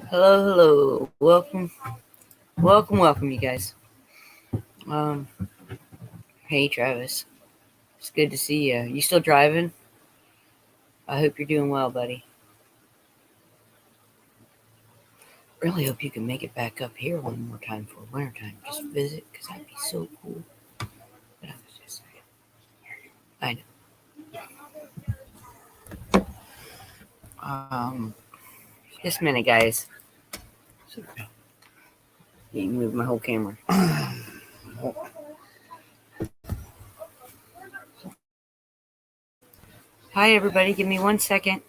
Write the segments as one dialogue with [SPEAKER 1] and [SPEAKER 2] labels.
[SPEAKER 1] Hello. Welcome, you guys. Um, hey, Travis. It's good to see you. You still driving? I hope you're doing well, buddy. Really hope you can make it back up here one more time for wintertime. Just visit, because that'd be so cool. But I was just saying. I know. Just a minute, guys. You can move my whole camera. Hi, everybody. Give me 1 second.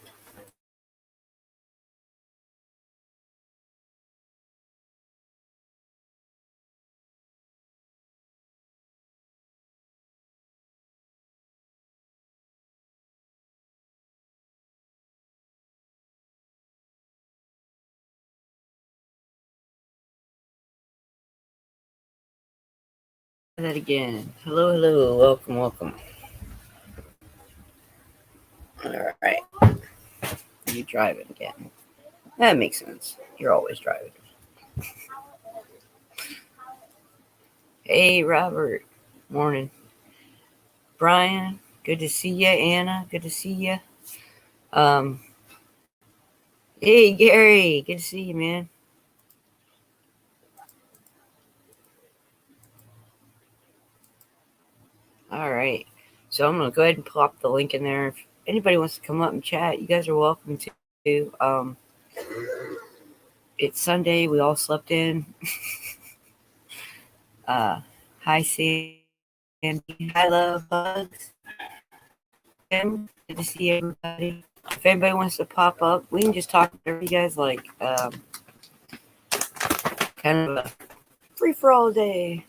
[SPEAKER 1] That again. Hello. Welcome. All right. You driving again. That makes sense. You're always driving. Hey, Robert. Morning. Brian, good to see you. Anna, good to see you. Um, hey, Gary, good to see you, man. All right. So I'm going to go ahead and plop the link in there. If anybody wants to come up and chat, you guys are welcome to. It's Sunday. We all slept in. Hi, Sandy. Hi, Love Bugs. Good to see everybody. If anybody wants to pop up, we can just talk to you guys like kind of a free for all day.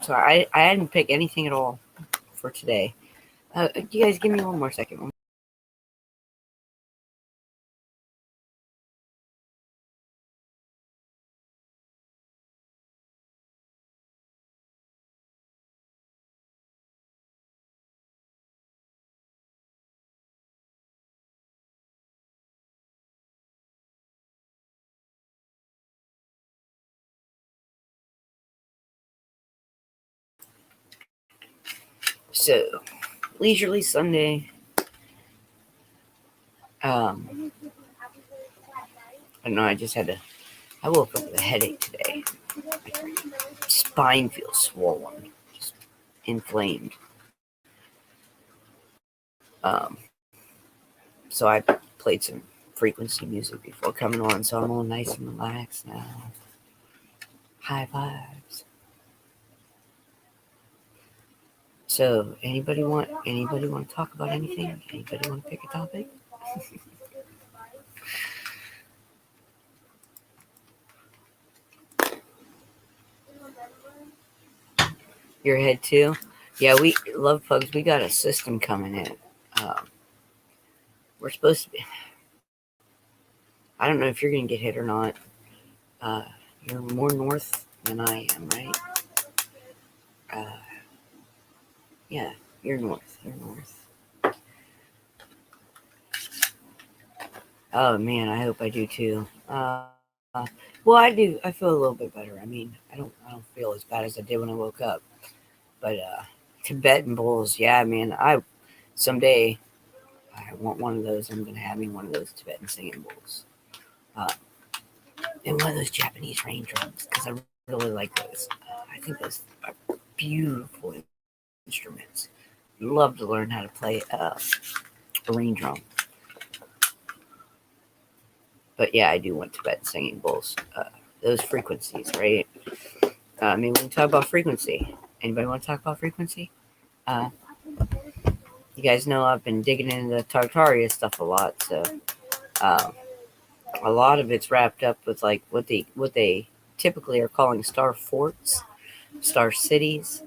[SPEAKER 1] So I didn't pick anything at all for today. You guys give me one more second. So, leisurely Sunday. I don't know. I just had to. I woke up with a headache today. My spine feels swollen, just inflamed. So I played some frequency music before coming on, so I'm all nice and relaxed now. High vibes. So, anybody want to talk about anything? Anybody want to pick a topic? Your head too? Yeah, we love pugs. We got a system coming in. We're supposed to be. I don't know if you're gonna get hit or not. Uh, you're more north than I am, right? Uh, yeah, you're north. You're north. Oh man, I hope I do too. Well, I do. I feel a little bit better. I mean, I don't feel as bad as I did when I woke up. But Tibetan bowls, yeah, man. Someday I want one of those. I'm gonna have me one of those Tibetan singing bowls. Uh, and one of those Japanese rain drums because I really like those. I think those are beautiful instruments. Love to learn how to play a rain drum. But yeah, I do want Tibetan singing bowls. Those frequencies, right? I mean, we can talk about frequency. Anybody want to talk about frequency? Uh, you guys know I've been digging into the Tartaria stuff a lot, so a lot of it's wrapped up with like what they typically are calling star forts, star cities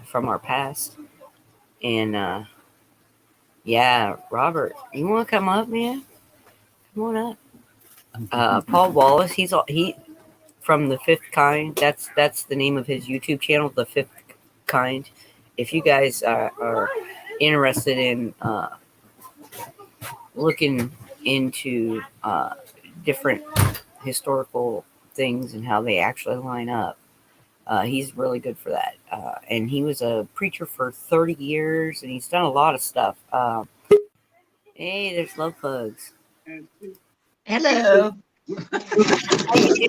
[SPEAKER 1] from our past. And yeah, Robert, you want to come up, man? Come on up. Paul Wallace, he from the Fifth Kind. That's the name of his YouTube channel, the Fifth Kind. if you guys are interested in looking into different historical things and how they actually line up, he's really good for that. And he was a preacher for 30 years, and he's done a lot of stuff. Hey, there's love bugs.
[SPEAKER 2] Hello.
[SPEAKER 1] How you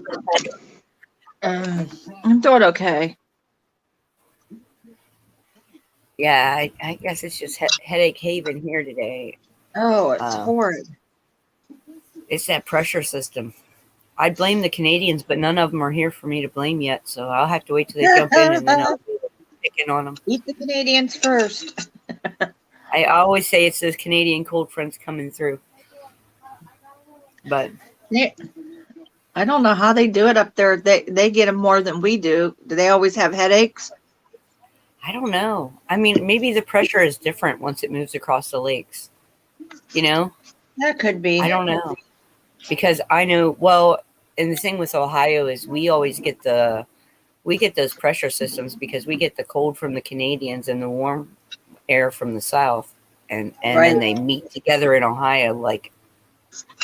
[SPEAKER 1] doing?
[SPEAKER 2] I'm doing okay.
[SPEAKER 1] Yeah, I guess it's just headache haven here today.
[SPEAKER 2] Oh, it's horrid.
[SPEAKER 1] It's that pressure system. I'd blame the Canadians, but none of them are here for me to blame yet, so I'll have to wait till they jump in and then I'll be picking on them.
[SPEAKER 2] Eat the Canadians first.
[SPEAKER 1] I always say it's those Canadian cold fronts coming through. But
[SPEAKER 2] I don't know how they do it up there. They get them more than we do. Do they always have headaches?
[SPEAKER 1] I don't know. I mean, maybe the pressure is different once it moves across the lakes. You know?
[SPEAKER 2] That could be.
[SPEAKER 1] I don't know. Because I know, well, and the thing with Ohio is we always get those pressure systems because we get the cold from the Canadians and the warm air from the south. And
[SPEAKER 2] Right.
[SPEAKER 1] then they meet together in Ohio like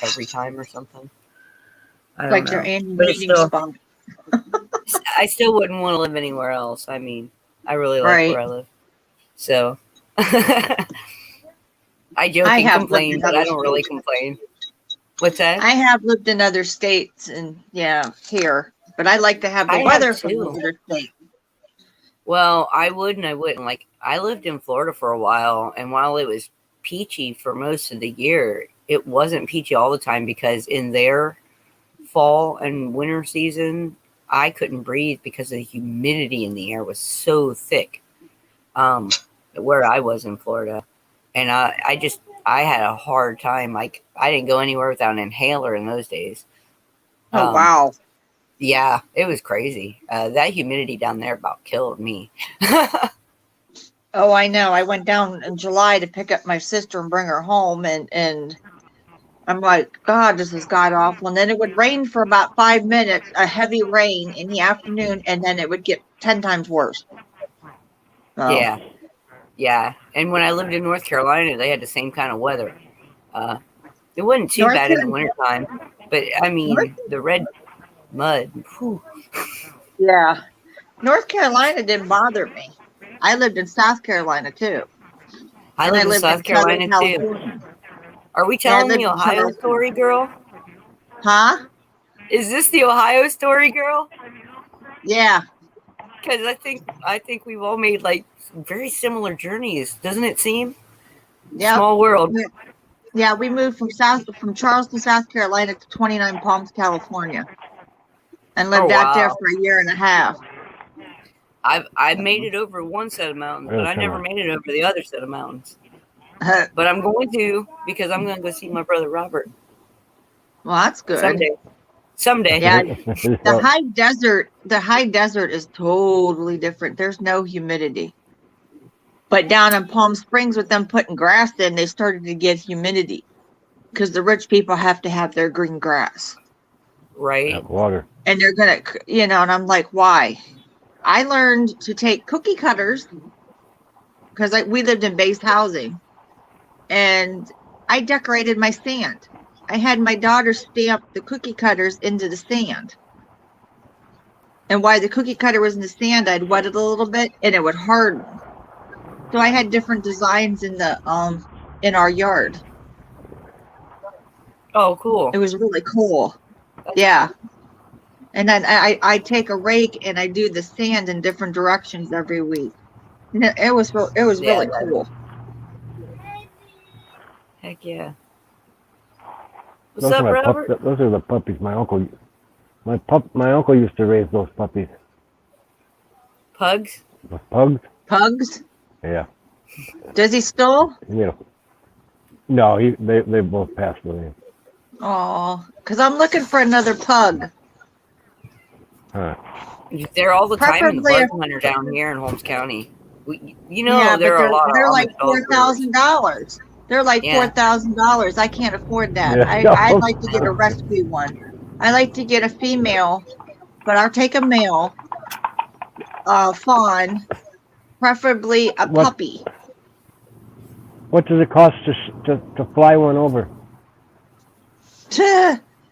[SPEAKER 1] every time or something. I don't
[SPEAKER 2] Like
[SPEAKER 1] know.
[SPEAKER 2] their annual
[SPEAKER 1] But it's
[SPEAKER 2] meeting
[SPEAKER 1] still,
[SPEAKER 2] spot.
[SPEAKER 1] I still wouldn't want to live anywhere else. I mean, I really like
[SPEAKER 2] Right.
[SPEAKER 1] where I live. So I joke
[SPEAKER 2] I
[SPEAKER 1] and
[SPEAKER 2] have
[SPEAKER 1] complain,
[SPEAKER 2] lived in
[SPEAKER 1] but I
[SPEAKER 2] other
[SPEAKER 1] don't really
[SPEAKER 2] states.
[SPEAKER 1] complain. What's that?
[SPEAKER 2] I have lived in other states and here. But I like to have the
[SPEAKER 1] I have
[SPEAKER 2] weather from
[SPEAKER 1] too.
[SPEAKER 2] the other states.
[SPEAKER 1] Well, I would and I wouldn't. Like, I lived in Florida for a while, and while it was peachy for most of the year, it wasn't peachy all the time because in their fall and winter season, I couldn't breathe because the humidity in the air was so thick. Where I was in Florida, and I had a hard time. Like, I didn't go anywhere without an inhaler in those days.
[SPEAKER 2] Oh, wow.
[SPEAKER 1] Yeah, it was crazy. That humidity down there about killed me.
[SPEAKER 2] Oh, I know. I went down in July to pick up my sister and bring her home, and I'm like, God, this is god awful. And then it would rain for about 5 minutes, a heavy rain in the afternoon, and then it would get 10 times worse. So,
[SPEAKER 1] Yeah. And when I lived in North Carolina, they had the same kind of weather. It wasn't too
[SPEAKER 2] North
[SPEAKER 1] bad in the
[SPEAKER 2] Carolina,
[SPEAKER 1] wintertime, but I mean, the red mud. Whew.
[SPEAKER 2] yeah, North Carolina didn't bother me. I lived in South Carolina too,
[SPEAKER 1] I
[SPEAKER 2] and I
[SPEAKER 1] live in
[SPEAKER 2] lived
[SPEAKER 1] South
[SPEAKER 2] in Southern
[SPEAKER 1] Carolina too.
[SPEAKER 2] California.
[SPEAKER 1] Are we
[SPEAKER 2] Yeah, I
[SPEAKER 1] telling the
[SPEAKER 2] lived in
[SPEAKER 1] Ohio
[SPEAKER 2] Southern.
[SPEAKER 1] story, girl?
[SPEAKER 2] Huh?
[SPEAKER 1] Is this the Ohio story, girl?
[SPEAKER 2] Yeah.
[SPEAKER 1] Because I think we've all made like very similar journeys, doesn't it seem?
[SPEAKER 2] Yep.
[SPEAKER 1] Small world.
[SPEAKER 2] Yeah, we moved from Charleston, South Carolina to 29 Palms, California, and
[SPEAKER 1] Oh
[SPEAKER 2] lived out there
[SPEAKER 1] wow.
[SPEAKER 2] for a year and a half.
[SPEAKER 1] I've made it over one set of mountains, but I never made it over the other set of mountains.
[SPEAKER 2] Well,
[SPEAKER 1] But I'm going to because I'm going to go see my brother Robert
[SPEAKER 2] that's good.
[SPEAKER 1] someday.
[SPEAKER 2] Yeah, the high desert is totally different. There's no humidity. But down in Palm Springs with them putting grass in, they started to get humidity because the rich people have to have their green grass.
[SPEAKER 1] Right.
[SPEAKER 3] Water.
[SPEAKER 2] And they're going to, and I'm like, why? I learned to take cookie cutters because we lived in base housing, and I decorated my sand. I had my daughter stamp the cookie cutters into the sand. And while the cookie cutter was in the sand, I'd wet it a little bit and it would harden. So I had different designs in our yard.
[SPEAKER 1] Oh, cool.
[SPEAKER 2] It was really cool. Yeah. And then I take a rake and I do the sand in different directions every week. And it was really cool.
[SPEAKER 1] Heck yeah. What's up, Robert?
[SPEAKER 3] Those are the puppies my uncle used to raise. Those puppies.
[SPEAKER 1] Pugs?
[SPEAKER 3] Those pugs.
[SPEAKER 2] Pugs?
[SPEAKER 3] Yeah.
[SPEAKER 2] Does he still?
[SPEAKER 3] Yeah. No, they both passed away.
[SPEAKER 2] Oh, because I'm looking for another pug.
[SPEAKER 3] Huh.
[SPEAKER 1] They're all the time in the
[SPEAKER 2] Preferably
[SPEAKER 1] bug hunter down here in Holmes County. There
[SPEAKER 2] but
[SPEAKER 1] are a lot of
[SPEAKER 2] they're like
[SPEAKER 1] Amish dog breeders.
[SPEAKER 2] $4,000. They're like
[SPEAKER 1] Yeah.
[SPEAKER 2] $4,000. I can't afford that.
[SPEAKER 3] Yeah.
[SPEAKER 2] I'd like to get a rescue one. I like to get a female, but I'll take a male fawn preferably a
[SPEAKER 3] What?
[SPEAKER 2] puppy.
[SPEAKER 3] What does it cost to fly one over?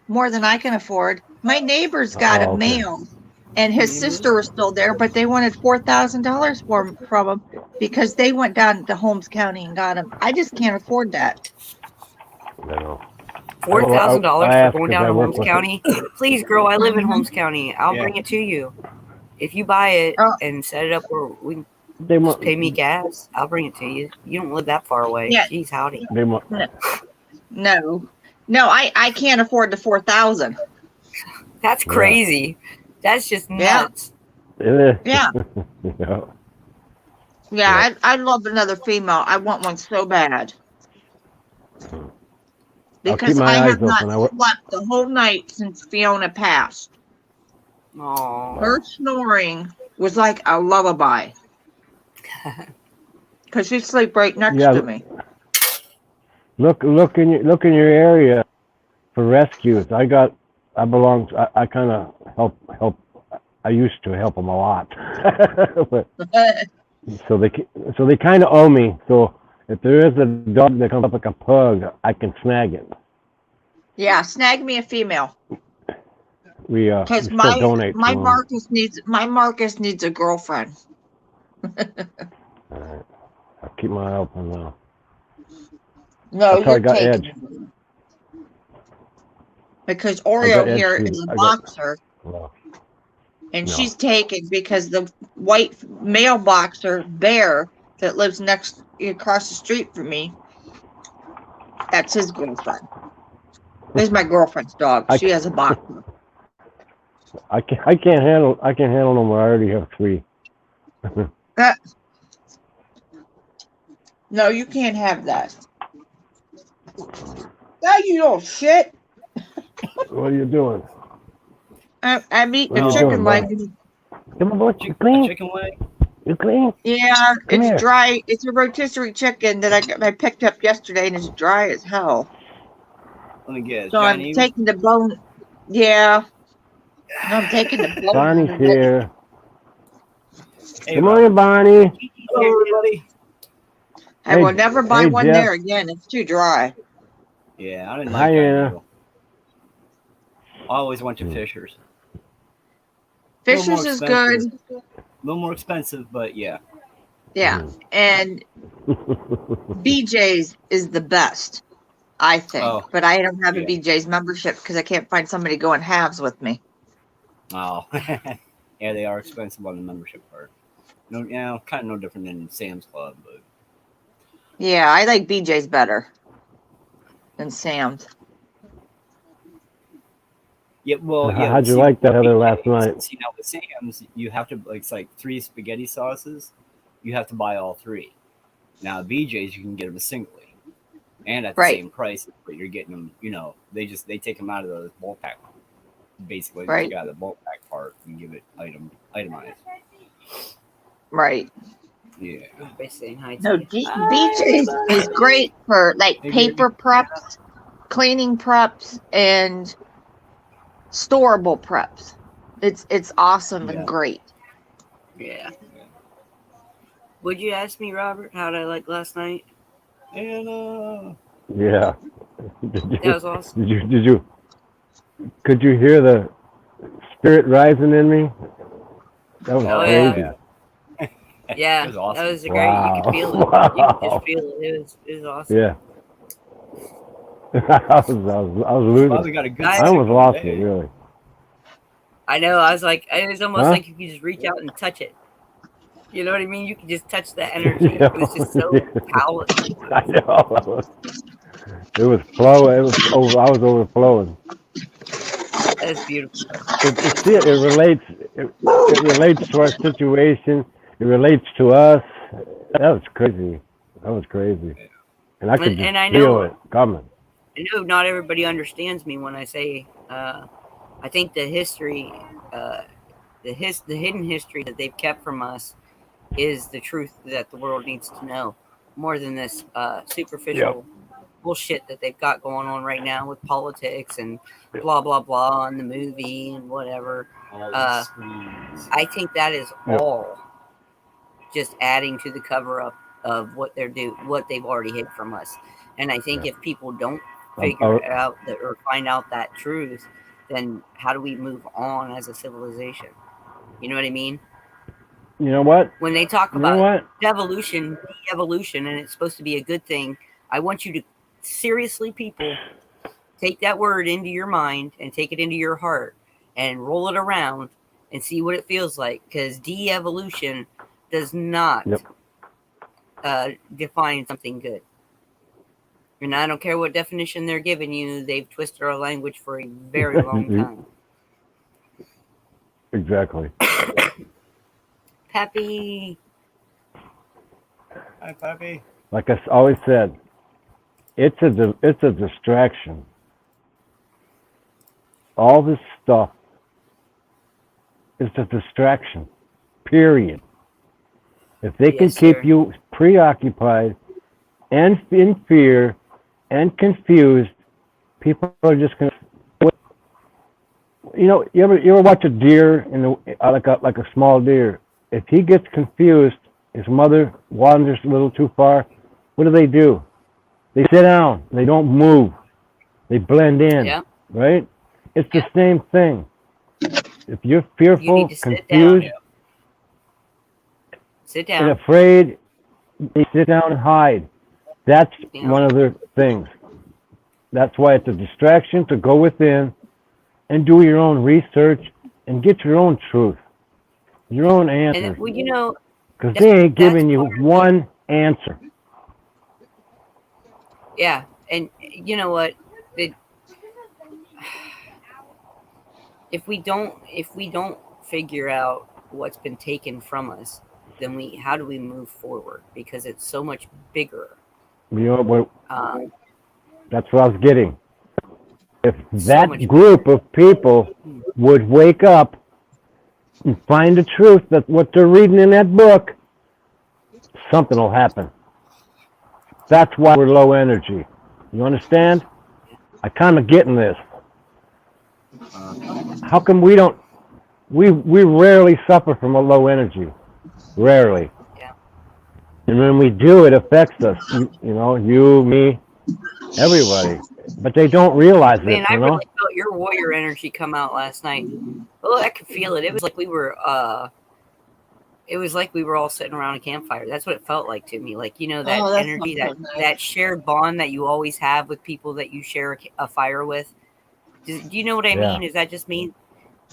[SPEAKER 2] More than I can afford. My neighbor's got a
[SPEAKER 3] Oh, okay.
[SPEAKER 2] male, and his sister was still there, but they wanted $4,000 from him because they went down to Holmes County and got him. I just can't afford that.
[SPEAKER 3] I don't know.
[SPEAKER 1] $4,000
[SPEAKER 3] I
[SPEAKER 1] for
[SPEAKER 3] asked
[SPEAKER 1] going
[SPEAKER 3] 'cause
[SPEAKER 1] down
[SPEAKER 3] I
[SPEAKER 1] to
[SPEAKER 3] work
[SPEAKER 1] Holmes
[SPEAKER 3] with it.
[SPEAKER 1] County. Please, girl, I live in
[SPEAKER 2] Mhm.
[SPEAKER 1] Holmes County. I'll
[SPEAKER 4] Yeah.
[SPEAKER 1] bring it to you. If you buy it
[SPEAKER 2] Oh.
[SPEAKER 1] and set it up where we can
[SPEAKER 3] They
[SPEAKER 1] just
[SPEAKER 3] want.
[SPEAKER 1] pay me gas, I'll bring it to you. You don't live that far away.
[SPEAKER 2] Yeah.
[SPEAKER 1] Jeez, howdy.
[SPEAKER 3] They want.
[SPEAKER 2] No, I can't afford the 4,000.
[SPEAKER 1] That's
[SPEAKER 3] Yeah.
[SPEAKER 1] crazy. That's just
[SPEAKER 2] Yeah.
[SPEAKER 1] nuts.
[SPEAKER 2] Yeah.
[SPEAKER 3] Yeah.
[SPEAKER 2] Yeah, I love another female. I want one so bad.
[SPEAKER 3] I'll
[SPEAKER 2] Because
[SPEAKER 3] keep my
[SPEAKER 2] I
[SPEAKER 3] eyes
[SPEAKER 2] have not
[SPEAKER 3] open.
[SPEAKER 2] slept the whole night since Fiona passed.
[SPEAKER 1] Oh,
[SPEAKER 2] Her snoring was like a lullaby. Because she'd sleep right next
[SPEAKER 3] Yeah.
[SPEAKER 2] to me.
[SPEAKER 3] Look in your area for rescues. I kind of help. I used to help them a lot, but so they kind of owe me. So if there is a dog that comes up like a pug, I can snag it.
[SPEAKER 2] Yeah, snag me a female.
[SPEAKER 3] We
[SPEAKER 2] Because
[SPEAKER 3] still
[SPEAKER 2] my
[SPEAKER 3] donate to 'em.
[SPEAKER 2] Marcus needs a girlfriend.
[SPEAKER 3] All right. I'll keep my eye open now.
[SPEAKER 2] No,
[SPEAKER 3] That's how I
[SPEAKER 2] you're
[SPEAKER 3] got
[SPEAKER 2] taking
[SPEAKER 3] Edge.
[SPEAKER 2] it. Because
[SPEAKER 3] I got
[SPEAKER 2] Oreo
[SPEAKER 3] Edge
[SPEAKER 2] here
[SPEAKER 3] too.
[SPEAKER 2] is a
[SPEAKER 3] I got-
[SPEAKER 2] boxer,
[SPEAKER 3] Well,
[SPEAKER 2] and
[SPEAKER 3] No.
[SPEAKER 2] she's taken because the white male boxer, Bear, that lives across the street from me, that's his girlfriend. This is my girlfriend's dog.
[SPEAKER 3] I
[SPEAKER 2] She has a boxer.
[SPEAKER 3] I can't handle no more. I already have 3.
[SPEAKER 2] No, you can't have that. No, you little shit.
[SPEAKER 3] What are you doing?
[SPEAKER 2] I'm eating
[SPEAKER 3] What
[SPEAKER 2] a
[SPEAKER 3] are you
[SPEAKER 2] chicken
[SPEAKER 3] doing,
[SPEAKER 2] leg.
[SPEAKER 3] bud? Come on, boy. You
[SPEAKER 4] A
[SPEAKER 3] clean?
[SPEAKER 4] chicken leg?
[SPEAKER 3] You clean?
[SPEAKER 2] Yeah,
[SPEAKER 3] Come
[SPEAKER 2] it's
[SPEAKER 3] here.
[SPEAKER 2] dry. It's a rotisserie chicken that I picked up yesterday, and it's dry as hell.
[SPEAKER 4] Let me guess.
[SPEAKER 2] So I'm
[SPEAKER 4] Chinese?
[SPEAKER 2] taking the bone. Yeah, I'm taking the bone.
[SPEAKER 3] Bonnie's here.
[SPEAKER 4] Hey,
[SPEAKER 3] Good morning,
[SPEAKER 4] Robert.
[SPEAKER 3] Bonnie.
[SPEAKER 4] Hello, everybody.
[SPEAKER 2] I will
[SPEAKER 3] Hey,
[SPEAKER 2] never buy
[SPEAKER 3] hey,
[SPEAKER 2] one
[SPEAKER 3] Jeff.
[SPEAKER 2] there again. It's too dry.
[SPEAKER 4] Yeah, I didn't
[SPEAKER 3] Hi,
[SPEAKER 4] like that
[SPEAKER 3] Anna.
[SPEAKER 4] deal. I always went to
[SPEAKER 3] Hmm.
[SPEAKER 4] Fisher's. A little more
[SPEAKER 2] Fisher's is
[SPEAKER 4] expensive.
[SPEAKER 2] good.
[SPEAKER 4] A little more expensive, but yeah.
[SPEAKER 2] Yeah, and BJ's is the best, I think.
[SPEAKER 4] Oh,
[SPEAKER 2] But I don't have a
[SPEAKER 4] yeah.
[SPEAKER 2] BJ's membership because I can't find somebody going halves with me.
[SPEAKER 4] Oh, yeah, they are expensive on the membership part. No, kind of no different than Sam's Club, but
[SPEAKER 2] Yeah, I like BJ's better than Sam's.
[SPEAKER 4] yeah. Well, yeah.
[SPEAKER 3] How'd you
[SPEAKER 4] see,
[SPEAKER 3] like that other
[SPEAKER 4] BJ's,
[SPEAKER 3] last night?
[SPEAKER 4] See, now with Sam's, you have to it's like 3 spaghetti sauces. You have to buy all 3. Now BJ's, you can get them singly, and at the
[SPEAKER 2] Right.
[SPEAKER 4] same price, but you're getting them. They take them out of the bulk pack. Basically,
[SPEAKER 2] Right.
[SPEAKER 4] take out the bulk pack part and give it itemized.
[SPEAKER 2] Right.
[SPEAKER 4] Yeah.
[SPEAKER 1] everybody saying hi to
[SPEAKER 2] No,
[SPEAKER 1] you.
[SPEAKER 2] BJ's is great for like
[SPEAKER 4] Hey,
[SPEAKER 2] paper preps, cleaning preps, and storable preps. It's awesome
[SPEAKER 4] Yeah.
[SPEAKER 2] and great.
[SPEAKER 1] Yeah. Would you ask me, Robert, how did I like last night?
[SPEAKER 4] And
[SPEAKER 3] Yeah.
[SPEAKER 1] That was awesome.
[SPEAKER 3] Could you hear the spirit rising in me? That was
[SPEAKER 1] Oh,
[SPEAKER 3] crazy.
[SPEAKER 1] yeah. Yeah,
[SPEAKER 4] That was awesome.
[SPEAKER 1] that was great.
[SPEAKER 3] Wow.
[SPEAKER 1] You could feel it. You could
[SPEAKER 3] Wow.
[SPEAKER 1] just feel it. It was awesome.
[SPEAKER 3] Yeah. I was losing.
[SPEAKER 4] Probably got a good.
[SPEAKER 1] I
[SPEAKER 3] I almost
[SPEAKER 4] signal
[SPEAKER 3] lost
[SPEAKER 4] today.
[SPEAKER 3] it, really.
[SPEAKER 1] I know. I was like, it was almost
[SPEAKER 3] Huh?
[SPEAKER 1] like you could just reach out and touch it. You know what I mean? You could just touch that energy.
[SPEAKER 3] Yeah.
[SPEAKER 1] It was just so powerful.
[SPEAKER 3] I know. It was flowing. I was overflowing.
[SPEAKER 1] That was beautiful.
[SPEAKER 3] It relates to our situation. It relates to us. That was crazy. And I could just
[SPEAKER 1] And I
[SPEAKER 3] feel
[SPEAKER 1] know-
[SPEAKER 3] it coming.
[SPEAKER 1] I know not everybody understands me when I say I think the history, the hidden history that they've kept from us is the truth that the world needs to know, more than this superficial bullshit that they've got going on right now with politics and blah blah blah and the movie and whatever.
[SPEAKER 4] All the screens.
[SPEAKER 1] I think that is
[SPEAKER 3] Yep.
[SPEAKER 1] all just adding to the cover up of what what they've already hid from us. And I think if people don't figure out that or find out that truth, then how do we move on as a civilization? You know what I mean?
[SPEAKER 3] You know what?
[SPEAKER 1] When they talk
[SPEAKER 3] You know
[SPEAKER 1] about
[SPEAKER 3] what?
[SPEAKER 1] devolution, de-evolution, and it's supposed to be a good thing, I want you to seriously, people, take that word into your mind and take it into your heart and roll it around and see what it feels like. Because de-evolution does not define something good. And I don't care what definition they're giving you, they've twisted our language for a very long time.
[SPEAKER 3] Exactly.
[SPEAKER 1] Pappy.
[SPEAKER 4] Hi, Pappy.
[SPEAKER 3] Like I always said, it's a distraction. All this stuff is a distraction. Period. If they can keep you preoccupied and in fear and confused, people are just going to. You know, you ever watch a deer in the like a small deer? If he gets confused, his mother wanders a little too far. What do? They sit down. They don't move. They blend in.
[SPEAKER 1] Yeah.
[SPEAKER 3] Right? It's the same thing. If you're fearful,
[SPEAKER 1] You need to
[SPEAKER 3] confused,
[SPEAKER 1] sit down.
[SPEAKER 3] and afraid, they sit down and hide. That's one of the things. That's why it's a distraction to go within and do your own research and get your own truth, your own answer.
[SPEAKER 1] And, well, you know,
[SPEAKER 3] because they ain't giving you one answer.
[SPEAKER 1] Yeah, and you know what? If we don't figure out what's been taken from us, then how do we move forward? Because it's so much bigger.
[SPEAKER 3] You know what? That's what I was getting. If that group of people would wake up and find the truth that what they're reading in that book, something will happen. That's why we're low energy. You understand? I kind of getting this. How come we don't? We rarely suffer from a low energy. Rarely.
[SPEAKER 1] Yeah.
[SPEAKER 3] And when we do, it affects us. You know, you, me, everybody. But they don't realize it.
[SPEAKER 1] Man, I
[SPEAKER 3] you know?
[SPEAKER 1] really felt your warrior energy come out last night. Oh, I could feel it. It was like we were. It was like we were all sitting around a campfire. That's what it felt like to me. Like, you know, that energy, that shared bond that you always have with people that you share a fire with. Do you know what I mean? Is that just me?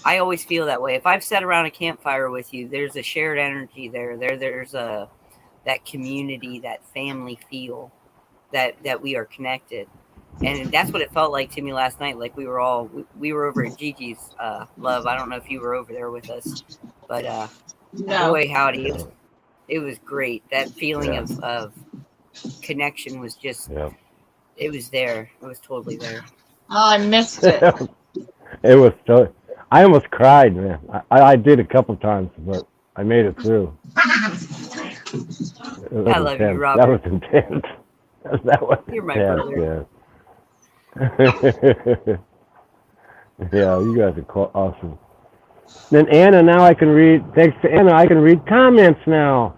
[SPEAKER 1] I always feel that way. If I've sat around a campfire with you, there's a shared energy there. There's that community, that family feel that we are connected. And that's what it felt like to me last night. Like we were over at Gigi's, Love. I don't know if you were over there with us, but
[SPEAKER 2] no.
[SPEAKER 1] Boy, howdy, it was great. That feeling of connection was just, it was there. It was totally there.
[SPEAKER 2] Oh, I missed it.
[SPEAKER 3] It was so. I almost cried, man. I did a couple times, but I made it through.
[SPEAKER 1] I love
[SPEAKER 3] intense.
[SPEAKER 1] you, Robert.
[SPEAKER 3] That was intense. That was
[SPEAKER 1] You're my
[SPEAKER 3] intense,
[SPEAKER 1] brother.
[SPEAKER 3] Yeah, you guys are awesome. Then Anna, now I can read. Thanks to Anna, I can read comments now.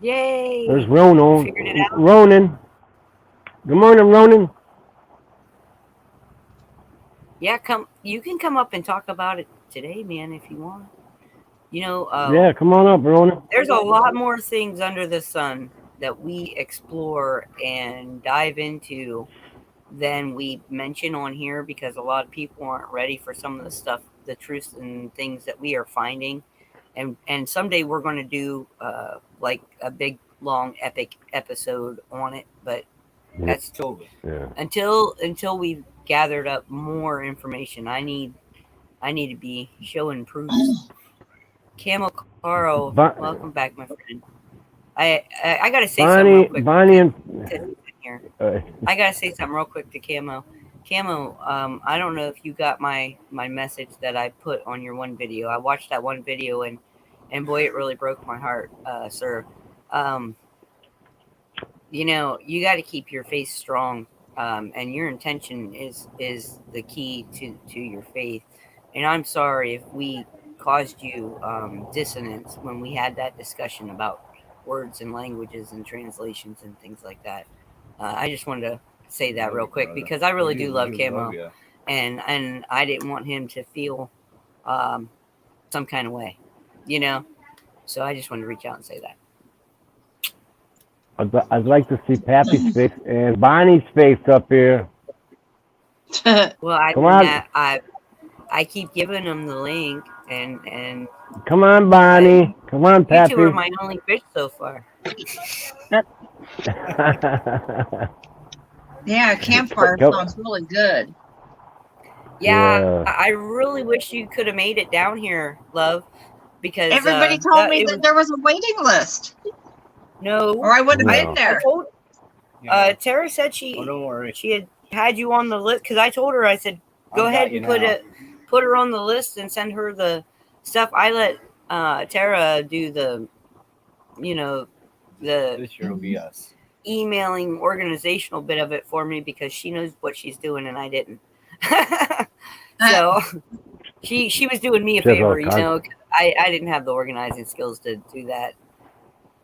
[SPEAKER 1] Yay!
[SPEAKER 3] There's Ronan.
[SPEAKER 1] Figured it out.
[SPEAKER 3] Ronan. Good morning, Ronan.
[SPEAKER 1] Yeah, you can come up and talk about it today, man, if you want. You know,
[SPEAKER 3] Yeah, come on up, Ronan.
[SPEAKER 1] there's a lot more things under the sun that we explore and dive into than we mention on here, because a lot of people aren't ready for some of the stuff, the truths and things that we are finding. And someday we're going to do like a big, long, epic episode on it. But that's
[SPEAKER 4] Totally.
[SPEAKER 1] until we've gathered up more information. I need to be showing proof. Camo Caro, welcome back, my friend. I gotta say something real quick.
[SPEAKER 3] Bonnie and
[SPEAKER 1] here. I gotta say something real quick to Camo. Camo, I don't know if you got my message that I put on your one video. I watched that one video and boy, it really broke my heart, sir. You know, you got to keep your faith strong, and your intention is the key to your faith. And I'm sorry if we caused you dissonance when we had that discussion about words and languages and translations and things like that. I just wanted to say that real quick because I really do love Camo, and I didn't want him to feel some kind of way, you know. So I just wanted to reach out and say that.
[SPEAKER 3] I'd like to see Pappy's face and Bonnie's face up here.
[SPEAKER 1] Well,
[SPEAKER 3] Come on.
[SPEAKER 1] I keep giving him the link, and
[SPEAKER 3] Come on, Bonnie. Come on,
[SPEAKER 1] you
[SPEAKER 3] Pappy.
[SPEAKER 1] two are my only fish so far.
[SPEAKER 2] Yeah, campfire
[SPEAKER 3] Go.
[SPEAKER 2] sounds really good.
[SPEAKER 1] Yeah, I really wish you could have made it down here, love, because
[SPEAKER 2] Everybody told me that there was a waiting list,
[SPEAKER 1] no,
[SPEAKER 2] or I wouldn't have
[SPEAKER 3] No.
[SPEAKER 2] been there.
[SPEAKER 1] I told
[SPEAKER 4] Yeah.
[SPEAKER 1] Tara said
[SPEAKER 4] Oh, don't worry.
[SPEAKER 1] she had you on the list because I told her, I said go
[SPEAKER 4] I've
[SPEAKER 1] ahead
[SPEAKER 4] got you
[SPEAKER 1] and
[SPEAKER 4] now.
[SPEAKER 1] put her on the list and send her the stuff. I let Tara do the the
[SPEAKER 4] This year will be us.
[SPEAKER 1] emailing organizational bit of it for me because she knows what she's doing and I didn't. So she was doing me a
[SPEAKER 3] She has all
[SPEAKER 1] favor,
[SPEAKER 3] kinds.
[SPEAKER 1] 'cause I didn't have the organizing skills to do that.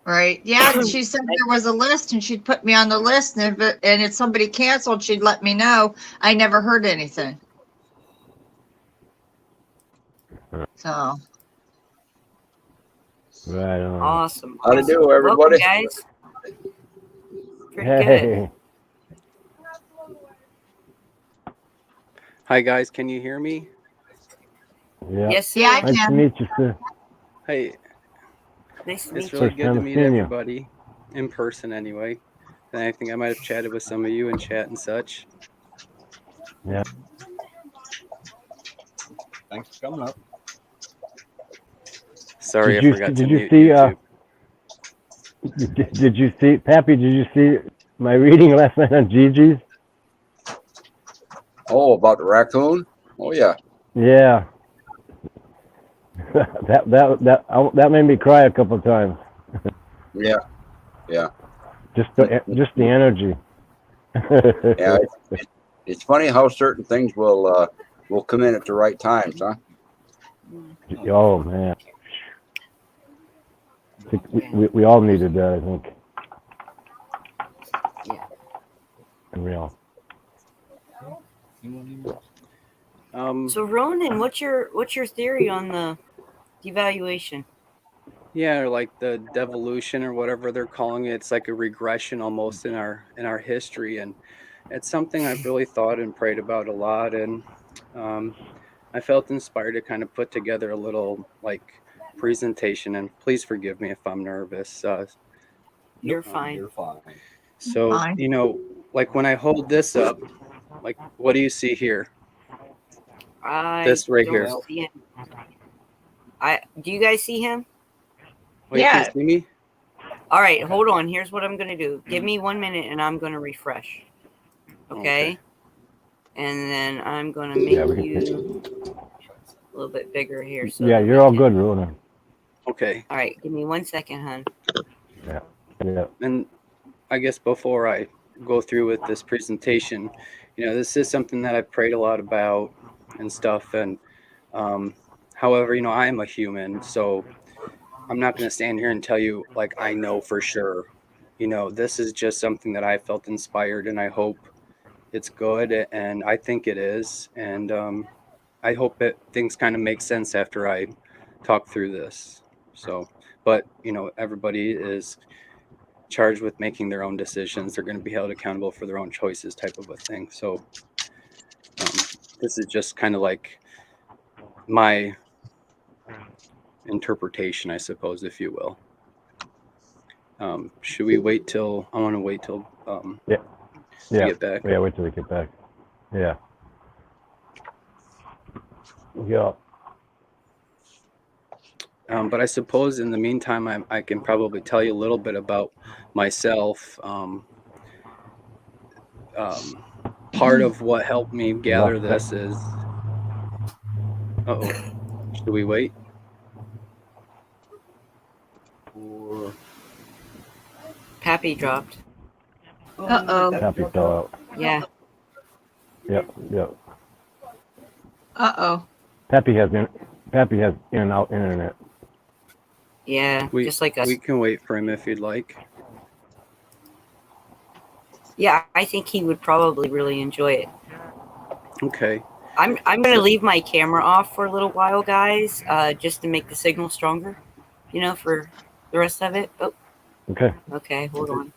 [SPEAKER 2] Right? Yeah, she said there was a list, and she'd put me on the list, and if somebody canceled, she'd let me know. I never heard anything. So
[SPEAKER 3] Right on.
[SPEAKER 1] Awesome.
[SPEAKER 5] How to do,
[SPEAKER 1] Welcome,
[SPEAKER 5] everybody?
[SPEAKER 1] guys. Pretty good.
[SPEAKER 3] Hey.
[SPEAKER 6] Hi guys, can you hear me?
[SPEAKER 3] Yeah.
[SPEAKER 1] Yes, sir.
[SPEAKER 2] Yeah, I
[SPEAKER 3] Nice to
[SPEAKER 2] can.
[SPEAKER 3] meet you, sir.
[SPEAKER 6] Hey,
[SPEAKER 1] Nice to
[SPEAKER 6] it's
[SPEAKER 1] meet
[SPEAKER 6] really
[SPEAKER 3] First
[SPEAKER 6] good
[SPEAKER 3] time
[SPEAKER 6] to meet
[SPEAKER 3] seeing you.
[SPEAKER 6] everybody in person anyway. And I think I might have chatted with some of you in chat and such.
[SPEAKER 4] Thanks for coming up.
[SPEAKER 6] Sorry,
[SPEAKER 3] Did
[SPEAKER 6] I
[SPEAKER 3] you-
[SPEAKER 6] forgot
[SPEAKER 3] did
[SPEAKER 6] to
[SPEAKER 3] you
[SPEAKER 6] mute
[SPEAKER 3] see,
[SPEAKER 6] YouTube.
[SPEAKER 3] Did you see, Pappy, did you see my reading last night on Gigi's?
[SPEAKER 5] Oh, about the raccoon? Oh, yeah.
[SPEAKER 3] Yeah. that made me cry a couple of times.
[SPEAKER 5] Yeah. Yeah.
[SPEAKER 3] Just the energy.
[SPEAKER 5] Yeah. It's funny how certain things will come in at the right times, huh?
[SPEAKER 3] Oh man. I think we all needed that, I think.
[SPEAKER 1] Yeah.
[SPEAKER 3] Real.
[SPEAKER 1] So Ronan, what's your theory on the devaluation?
[SPEAKER 6] Yeah, or like the devolution or whatever they're calling it. It's like a regression almost in our history, and it's something I've really thought and prayed about a lot. And I felt inspired to kind of put together a little like presentation. And please forgive me if I'm nervous.
[SPEAKER 1] You're fine.
[SPEAKER 4] You're fine.
[SPEAKER 6] So
[SPEAKER 2] Fine.
[SPEAKER 6] like when I hold this up, like what do you see here? This right here.
[SPEAKER 1] don't see him. Do you guys see him?
[SPEAKER 6] Wait,
[SPEAKER 2] Yeah.
[SPEAKER 6] can you see me?
[SPEAKER 1] All right, hold on. Here's what I'm gonna do. Give me 1 minute, and I'm gonna refresh. Okay. And then I'm gonna make
[SPEAKER 3] Yeah, we can-
[SPEAKER 1] you a little bit bigger here. So
[SPEAKER 3] Yeah,
[SPEAKER 1] that
[SPEAKER 3] you're
[SPEAKER 1] we
[SPEAKER 3] all
[SPEAKER 1] can-
[SPEAKER 3] good, Rona.
[SPEAKER 6] Okay.
[SPEAKER 1] All right, give me 1 second, hon.
[SPEAKER 3] Yeah.
[SPEAKER 6] And I guess before I go through with this presentation, this is something that I've prayed a lot about and stuff. And however, I am a human, so I'm not going to stand here and tell you like I know for sure. This is just something that I felt inspired, and I hope it's good, and I think it is. And I hope that things kind of make sense after I talk through this. So, but everybody is charged with making their own decisions. They're going to be held accountable for their own choices, type of a thing. So this is just kind of like my interpretation, I suppose, if you will. Should we wait till I want to wait till
[SPEAKER 3] Yeah.
[SPEAKER 6] we get back?
[SPEAKER 3] Yeah, wait till we get back. Yeah. Yeah.
[SPEAKER 6] But I suppose in the meantime, I can probably tell you a little bit about myself. Part of what helped me gather this is. Uh-oh. Should we wait?
[SPEAKER 4] Or
[SPEAKER 1] Pappy dropped.
[SPEAKER 2] Uh-oh.
[SPEAKER 3] Pappy fell out.
[SPEAKER 1] Yeah.
[SPEAKER 3] Yep.
[SPEAKER 2] Uh-oh.
[SPEAKER 3] Pappy has Pappy has in and out internet.
[SPEAKER 1] Yeah,
[SPEAKER 6] We
[SPEAKER 1] just like us.
[SPEAKER 6] we can wait for him if you'd like.
[SPEAKER 1] Yeah, I think he would probably really enjoy it.
[SPEAKER 6] Okay.
[SPEAKER 1] I'm gonna leave my camera off for a little while, guys, just to make the signal stronger. For the rest of it. Oh,
[SPEAKER 3] Okay.
[SPEAKER 1] okay, hold on.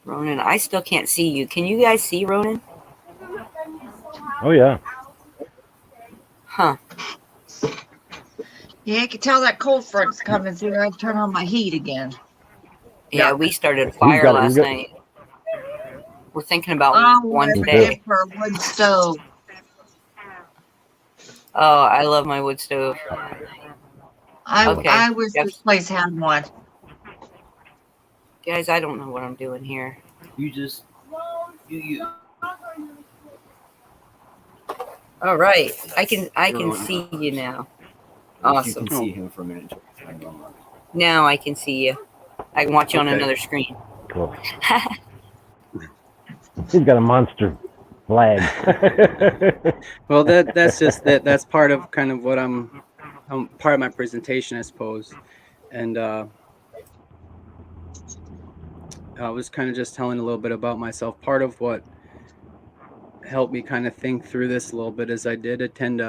[SPEAKER 1] Ronan, I still can't see you. Can you guys see Ronan?
[SPEAKER 3] Oh yeah.
[SPEAKER 1] Huh.
[SPEAKER 2] Yeah, I can tell that cold front's coming through. I turn on my heat again.
[SPEAKER 1] Yeah,
[SPEAKER 2] Yeah.
[SPEAKER 1] we started a fire
[SPEAKER 3] got it,
[SPEAKER 1] last
[SPEAKER 3] you got-
[SPEAKER 1] night. We're thinking about
[SPEAKER 2] Oh,
[SPEAKER 1] one
[SPEAKER 2] I'm
[SPEAKER 1] today.
[SPEAKER 2] looking for a wood stove.
[SPEAKER 1] Oh, I love my wood stove. Okay.
[SPEAKER 2] I wish
[SPEAKER 1] Yep.
[SPEAKER 2] this place had one.
[SPEAKER 1] Guys, I don't know what I'm doing here.
[SPEAKER 4] You just you.
[SPEAKER 1] All right, I can see you now.
[SPEAKER 4] You
[SPEAKER 1] Awesome.
[SPEAKER 4] can see him for a minute.
[SPEAKER 1] Now I can see you. I can watch you on
[SPEAKER 6] Okay.
[SPEAKER 1] another screen.
[SPEAKER 3] Cool. He's got a monster flag.
[SPEAKER 6] Well, that's just that's part of kind of what I'm part of my presentation, I suppose. And I was kind of just telling a little bit about myself. Part of what helped me kind of think through this a little bit is I did attend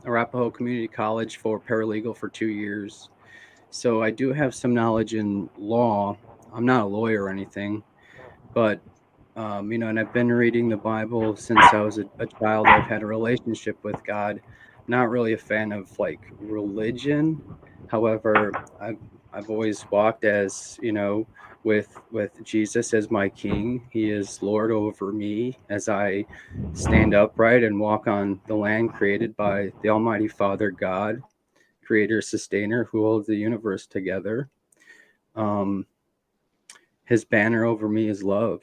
[SPEAKER 6] Arapahoe Community College for paralegal for 2 years. So I do have some knowledge in law. I'm not a lawyer or anything, but and I've been reading the Bible since I was a child. I've had a relationship with God. Not really a fan of like religion. However, I've always walked as with Jesus as my King. He is Lord over me as I stand upright and walk on the land created by the Almighty Father God, Creator, Sustainer, who holds the universe together. His banner over me is love.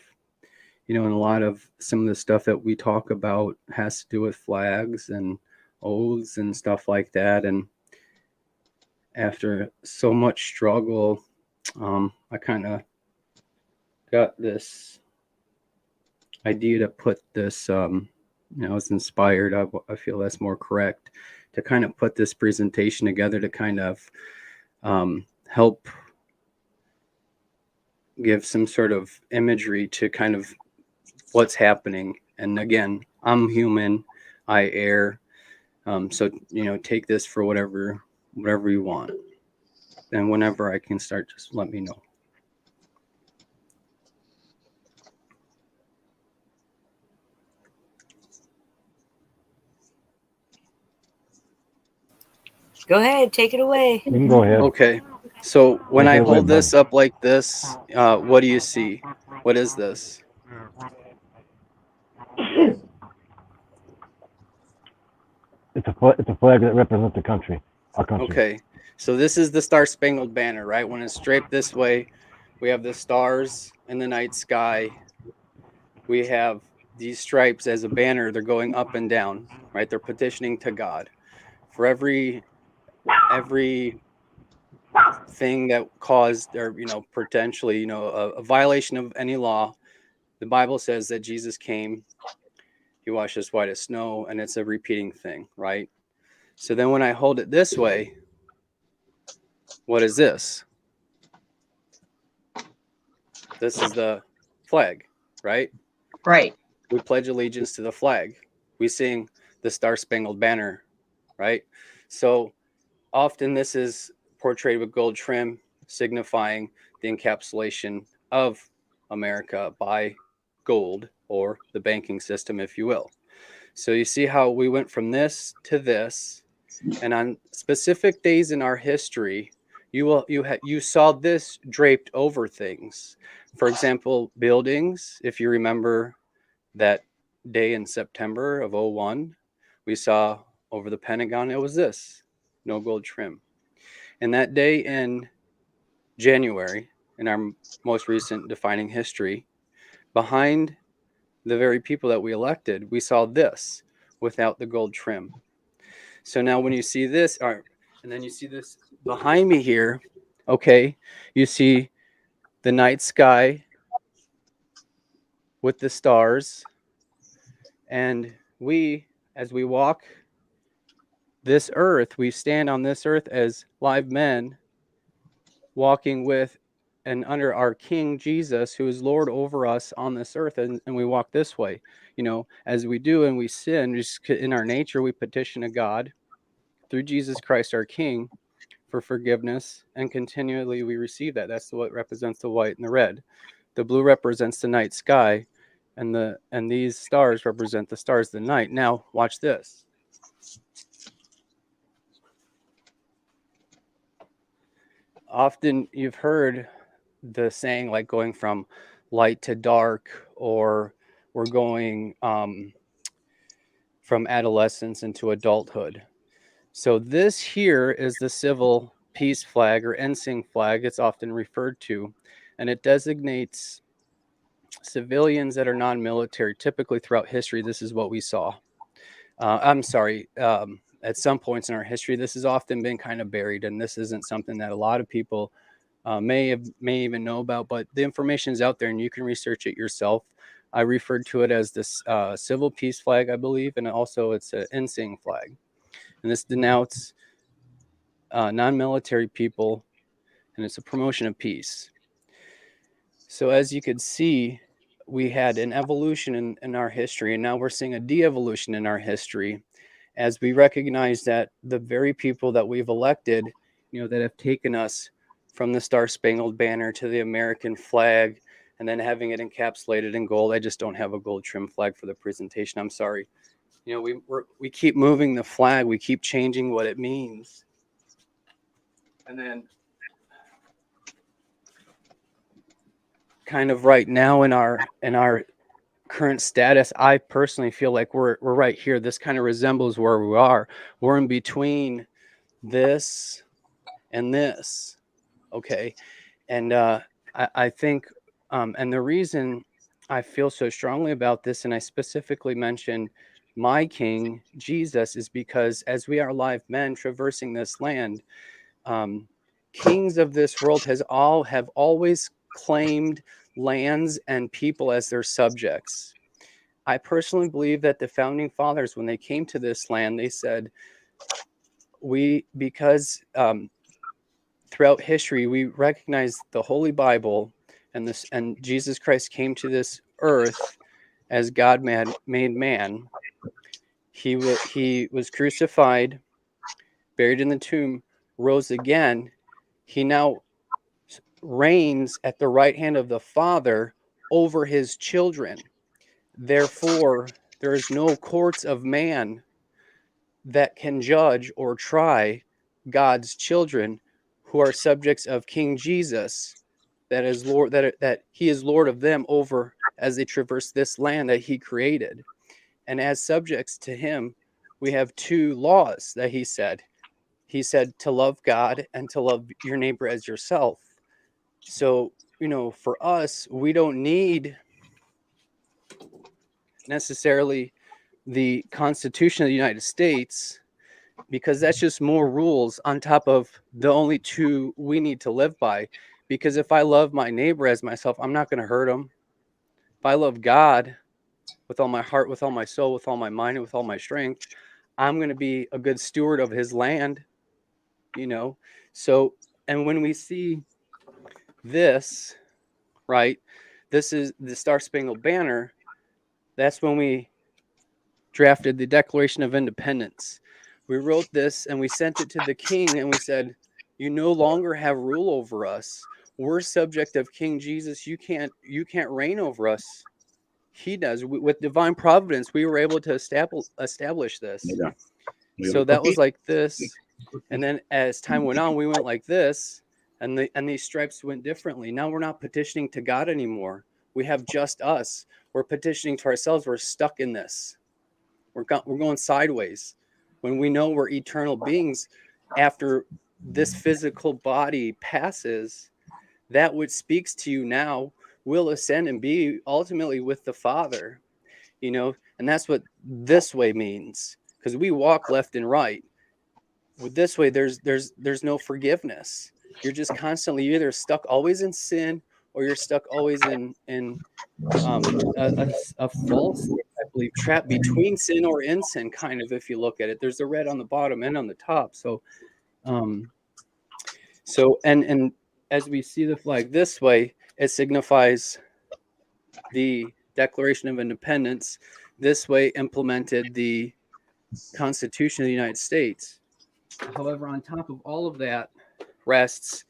[SPEAKER 6] And a lot of some of the stuff that we talk about has to do with flags and oaths and stuff like that. And after so much struggle, I kind of got this idea to put this, I was inspired. I feel that's more correct to kind of put this presentation together to kind of help give some sort of imagery to kind of what's happening. And again, I'm human, I err. So take this for whatever you want. And whenever I can start, just let me know.
[SPEAKER 1] Go ahead, take it away.
[SPEAKER 3] You can go ahead.
[SPEAKER 6] Okay. So when I
[SPEAKER 3] Take it away,
[SPEAKER 6] hold this
[SPEAKER 3] bud.
[SPEAKER 6] up like this, what do you see? What is this?
[SPEAKER 3] It's a flag that represents the country, our country.
[SPEAKER 6] Okay. So this is the Star Spangled Banner, right? When it's draped this way, we have the stars in the night sky. We have these stripes as a banner. They're going up and down, right? They're petitioning to God for every thing that caused or potentially a violation of any law. The Bible says that Jesus came, he washed us white as snow, and it's a repeating thing, right? So then when I hold it this way, what is this? This is the flag, right?
[SPEAKER 2] Right.
[SPEAKER 6] We pledge allegiance to the flag. We sing the Star Spangled Banner, right? So often this is portrayed with gold trim, signifying the encapsulation of America by gold, or the banking system, if you will. So you see how we went from this to this, and on specific days in our history, you saw this draped over things. For example, buildings. If you remember that day in September of 2001, we saw over the Pentagon, it was this, no gold trim. And that day in January, in our most recent defining history, behind the very people that we elected, we saw this without the gold trim. So now when you see this, and then you see this behind me here, okay, you see the night sky with the stars. And we, as we walk this earth, we stand on this earth as live men walking with and under our King Jesus, who is Lord over us on this earth, and we walk this way. You know, as we do and we sin, just in our nature, we petition to God through Jesus Christ, our King, for forgiveness, and continually we receive that. That's what represents the white and the red. The blue represents the night sky, and these stars represent the stars of the night. Now, watch this. Often you've heard the saying, like going from light to dark, or we're going from adolescence into adulthood. So this here is the civil peace flag, or ensign flag, it's often referred to, and it designates civilians that are non-military. Typically throughout history, this is what we saw. At some points in our history, this has often been kind of buried, and this isn't something that a lot of people may even know about, but the information is out there and you can research it yourself. I referred to it as this civil peace flag, I believe, and also it's an ensign flag. And this denotes non-military people, and it's a promotion of peace. So as you could see, we had an evolution in our history, and now we're seeing a de-evolution in our history, as we recognize that the very people that we've elected, you know, that have taken us from the Star-Spangled Banner to the American flag, and then having it encapsulated in gold. I just don't have a gold trim flag for the presentation. I'm sorry. You know, we keep moving the flag. We keep changing what it means. And then kind of right now in our current status, I personally feel like we're right here. This kind of resembles where we are. We're in between this and this. Okay. And I think, and the reason I feel so strongly about this, and I specifically mentioned my King Jesus, is because as we are live men traversing this land, kings of this world have always claimed lands and people as their subjects. I personally believe that the founding fathers, when they came to this land, they said, because throughout history, we recognize the Holy Bible and Jesus Christ came to this earth as God made man. He was crucified, buried in the tomb, rose again. He now reigns at the right hand of the Father over his children. Therefore, there is no courts of man that can judge or try God's children who are subjects of King Jesus, that is Lord, that he is Lord of them over as they traverse this land that he created. And as subjects to him, we have two laws that he said. He said to love God and to love your neighbor as yourself. So, you know, for us, we don't need necessarily the Constitution of the United States, because that's just more rules on top of the only two we need to live by. Because if I love my neighbor as myself, I'm not going to hurt him. If I love God with all my heart, with all my soul, with all my mind, and with all my strength, I'm going to be a good steward of his land, you know? So, and when we see this, right, this is the Star-Spangled Banner, that's when we drafted the Declaration of Independence. We wrote this and we sent it to the king and we said, you no longer have rule over us. We're subject of King Jesus. You can't reign over us. He does. With divine providence, we were able to establish this.
[SPEAKER 5] Yeah.
[SPEAKER 6] So that was like this. And then as time went on, we went like this, and these stripes went differently. Now we're not petitioning to God anymore. We have just us. We're petitioning to ourselves. We're stuck in this. We're going sideways. When we know we're eternal beings, after this physical body passes, that which speaks to you now will ascend and be ultimately with the Father, you know, and that's what this way means, because we walk left and right. With this way, there's no forgiveness. You're just constantly, you're either stuck always in sin, or you're stuck always in a false believe, trapped between sin or in sin, kind of, if you look at it. There's the red on the bottom and on the top. So, and as we see the flag this way, it signifies the Declaration of Independence. This way implemented the Constitution of the United States. However, on top of all of that rests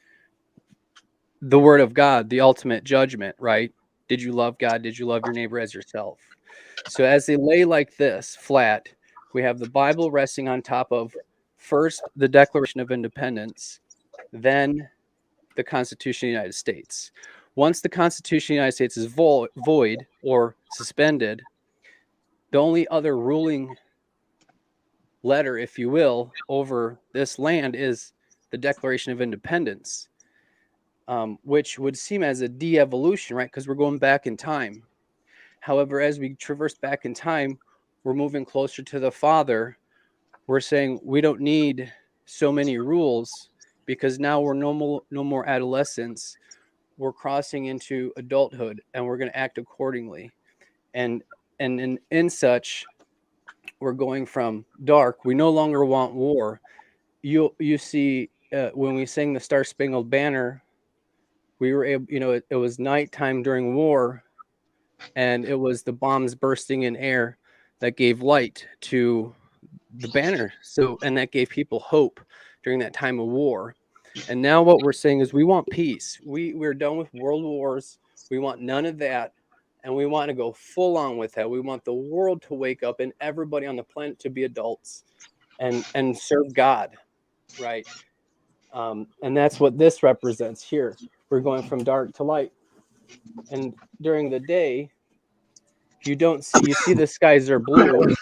[SPEAKER 6] the Word of God, the ultimate judgment, right? Did you love God? Did you love your neighbor as yourself? So as they lay like this, flat, we have the Bible resting on top of first the Declaration of Independence, then the Constitution of the United States. Once the Constitution of the United States is void or suspended, the only other ruling letter, if you will, over this land is the Declaration of Independence, which would seem as a de-evolution, right? Because we're going back in time. However, as we traverse back in time, we're moving closer to the Father. We're saying we don't need so many rules because now we're no more adolescents. We're crossing into adulthood, and we're going to act accordingly. And in such, we're going from dark. We no longer want war. You see, when we sang the Star Spangled Banner, we were able, it was nighttime during war, and it was the bombs bursting in air that gave light to the banner. So, and that gave people hope during that time of war. And now what we're saying is we want peace. We're done with world wars. We want none of that. And we want to go full on with that. We want the world to wake up and everybody on the planet to be adults and serve God, right? And that's what this represents here. We're going from dark to light. And during the day, you see the skies are blue.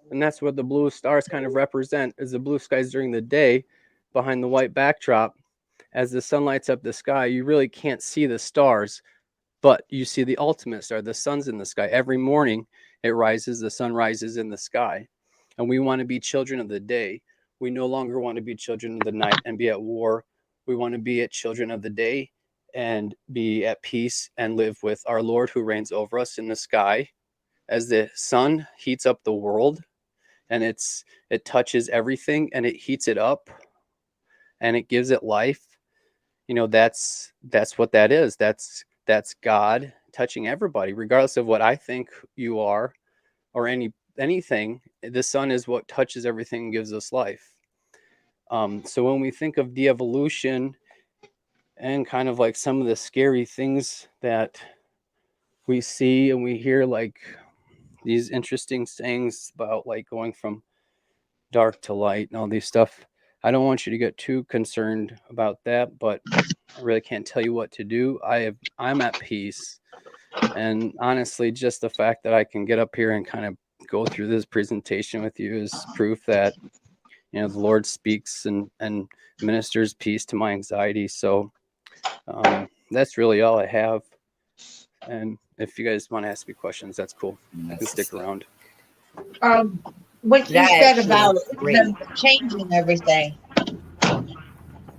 [SPEAKER 6] And that's what the blue stars kind of represent, is the blue skies during the day behind the white backdrop. As the sun lights up the sky, you really can't see the stars, but you see the ultimate star. The sun's in the sky. Every morning it rises, the sun rises in the sky. And we want to be children of the day. We no longer want to be children of the night and be at war. We want to be at children of the day and be at peace and live with our Lord who reigns over us in the sky. As the sun heats up the world and it touches everything and it heats it up and it gives it life, that's what that is. That's God touching everybody, regardless of what I think you are or anything. The sun is what touches everything and gives us life. So when we think of de-evolution and kind of like some of the scary things that we see and we hear, like these interesting sayings about like going from dark to light and all these stuff, I don't want you to get too concerned about that, but I really can't tell you what to do. I'm at peace. And honestly, just the fact that I can get up here and kind of go through this presentation with you is proof that, the Lord speaks and ministers peace to my anxiety. So that's really all I have. And if you guys want to ask me questions, that's cool. I can stick around.
[SPEAKER 2] What you said about them changing everything,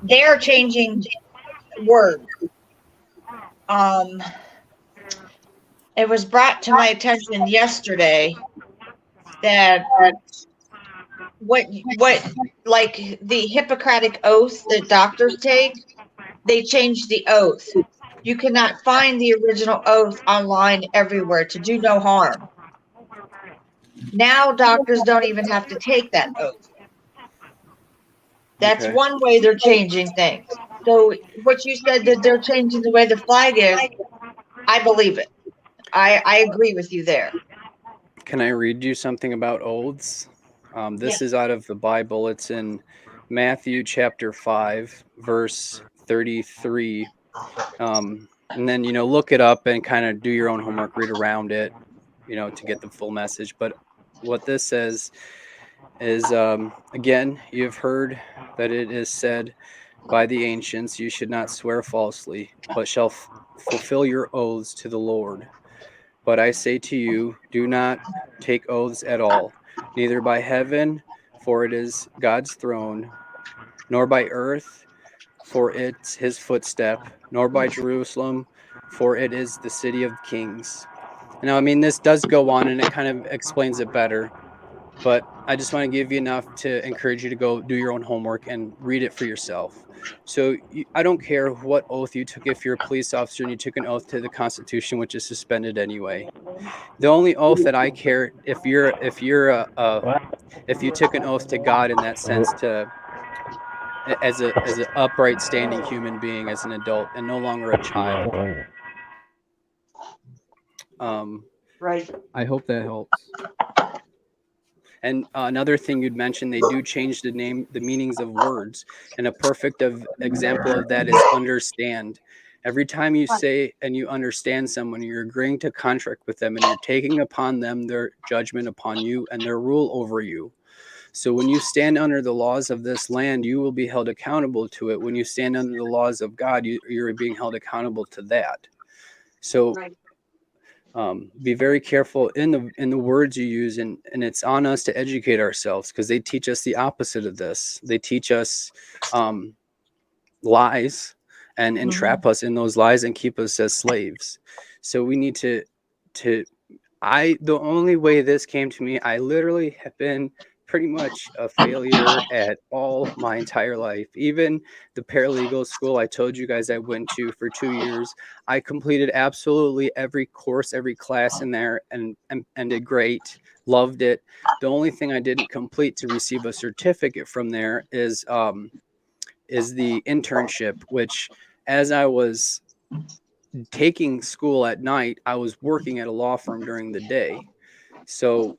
[SPEAKER 2] they're changing words. It was brought to my attention yesterday that what like the Hippocratic oath that doctors take, they changed the oath. You cannot find the original oath online everywhere, to do no harm. Now doctors don't even have to take that oath. That's
[SPEAKER 6] Okay.
[SPEAKER 2] one way they're changing things. So what you said, that they're changing the way the flag is, I believe it. I agree with you there.
[SPEAKER 6] Can I read you something about oaths? This is out of the Bible. It's in Matthew chapter 5, verse 33. And then, look it up and kind of do your own homework, read around it, to get the full message. But what this says is, again, you've heard that it is said by the ancients, you should not swear falsely, but shall fulfill your oaths to the Lord. But I say to you, do not take oaths at all, neither by heaven, for it is God's throne, nor by earth, for it's his footstep, nor by Jerusalem, for it is the city of kings. Now, I mean, this does go on and it kind of explains it better, but I just want to give you enough to encourage you to go do your own homework and read it for yourself. So I don't care what oath you took. If you're a police officer and you took an oath to the Constitution, which is suspended anyway, the only oath that I care, if you took an oath to God in that sense, to as an upright standing human being, as an adult and no longer a child.
[SPEAKER 2] Right.
[SPEAKER 6] I hope that helps. And another thing you'd mentioned, they do change the meanings of words. And a perfect example of that is understand. Every time you say and you understand someone, you're agreeing to contract with them and you're taking upon them their judgment upon you and their rule over you. So when you stand under the laws of this land, you will be held accountable to it. When you stand under the laws of God, you're being held accountable to that. So be very careful in the words you use, and it's on us to educate ourselves, because they teach us the opposite of this. They teach us lies and entrap us in those lies and keep us as slaves. So we need to the only way this came to me, I literally have been pretty much a failure at all my entire life. Even the paralegal school I told you guys I went to for 2 years, I completed absolutely every course, every class in there, and did great. Loved it. The only thing I didn't complete to receive a certificate from there is the internship, which, as I was taking school at night, I was working at a law firm during the day. So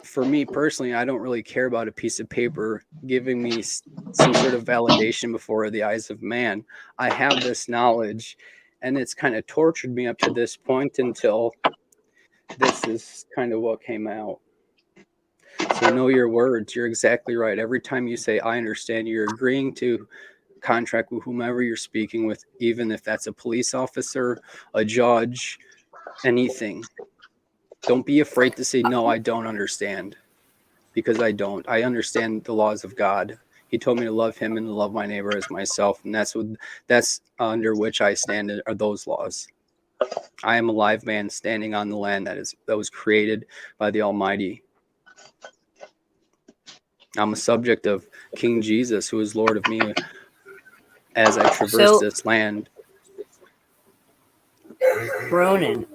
[SPEAKER 6] for me personally, I don't really care about a piece of paper giving me some sort of validation before the eyes of man. I have this knowledge, and it's kind of tortured me up to this point until this is kind of what came out. So know your words. You're exactly right. Every time you say, I understand, you're agreeing to contract with whomever you're speaking with, even if that's a police officer, a judge, anything. Don't be afraid to say, no, I don't understand, because I don't. I understand the laws of God. He told me to love him and to love my neighbor as myself. And that's under which I stand, are those laws. I am a live man standing on the land that was created by the Almighty. I'm a subject of King Jesus, who is Lord of me as I traverse this land.
[SPEAKER 1] Ronan,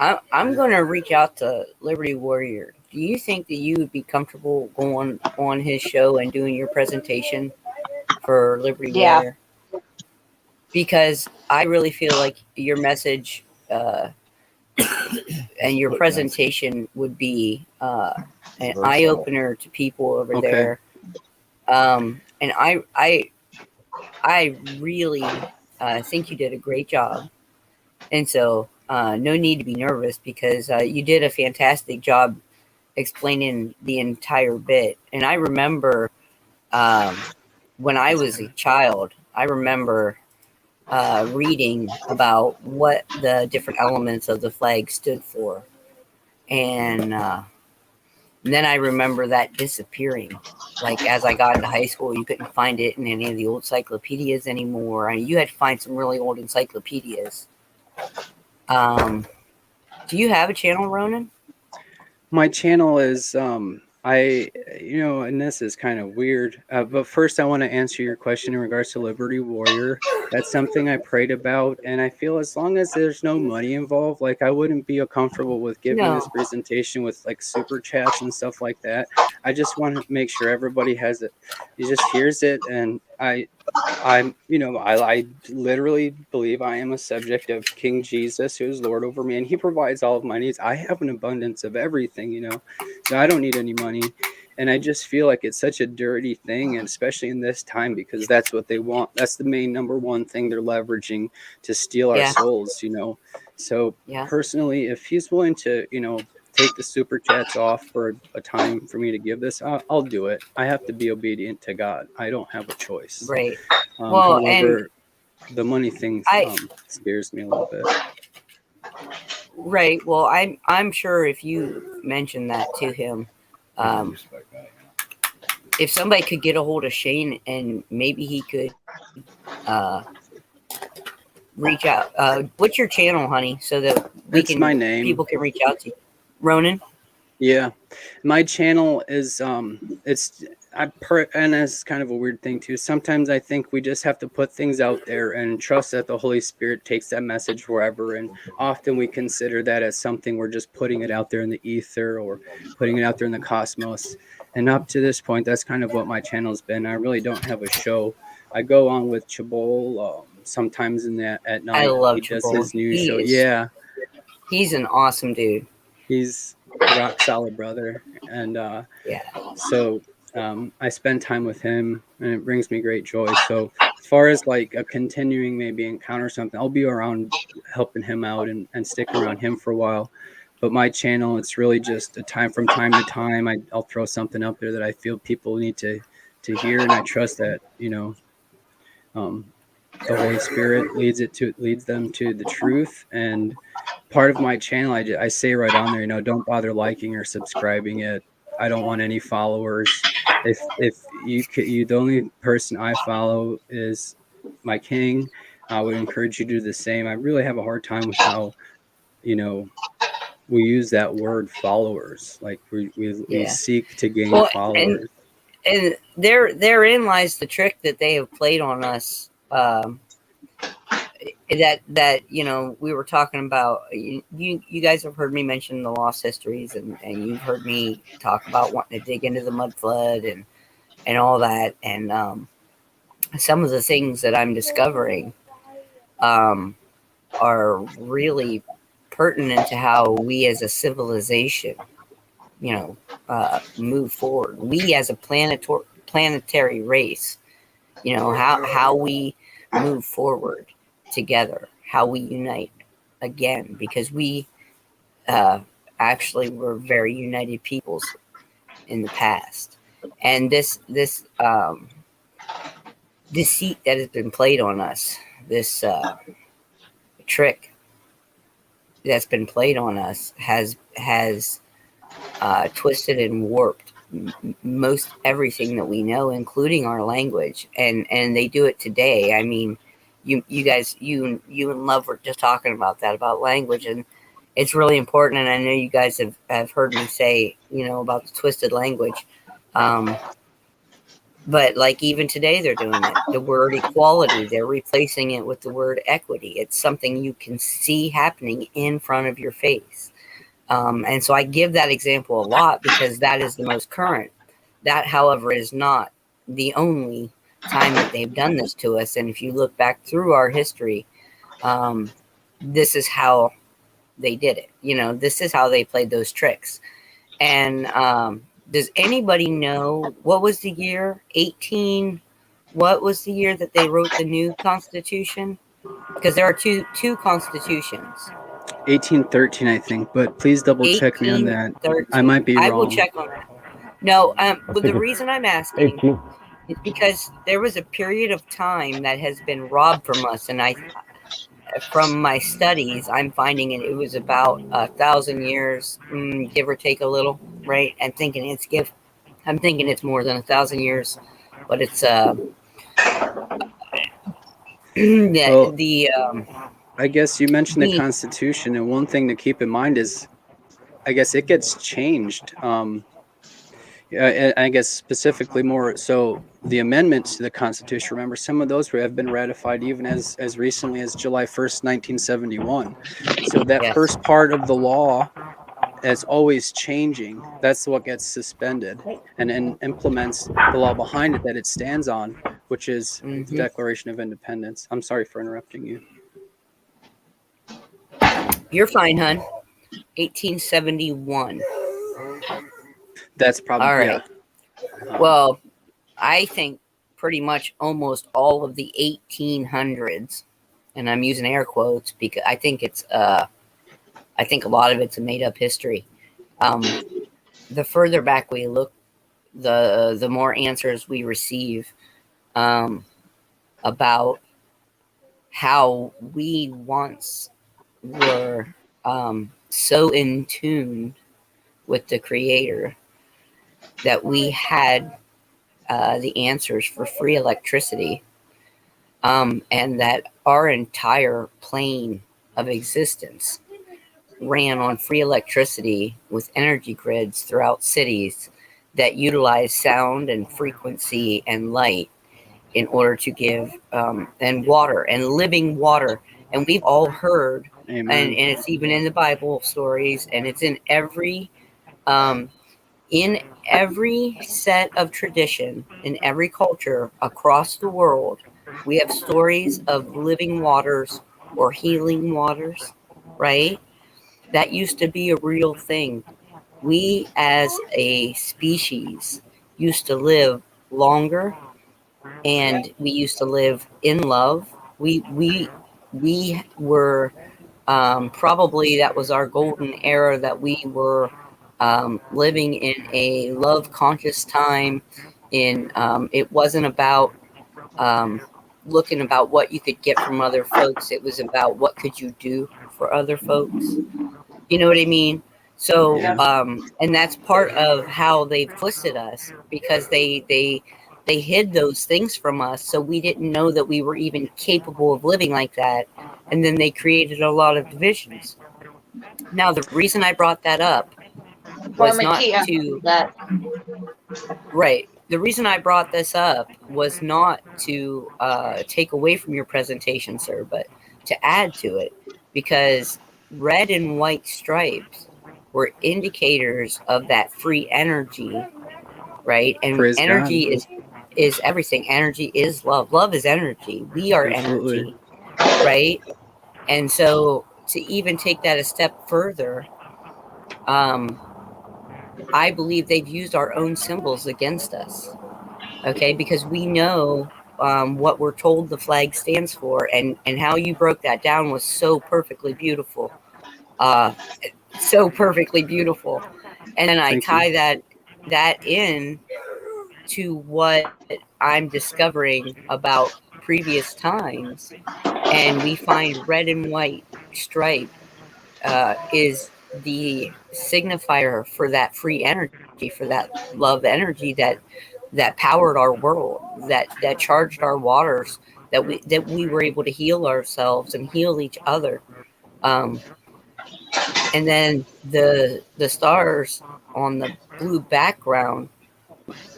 [SPEAKER 1] I'm going to reach out to Liberty Warrior. Do you think that you would be comfortable going on his show and doing your presentation for Liberty Warrior? Because I really feel like your message and your presentation would be an eye-opener to people over there. And I really think you did a great job. And so no need to be nervous, because you did a fantastic job explaining the entire bit. And I remember when I was a child, I remember reading about what the different elements of the flag stood for. And then I remember that disappearing. Like, as I got into high school, you couldn't find it in any of the old encyclopedias anymore. I mean, you had to find some really old encyclopedias. Do you have a channel, Ronan?
[SPEAKER 6] My channel is, and this is kind of weird, but first I want to answer your question in regards to Liberty Warrior. That's something I prayed about, and I feel as long as there's no money involved, like, I wouldn't be comfortable with giving this presentation with like super chats and stuff like that. I just want to make sure everybody has it. He just hears it, and I literally believe I am a subject of King Jesus, who is Lord over me, and he provides all of my needs. I have an abundance of everything, so I don't need any money. And I just feel like it's such a dirty thing, and especially in this time, because that's what they want. That's the main number one thing they're leveraging to steal our souls, So personally, if he's willing to, take the super chats off for a time for me to give this, I'll do it. I have to be obedient to God. I don't have a choice.
[SPEAKER 1] Right.
[SPEAKER 6] However, the money thing scares me a little bit.
[SPEAKER 1] Right. Well, I'm sure if you mention that to him, if somebody could get a hold of Shane, and maybe he could reach out. What's your channel, honey, so that
[SPEAKER 6] It's my name.
[SPEAKER 1] people can reach out to you? Ronan.
[SPEAKER 6] Yeah, my channel is and it's kind of a weird thing too. Sometimes I think we just have to put things out there and trust that the Holy Spirit takes that message wherever. And often we consider that as something we're just putting it out there in the ether or putting it out there in the cosmos. And up to this point, that's kind of what my channel's been. I really don't have a show. I go on with Chabol sometimes in that at night.
[SPEAKER 1] I love
[SPEAKER 6] He does
[SPEAKER 1] Chabol.
[SPEAKER 6] his news show.
[SPEAKER 1] He is-
[SPEAKER 6] Yeah,
[SPEAKER 1] He's an awesome dude.
[SPEAKER 6] he's a rock solid brother. And
[SPEAKER 1] Yeah.
[SPEAKER 6] so I spend time with him and it brings me great joy. So as far as like a continuing maybe encounter something, I'll be around helping him out and stick around him for a while. But my channel, it's really just a time from time to time. I'll throw something up there that I feel people need to hear, and I trust that, you know, the Holy Spirit leads them to the truth. And part of my channel, I say right on there, you know, don't bother liking or subscribing it. I don't want any followers. If you the only person I follow is my king, I would encourage you to do the same. I really have a hard time with how, you know, we use that word followers. Like we
[SPEAKER 1] Yeah.
[SPEAKER 6] seek to gain
[SPEAKER 1] Well,
[SPEAKER 6] followers.
[SPEAKER 1] And therein lies the trick that they have played on us. That you know, we were talking about. You guys have heard me mention the lost histories, and you've heard me talk about wanting to dig into the mud flood and all that. And some of the things that I'm discovering are really pertinent to how we as a civilization, you know, move forward. We as a planetary race, you know, how we move forward together, how we unite again, because we actually were very united peoples in the past. And this deceit that has been played on us, this trick that's been played on us has twisted and warped most everything that we know, including our language, and they do it today. I mean, you guys, you and Love were just talking about that, about language, and it's really important. And I know you guys have heard me say, you know, about the twisted language, but like even today they're doing it. The word equality, they're replacing it with the word equity. It's something you can see happening in front of your face. And so I give that example a lot because that is the most current. That, however, is not the only time that they've done this to us. And if you look back through our history, this is how they did it. You know, this is how they played those tricks. And does anybody know what was the year? What was the year that they wrote the new Constitution? Because there are two constitutions.
[SPEAKER 6] 1813, I think, but please double check me on that.
[SPEAKER 1] 1813.
[SPEAKER 6] I might be wrong.
[SPEAKER 1] I will check on that. No, but the reason I'm asking
[SPEAKER 3] 18.
[SPEAKER 1] is because there was a period of time that has been robbed from us, and from my studies, I'm finding it was about 1,000 years, give or take a little, right? I'm thinking it's more than 1,000 years, but it's
[SPEAKER 6] Well,
[SPEAKER 1] the
[SPEAKER 6] I guess you mentioned the
[SPEAKER 1] the-
[SPEAKER 6] Constitution, and one thing to keep in mind is, I guess it gets changed. Yeah, and I guess specifically more so the amendments to the Constitution. Remember, some of those have been ratified even as recently as July 1st, 1971. So that
[SPEAKER 1] Yes.
[SPEAKER 6] first part of the law is always changing. That's what gets suspended and implements the law behind it that it stands on, which is the Declaration of Independence. I'm sorry for interrupting you.
[SPEAKER 1] You're fine, hun. 1871.
[SPEAKER 6] That's probably
[SPEAKER 1] All right.
[SPEAKER 6] yeah.
[SPEAKER 1] Well, I think pretty much almost all of the 1800s, and I'm using air quotes because I think a lot of it's a made up history. The further back we look, the more answers we receive about how we once were so in tune with the Creator that we had the answers for free electricity and that our entire plane of existence ran on free electricity with energy grids throughout cities that utilize sound and frequency and light in order to give and water and living water. And we've all heard,
[SPEAKER 6] Amen.
[SPEAKER 1] and it's even in the Bible stories, and it's um, in every set of tradition, in every culture across the world. We have stories of living waters or healing waters, right? That used to be a real thing. We as a species used to live longer, and we used to live in love. We were probably, that was our golden era, that we were living in a love conscious time. It wasn't about um, looking about what you could get from other folks. It was about what could you do for other folks. You know what I mean? So,
[SPEAKER 6] Yeah.
[SPEAKER 1] and that's part of how they've twisted us, because they hid those things from us, so we didn't know that we were even capable of living like that. And then they created a lot of divisions. Now, the reason I brought that up was not to
[SPEAKER 2] that.
[SPEAKER 1] right. The reason I brought this up was not to take away from your presentation, sir, but to add to it, because red and white stripes were indicators of that free energy, right? And
[SPEAKER 6] Praise
[SPEAKER 1] energy
[SPEAKER 6] God.
[SPEAKER 1] is everything. Energy is love. Love is energy. We are
[SPEAKER 6] Absolutely.
[SPEAKER 1] energy, right? And so to even take that a step further, I believe they've used our own symbols against us. Okay, because we know what we're told the flag stands for, and how you broke that down was so perfectly beautiful, uh, so perfectly beautiful. And then I
[SPEAKER 6] Thank
[SPEAKER 1] tie
[SPEAKER 6] you.
[SPEAKER 1] that in to what I'm discovering about previous times, and we find red and white stripe is the signifier for that free energy, for that love energy that powered our world, that charged our waters, that we were able to heal ourselves and heal each other. Um, and then the stars on the blue background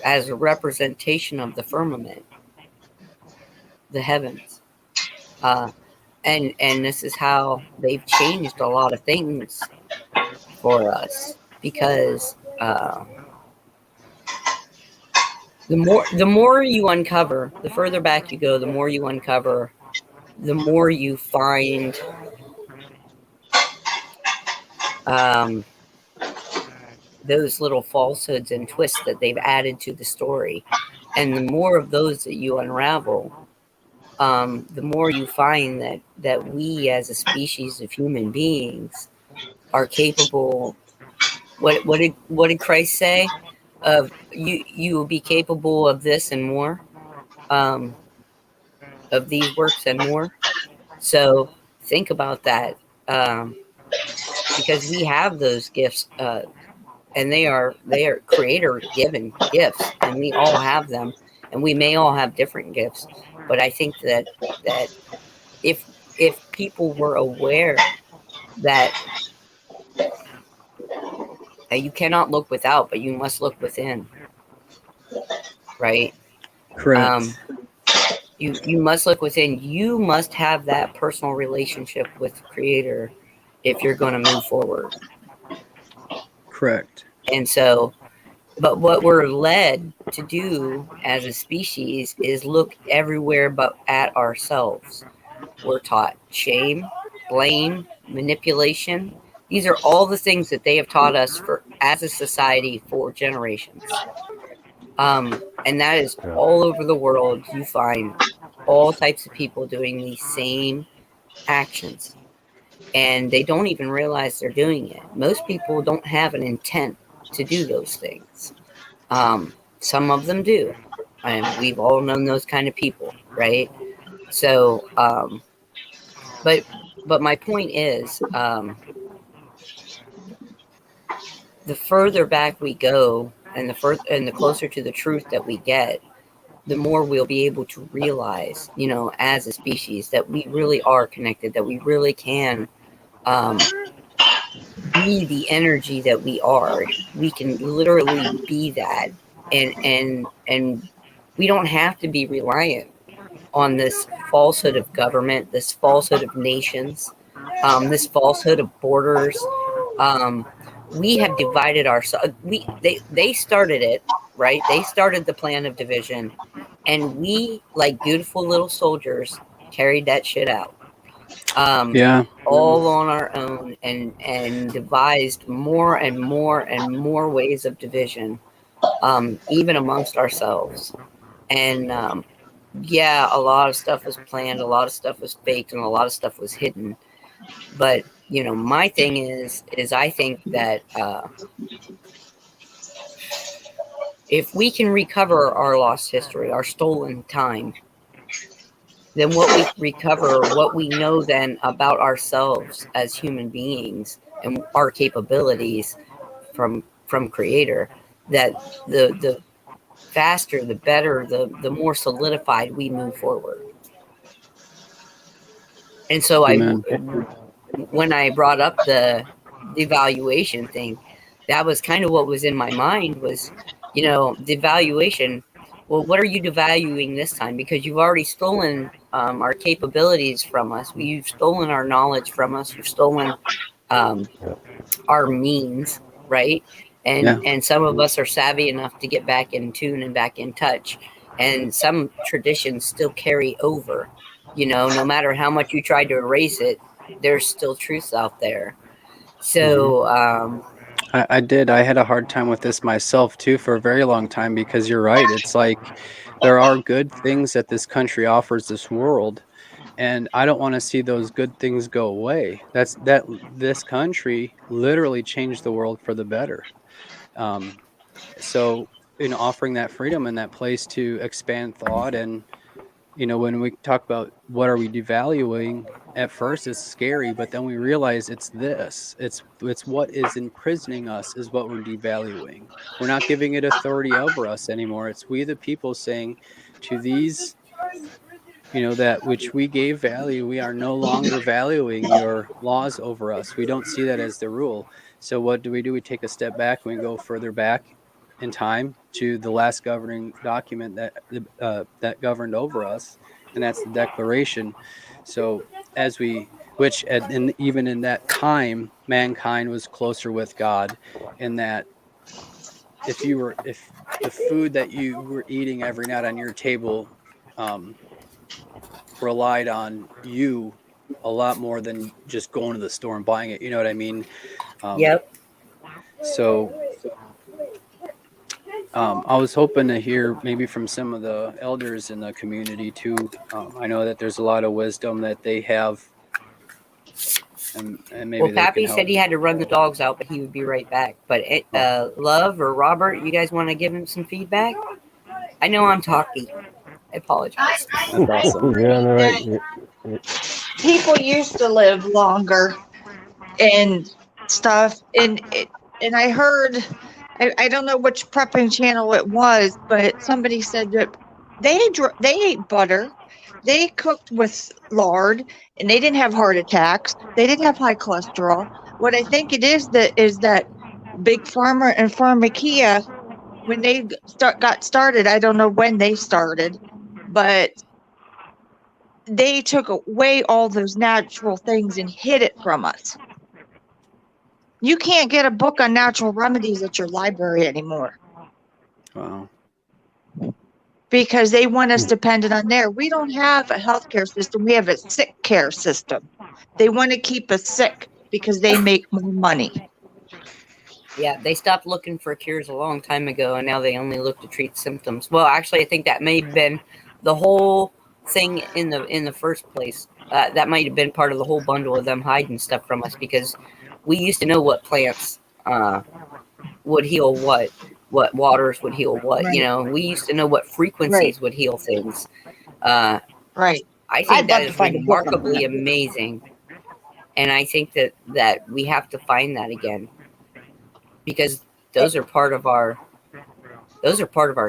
[SPEAKER 1] as a representation of the firmament, the heavens. Uh, and this is how they've changed a lot of things for us, because the more you uncover, the further back you go, the more you uncover, the more you find um, those little falsehoods and twists that they've added to the story. And the more of those that you unravel, the more you find that we as a species of human beings are capable. What did Christ say? Of you will be capable of this and more, um, of these works and more. So think about that, because we have those gifts, and they are creator given gifts, and we all have them, and we may all have different gifts. But I think that if people were aware that you cannot look without, but you must look within, right?
[SPEAKER 6] Correct.
[SPEAKER 1] You must look within. You must have that personal relationship with Creator if you're going to move forward.
[SPEAKER 6] Correct.
[SPEAKER 1] And so, but what we're led to do as a species is look everywhere but at ourselves. We're taught shame, blame, manipulation. These are all the things that they have taught us for as a society for generations. And that is
[SPEAKER 3] Yeah.
[SPEAKER 1] all over the world. You find all types of people doing these same actions, and they don't even realize they're doing it. Most people don't have an intent to do those things. Some of them do, and we've all known those kind of people, right? So, but my point is, the further back we go, and the closer to the truth that we get, the more we'll be able to realize, you know, as a species, that we really are connected, that we really can be the energy that we are. We can literally be that, and we don't have to be reliant on this falsehood of government, this falsehood of nations, this falsehood of borders. We have divided ourselves. They started it, right? They started the plan of division, and we, like beautiful little soldiers, carried that shit out.
[SPEAKER 6] Yeah.
[SPEAKER 1] All on our own, and devised more and more and more ways of division, even amongst ourselves. And yeah, a lot of stuff was planned, a lot of stuff was faked, and a lot of stuff was hidden. But you know, my thing is I think that if we can recover our lost history, our stolen time, then what we recover, what we know then about ourselves as human beings and our capabilities from Creator, that the faster, the better, the more solidified we move forward. And so
[SPEAKER 6] Amen.
[SPEAKER 1] when I brought up the devaluation thing, that was kind of what was in my mind was, you know, devaluation. Well, what are you devaluing this time? Because you've already stolen our capabilities from us. You've stolen our knowledge from us. You've stolen our means, right? And some of us are savvy enough to get back in tune and back in touch. And some traditions still carry over. You know, no matter how much you try to erase it, there's still truths out there. So
[SPEAKER 6] I did. I had a hard time with this myself too for a very long time, because you're right. It's like there are good things that this country offers this world, and I don't want to see those good things go away. This country literally changed the world for the better. So, you know, offering that freedom and that place to expand thought, and you know, when we talk about what are we devaluing, at first it's scary, but then we realize it's what is imprisoning us is what we're devaluing. We're not giving it authority over us anymore. It's we the people saying to these, you know, that which we gave value, we are no longer valuing your laws over us. We don't see that as the rule. So what do? We take a step back and we go further back in time to the last governing document that governed over us, and that's the Declaration. So even in that time, mankind was closer with God, in that if the food that you were eating every night on your table relied on you a lot more than just going to the store and buying it, you know what I mean?
[SPEAKER 1] yep.
[SPEAKER 6] So I was hoping to hear maybe from some of the elders in the community too. I know that there's a lot of wisdom that they have, and maybe
[SPEAKER 1] Well,
[SPEAKER 6] they can
[SPEAKER 1] Pappy
[SPEAKER 6] help.
[SPEAKER 1] said he had to run the dogs out, but he would be right back. But Love or Robert, you guys want to give him some feedback? I know I'm talky. I apologize.
[SPEAKER 6] That's awesome.
[SPEAKER 3] You're on the right.
[SPEAKER 2] People used to live longer and stuff, and I heard, I don't know which prepping channel it was, but somebody said that they ate butter, they cooked with lard, and they didn't have heart attacks, they didn't have high cholesterol. What I think it is that Big Pharma and Pharmacia, when they got started, I don't know when they started, but they took away all those natural things and hid it from us. You can't get a book on natural remedies at your library anymore
[SPEAKER 6] Wow.
[SPEAKER 2] because they want us dependent on there. We don't have a healthcare system. We have a sick care system. They want to keep us sick because they make more money.
[SPEAKER 1] Yeah, they stopped looking for cures a long time ago, and now they only look to treat symptoms. Well, actually, I think that may have been the whole thing in the first place. That might have been part of the whole bundle of them hiding stuff from us, because we used to know what plants would heal what waters would heal what.
[SPEAKER 2] Right.
[SPEAKER 1] You know, we used to know what frequencies would heal things.
[SPEAKER 2] Right.
[SPEAKER 1] I think
[SPEAKER 2] I'd
[SPEAKER 1] that
[SPEAKER 2] love to
[SPEAKER 1] is
[SPEAKER 2] find a book on
[SPEAKER 1] remarkably
[SPEAKER 2] that.
[SPEAKER 1] amazing, and I think that we have to find that again, because those are part of our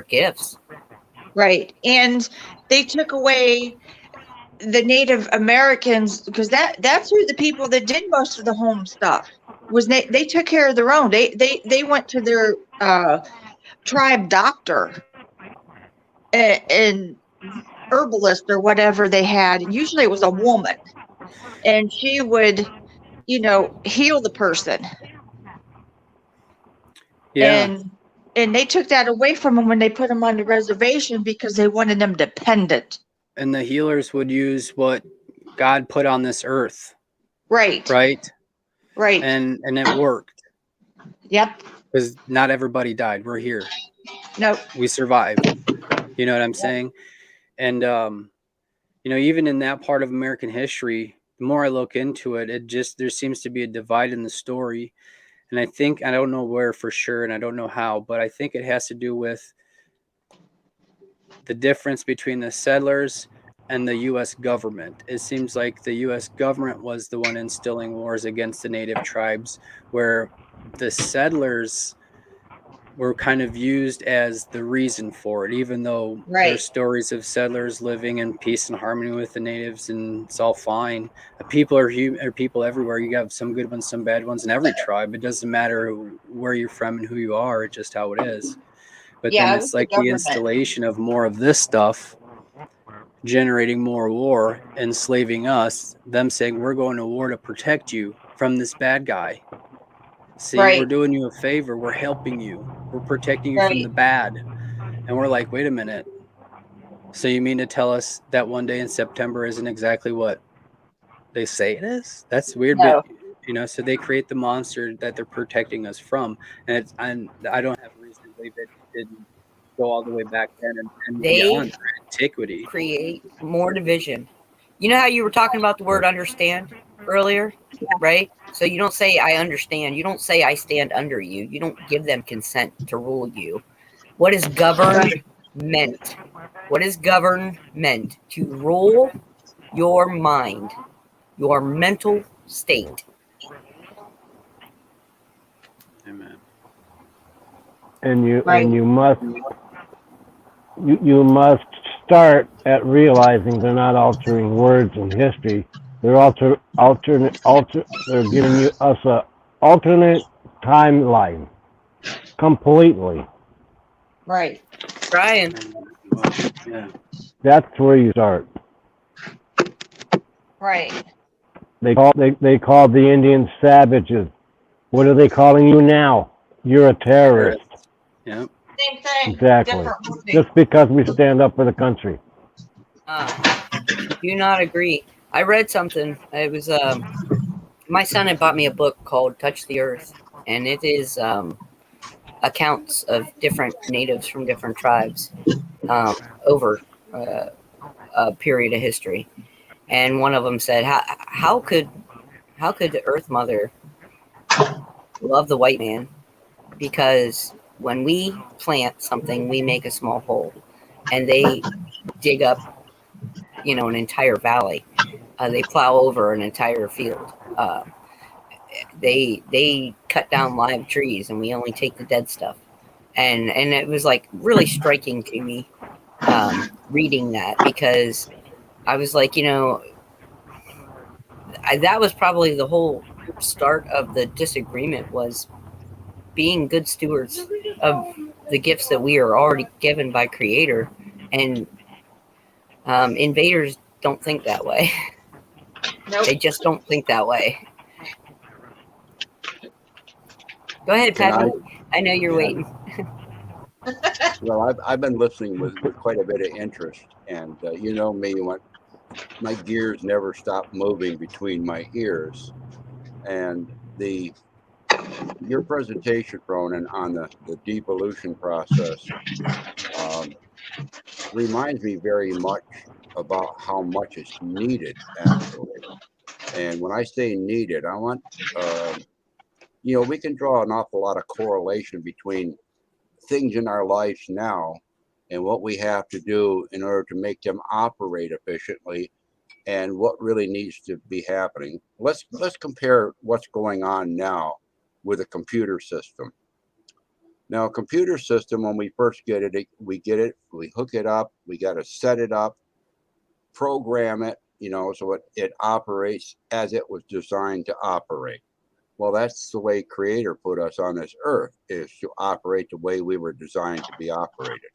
[SPEAKER 1] gifts.
[SPEAKER 2] Right. And they took away the Native Americans because that's who the people that did most of the home stuff was. They took care of their own. They went to their tribe doctor and herbalist or whatever they had, and usually it was a woman, and she would, heal the person.
[SPEAKER 6] Yeah.
[SPEAKER 2] And they took that away from them when they put them on the reservation because they wanted them dependent.
[SPEAKER 6] And the healers would use what God put on this earth,
[SPEAKER 2] Right.
[SPEAKER 6] right?
[SPEAKER 2] Right.
[SPEAKER 6] And it worked
[SPEAKER 2] Yep.
[SPEAKER 6] because not everybody died. We're here.
[SPEAKER 2] No.
[SPEAKER 6] We survived. You know what I'm saying? And even in that part of American history, the more I look into it, there seems to be a divide in the story. And I don't know where for sure, and I don't know how, but I think it has to do with the difference between the settlers and the U.S. government. It seems like the U.S. government was the one instilling wars against the native tribes, where the settlers were kind of used as the reason for it, even though there's stories of settlers living in peace and harmony with the natives, and it's all fine. People are people everywhere. You have some good ones, some bad ones in every tribe. It doesn't matter where you're from and who you are. It's just how it is. But then it's like the installation of more of this stuff, generating more war, enslaving us, them saying, we're going to war to protect you from this bad guy. See, we're doing you a favor. We're helping you. We're protecting you from the bad. And we're like, wait a minute. So you mean to tell us that one day in September isn't exactly what they say it is? That's weird.
[SPEAKER 2] No.
[SPEAKER 6] But, so they create the monster that they're protecting us from. And I don't have a reason to believe it didn't go all the way back then and beyond antiquity.
[SPEAKER 1] Create more division. You know how you were talking about the word understand earlier, right? So you don't say I understand. You don't say I stand under you. You don't give them consent to rule you. What is governed meant? What is governed meant? To rule your mind, your mental state.
[SPEAKER 6] Amen.
[SPEAKER 3] And you must start at realizing they're not altering words in history. They're they're giving us a alternate timeline completely.
[SPEAKER 2] Right.
[SPEAKER 1] Brian.
[SPEAKER 6] Yeah.
[SPEAKER 3] That's where you start.
[SPEAKER 2] Right.
[SPEAKER 3] They called the Indians savages. What are they calling you now? You're a terrorist.
[SPEAKER 6] Yeah.
[SPEAKER 2] Same thing.
[SPEAKER 3] Exactly. Just because we stand up for the country.
[SPEAKER 1] Do not agree. I read something. It was my son had bought me a book called Touch the Earth, and it is accounts of different natives from different tribes over a period of history. And one of them said, how could the Earth Mother love the white man? Because when we plant something, we make a small hole, and they dig up, an entire valley. They plow over an entire field. They cut down live trees, and we only take the dead stuff. And it was like really striking to me reading that, because I was like, that was probably the whole start of the disagreement, was being good stewards of the gifts that we are already given by Creator. And invaders don't think that way.
[SPEAKER 2] Nope.
[SPEAKER 1] They just don't think that way. Go ahead, Pat. I know you're waiting.
[SPEAKER 5] Well, I've been listening with quite a bit of interest, and you know me, my gears never stop moving between my ears. And your presentation, Ronan, on the devolution process reminds me very much about how much is needed, actually. And when I say needed, I want, we can draw an awful lot of correlation between things in our lives now and what we have to do in order to make them operate efficiently, and what really needs to be happening. Let's compare what's going on now with a computer system. Now, a computer system, when we first get it, we hook it up, we got to set it up, program it, so it operates as it was designed to operate. Well, that's the way Creator put us on this earth, is to operate the way we were designed to be operated.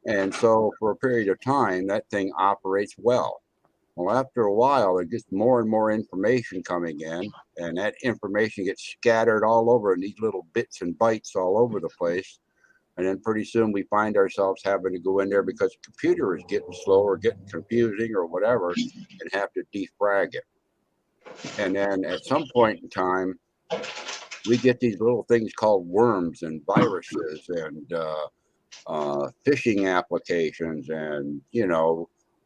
[SPEAKER 5] And so for a period of time, that thing operates well. Well, after a while, there gets more and more information coming in, and that information gets scattered all over in these little bits and bytes all over the place. And then pretty soon we find ourselves having to go in there because the computer is getting slow or getting confusing or whatever, and have to defrag it. And then at some point in time, we get these little things called worms and viruses and phishing applications and,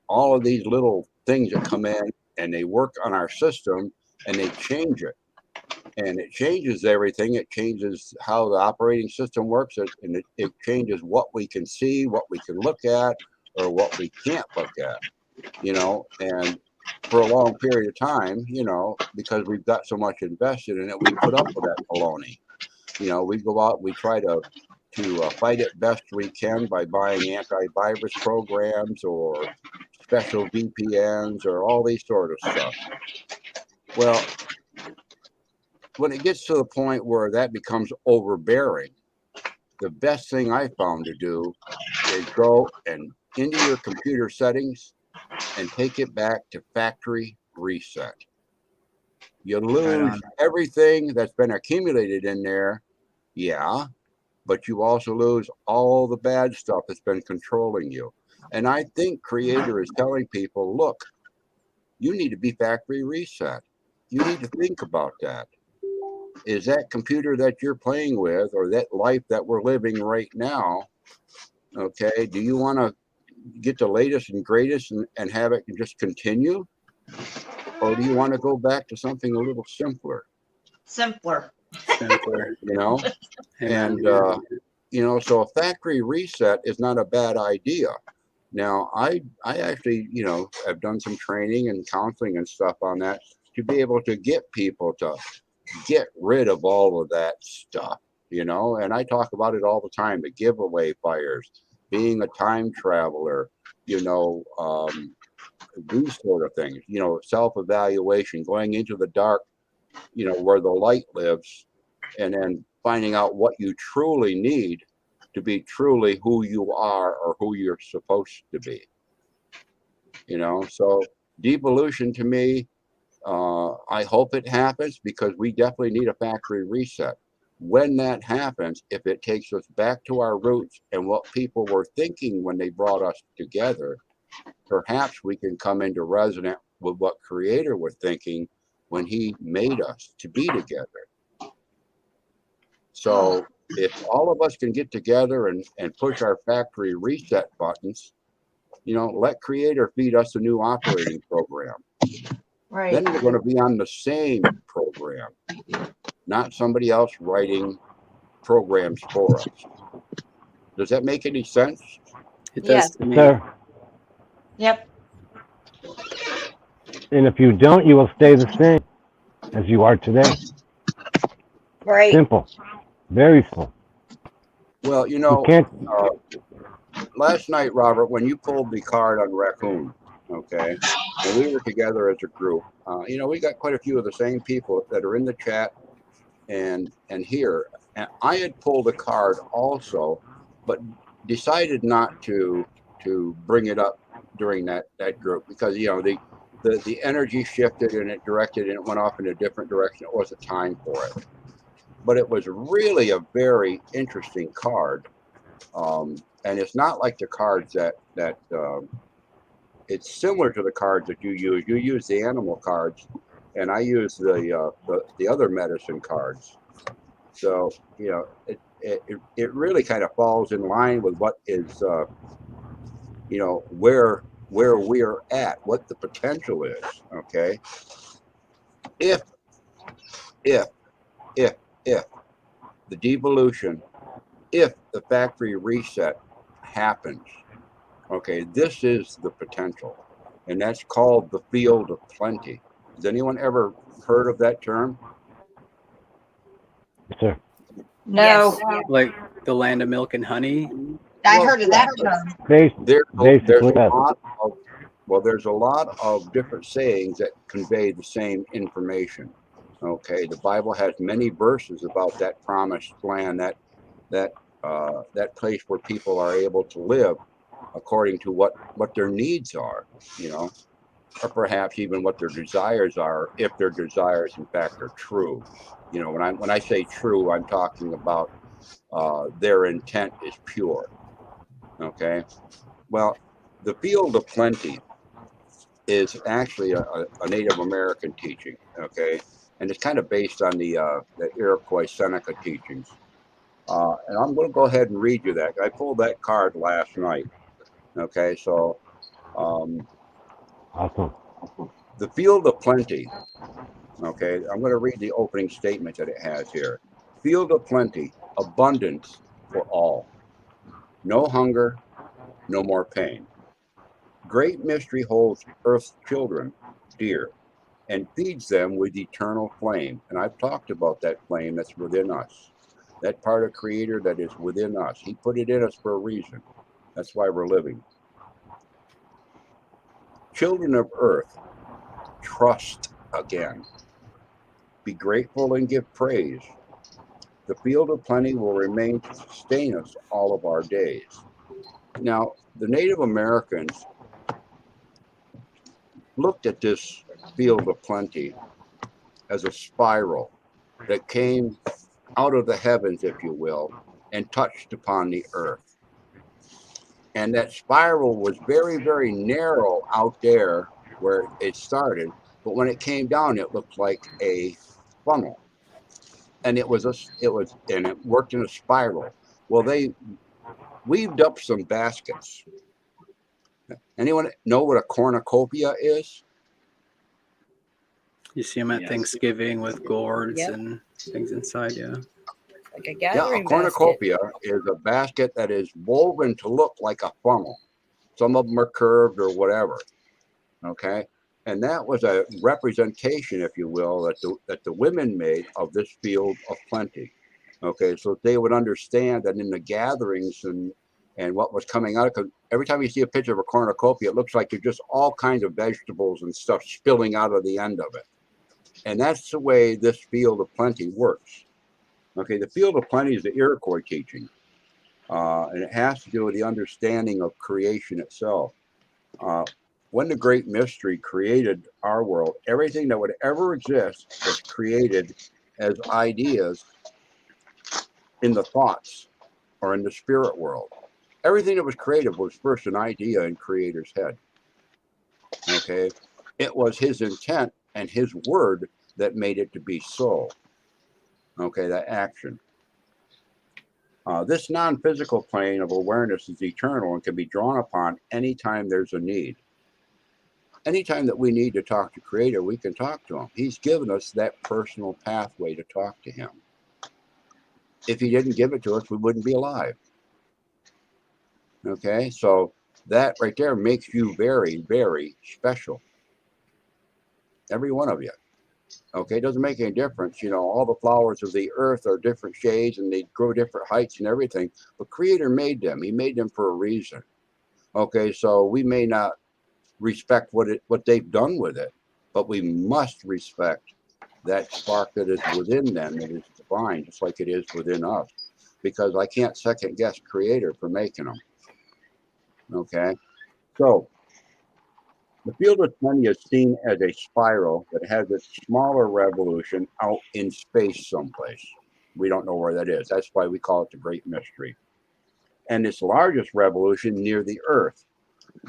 [SPEAKER 5] all of these little things that come in and they work on our system and they change it. And it changes everything. It changes how the operating system works, and it changes what we can see, what we can look at, or what we can't look at, and for a long period of time, because we've got so much invested in it, we put up with that baloney. We go out, we try to fight it best we can by buying antivirus programs or special VPNs or all these sort of stuff. Well, when it gets to the point where that becomes overbearing, the best thing I found to do is go and into your computer settings and take it back to factory reset. You lose everything that's been accumulated in there, yeah, but you also lose all the bad stuff that's been controlling you. And I think Creator is telling people, look, you need to be factory reset. You need to think about that. Is that computer that you're playing with, or that life that we're living right now, okay, do you want to get the latest and greatest and have it just continue? Or do you want to go back to something a little simpler?
[SPEAKER 2] Simpler.
[SPEAKER 5] And, so a factory reset is not a bad idea. Now, I actually, have done some training and counseling and stuff on that to be able to get people to get rid of all of that stuff, and I talk about it all the time, the giveaway fires, being a time traveler, these sort of things, self-evaluation, going into the dark, where the light lives, and then finding out what you truly need to be truly who you are or who you're supposed to be. So devolution to me, I hope it happens, because we definitely need a factory reset. When that happens, if it takes us back to our roots and what people were thinking when they brought us together, perhaps we can come into resonance with what Creator was thinking when he made us to be together. So if all of us can get together and push our factory reset buttons, let Creator feed us a new operating program.
[SPEAKER 2] Right.
[SPEAKER 5] Then we're going to be on the same program, not somebody else writing programs for us. Does that make any sense?
[SPEAKER 6] It does
[SPEAKER 2] Yes.
[SPEAKER 6] to me.
[SPEAKER 3] Sir,
[SPEAKER 2] Yep.
[SPEAKER 3] and if you don't, you will stay the same as you are today.
[SPEAKER 2] Right.
[SPEAKER 3] Simple. Very simple.
[SPEAKER 5] Well,
[SPEAKER 3] You can't,
[SPEAKER 5] last night, Robert, when you pulled the card on Raccoon, okay, and we were together as a group, we got quite a few of the same people that are in the chat and here. And I had pulled a card also, but decided not to bring it up during that group, because the energy shifted and it directed and it went off in a different direction. It wasn't time for it, but it was really a very interesting card, and it's not like the cards that it's similar to the cards that you use. You use the animal cards, and I use the other medicine cards. So it really kind of falls in line with what is where we're at, what the potential is. Okay, if the devolution, if the factory reset happens, okay, this is the potential, and that's called the field of plenty. Has anyone ever heard of that term?
[SPEAKER 3] sir.
[SPEAKER 2] No.
[SPEAKER 1] Yes.
[SPEAKER 6] Like the land of milk and honey.
[SPEAKER 2] I
[SPEAKER 5] Well,
[SPEAKER 2] heard of that term.
[SPEAKER 5] There's
[SPEAKER 3] Basically,
[SPEAKER 5] a lot of, well, there's a lot of different sayings that convey the same information. Okay, the Bible has many verses about that promised land, that place where people are able to live according to what their needs are, you know, or perhaps even what their desires are, if their desires in fact are true. You know, when I say true, I'm talking about their intent is pure. Okay, well, the field of plenty is actually a Native American teaching. Okay, and it's kind of based on the Iroquois Seneca teachings. And I'm going to go ahead and read you that. I pulled that card last night. Okay, so
[SPEAKER 3] awesome.
[SPEAKER 5] the field of plenty. Okay, I'm going to read the opening statement that it has here. Field of plenty, abundance for all. No hunger, no more pain. Great mystery holds earth's children dear and feeds them with eternal flame. And I've talked about that flame that's within us, that part of Creator that is within us. He put it in us for a reason. That's why we're living. Children of earth, trust again. Be grateful and give praise. The field of plenty will remain to sustain us all of our days. Now, the Native Americans looked at this field of plenty as a spiral that came out of the heavens, if you will, and touched upon the earth. And that spiral was very, very narrow out there where it started, but when it came down, it looked like a funnel. And it worked in a spiral. Well, they weaved up some baskets. Anyone know what a cornucopia is?
[SPEAKER 6] You see them at
[SPEAKER 4] Yes.
[SPEAKER 6] Thanksgiving with gourds
[SPEAKER 1] Yep.
[SPEAKER 6] and things inside. Yeah.
[SPEAKER 1] Like a
[SPEAKER 5] Yeah, a
[SPEAKER 1] gathering basket.
[SPEAKER 5] cornucopia is a basket that is woven to look like a funnel. Some of them are curved or whatever. Okay, and that was a representation, if you will, that the women made of this field of plenty. Okay, so they would understand that in the gatherings and what was coming out, because every time you see a picture of a cornucopia, it looks like there's just all kinds of vegetables and stuff spilling out of the end of it. And that's the way this field of plenty works. Okay, the field of plenty is the Iroquois teaching, and it has to do with the understanding of creation itself. When the Great Mystery created our world, everything that would ever exist was created as ideas in the thoughts or in the spirit world. Everything that was created was first an idea in Creator's head. Okay, it was His intent and His word that made it to be so. Okay, that action. This non-physical plane of awareness is eternal and can be drawn upon anytime there's a need. Anytime that we need to talk to Creator, we can talk to Him. He's given us that personal pathway to talk to Him. If He didn't give it to us, we wouldn't be alive. Okay, so that right there makes you very, very special. Every one of you. Okay, it doesn't make any difference. You know, all the flowers of the earth are different shades and they grow different heights and everything. But Creator made them. He made them for a reason. Okay, so we may not respect what they've done with it, but we must respect that spark that is within them, that is divine, just like it is within us. Because I can't second guess Creator for making them. Okay, so the field of plenty is seen as a spiral that has a smaller revolution out in space someplace. We don't know where that is. That's why we call it the Great Mystery. And its largest revolution near the Earth.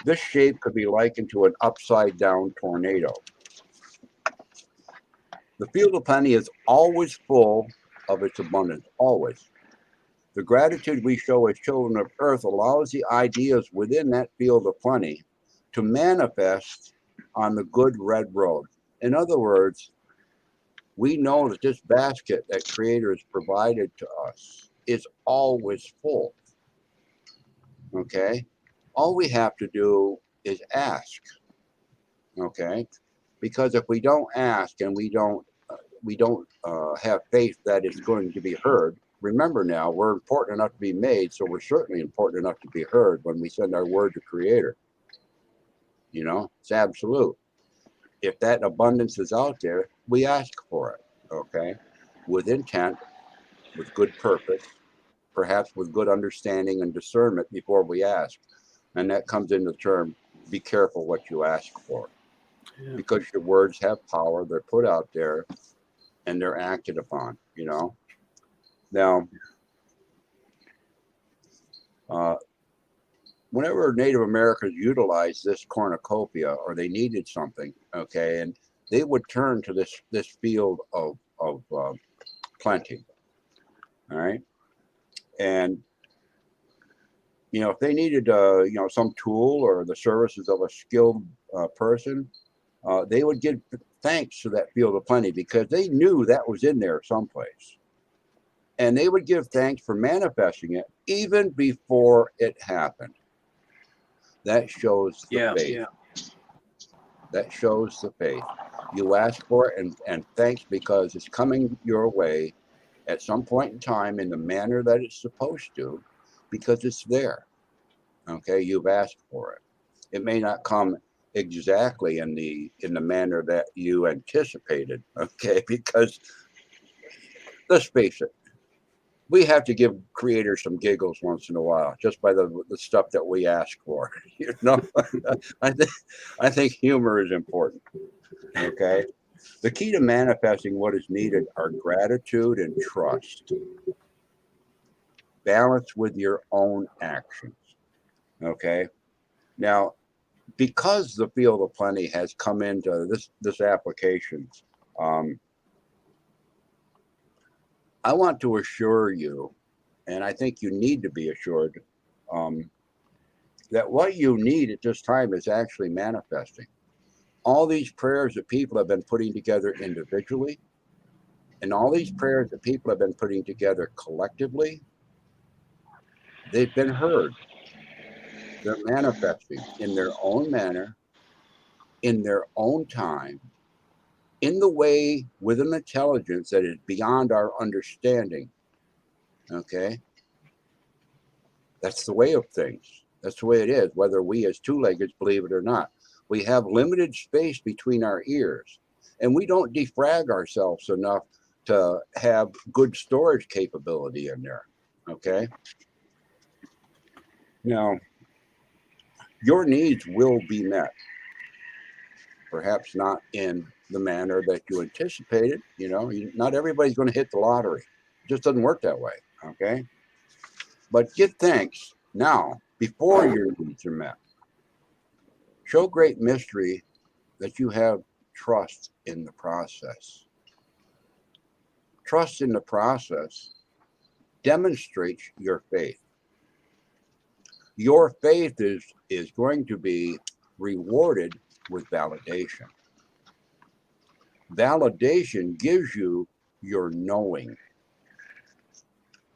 [SPEAKER 5] This shape could be likened to an upside-down tornado. The field of plenty is always full of its abundance, always. The gratitude we show as children of Earth allows the ideas within that field of plenty to manifest on the good red road. In other words, we know that this basket that Creator has provided to us is always full. Okay? All we have to do is ask. Okay? Because if we don't ask and we don't have faith that it's going to be heard, remember now, we're important enough to be made, so we're certainly important enough to be heard when we send our word to Creator. You know, it's absolute. If that abundance is out there, we ask for it, okay? With intent, with good purpose, perhaps with good understanding and discernment before we ask. And that comes in the term, be careful what you ask for.
[SPEAKER 6] Yeah.
[SPEAKER 5] Because your words have power, they're put out there, and they're acted upon, you know? Now, whenever Native Americans utilized this cornucopia or they needed something, okay, and they would turn to this field of plenty, all right, and you know if they needed you know some tool or the services of a skilled person, they would give thanks to that field of plenty because they knew that was in there someplace, and they would give thanks for manifesting it even before it happened. That shows the faith. That shows the faith. You ask for it and thanks because it's coming your way at some point in time in the manner that it's supposed to, because it's there. Okay, you've asked for it. It may not come exactly in the manner that you anticipated. Okay, because let's face it, we have to give creators some giggles once in a while, just by the stuff that we ask for. You know, I think humor is important. Okay, the key to manifesting what is needed are gratitude and trust, balance with your own actions. Okay, now because the field of plenty has come into this application, I want to assure you, and I think you need to be assured, that what you need at this time is actually manifesting. All these prayers that people have been putting together individually, and all these prayers that people have been putting together collectively, they've been heard. They're manifesting in their own manner, in their own time, in the way with an intelligence that is beyond our understanding. Okay? That's the way of things. That's the way it is, whether we as two-leggeds believe it or not. We have limited space between our ears, and we don't defrag ourselves enough to have good storage capability in there. Okay? Now, your needs will be met. Perhaps not in the manner that you anticipated. You know, not everybody's going to hit the lottery. It just doesn't work that way. Okay? But give thanks now before your needs are met. Show great mystery that you have trust in the process. Trust in the process demonstrates your faith. Your faith is going to be rewarded with validation. Validation gives you your knowing.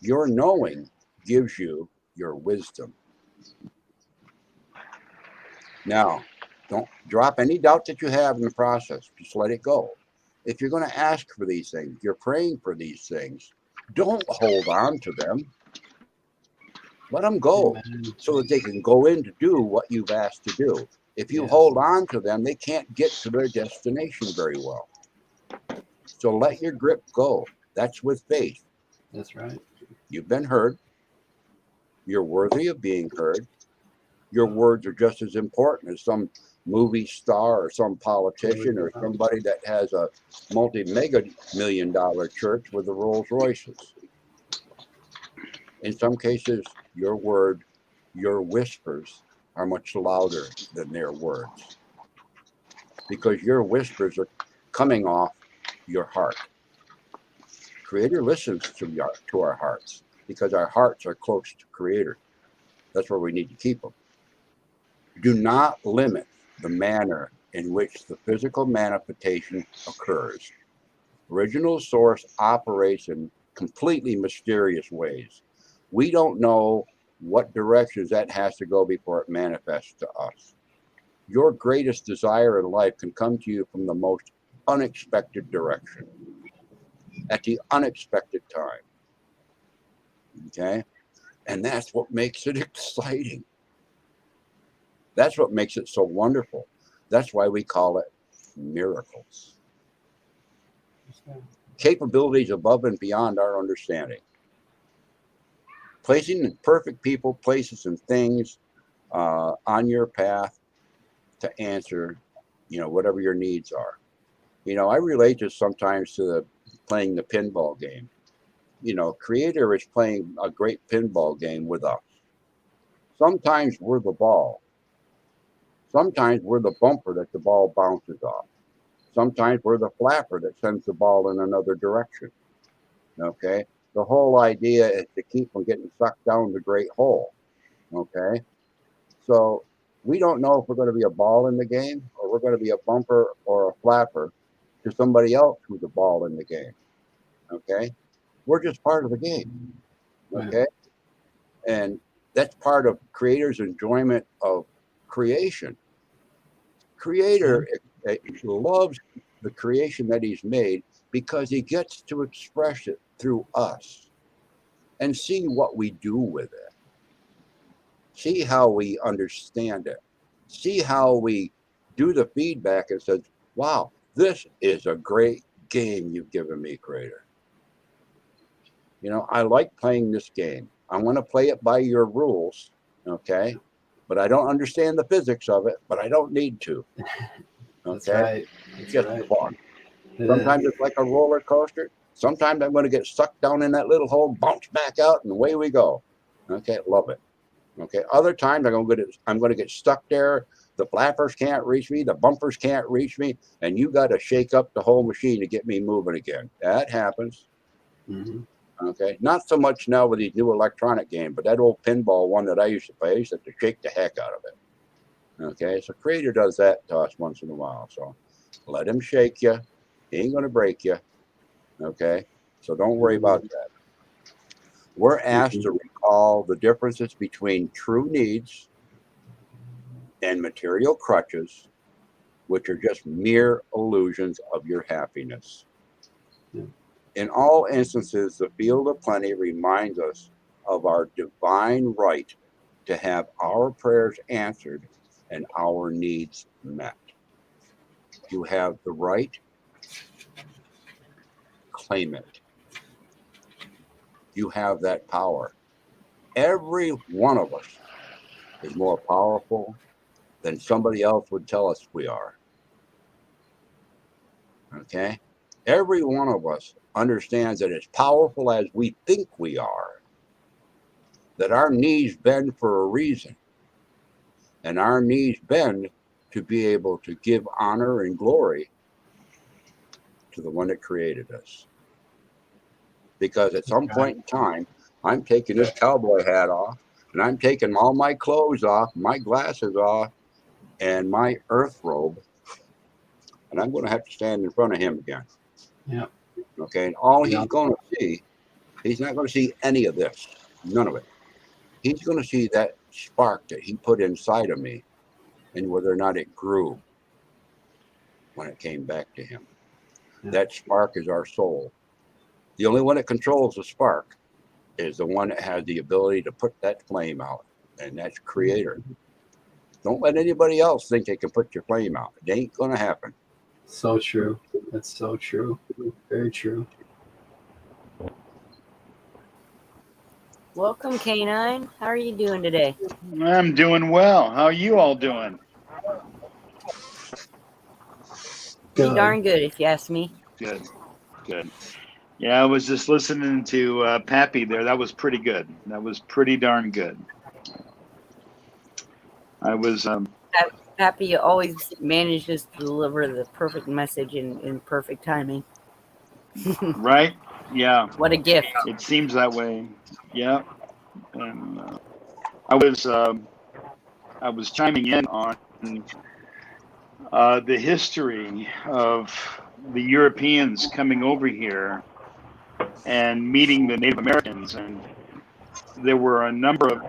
[SPEAKER 5] Your knowing gives you your wisdom. Now, don't drop any doubt that you have in the process. Just let it go. If you're going to ask for these things, you're praying for these things, don't hold on to them. Let them go so that they can go in to do what you've asked to do. If you hold on to them, they can't get to their destination very well. So let your grip go. That's with faith.
[SPEAKER 6] That's right.
[SPEAKER 5] You've been heard. You're worthy of being heard. Your words are just as important as some movie star or some politician or somebody that has a multi-mega million-dollar church with the Rolls Royces. In some cases, your word, your whispers are much louder than their words, because your whispers are coming off your heart. Creator listens to our hearts because our hearts are close to Creator. That's where we need to keep them. Do not limit the manner in which the physical manifestation occurs. Original source operates in completely mysterious ways. We don't know what directions that has to go before it manifests to us. Your greatest desire in life can come to you from the most unexpected direction, at the unexpected time. Okay. And that's what makes it exciting. That's what makes it so wonderful. That's why we call it miracles. Capabilities above and beyond our understanding. Placing the perfect people, places, and things on your path to answer, whatever your needs are. I relate this sometimes to playing the pinball game. Creator is playing a great pinball game with us. Sometimes we're the ball. Sometimes we're the bumper that the ball bounces off. Sometimes we're the flapper that sends the ball in another direction. Okay? The whole idea is to keep from getting sucked down the great hole. Okay? So we don't know if we're going to be a ball in the game or we're going to be a bumper or a flapper to somebody else who's a ball in the game. Okay? We're just part of the game. Okay? And that's part of Creator's enjoyment of creation. Creator loves the creation that he's made because he gets to express it through us and see what we do with it. See how we understand it. See how we do the feedback and says, wow, this is a great game you've given me, Creator. I like playing this game. I want to play it by your rules, okay? But I don't understand the physics of it, but I don't need to. Okay?
[SPEAKER 6] That's right.
[SPEAKER 5] It's just fun. Sometimes it's like a roller coaster. Sometimes I'm going to get sucked down in that little hole, bounce back out, and away we go. Okay, love it. Okay, other times I'm going to get stuck there. The flappers can't reach me. The bumpers can't reach me. And you got to shake up the whole machine to get me moving again. That happens.
[SPEAKER 6] Mm-hmm.
[SPEAKER 5] Okay, not so much now with these new electronic games, but that old pinball one that I used to play, I used to have to shake the heck out of it. Okay, so Creator does that to us once in a while. So let him shake you. He ain't going to break you. Okay, so don't worry about that. We're asked to recall the differences between true needs and material crutches, which are just mere illusions of your happiness.
[SPEAKER 6] Yeah.
[SPEAKER 5] In all instances, the field of plenty reminds us of our divine right to have our prayers answered and our needs met. You have the right, claim it. You have that power. Every one of us is more powerful than somebody else would tell us we are. Okay? Every one of us understands that as powerful as we think we are, that our knees bend for a reason. And our knees bend to be able to give honor and glory to the one that created us. Because at some point in time, I'm taking this cowboy hat off, and I'm taking all my clothes off, my glasses off, and my earth robe, and I'm going to have to stand in front of him again.
[SPEAKER 6] Yeah.
[SPEAKER 5] Okay, and all he's going to see, he's not going to see any of this, none of it. He's going to see that spark that he put inside of me, and whether or not it grew when it came back to him.
[SPEAKER 6] Yeah.
[SPEAKER 5] That spark is our soul. The only one that controls the spark is the one that has the ability to put that flame out, and that's Creator. Don't let anybody else think they can put your flame out. It ain't going to happen.
[SPEAKER 6] So true. That's so true. Very true.
[SPEAKER 1] Welcome, K9. How are you doing today?
[SPEAKER 7] I'm doing well. How are you all doing?
[SPEAKER 1] Pretty darn good, if you ask me.
[SPEAKER 7] Good. Good. Yeah, I was just listening to Pappy there. That was pretty good. That was pretty darn good. I was
[SPEAKER 1] Pappy always manages to deliver the perfect message in perfect timing.
[SPEAKER 7] right. Yeah,
[SPEAKER 1] What a gift.
[SPEAKER 7] it seems that way. Yeah, and I was chiming in on the history of the Europeans coming over here and meeting the Native Americans, and there were a number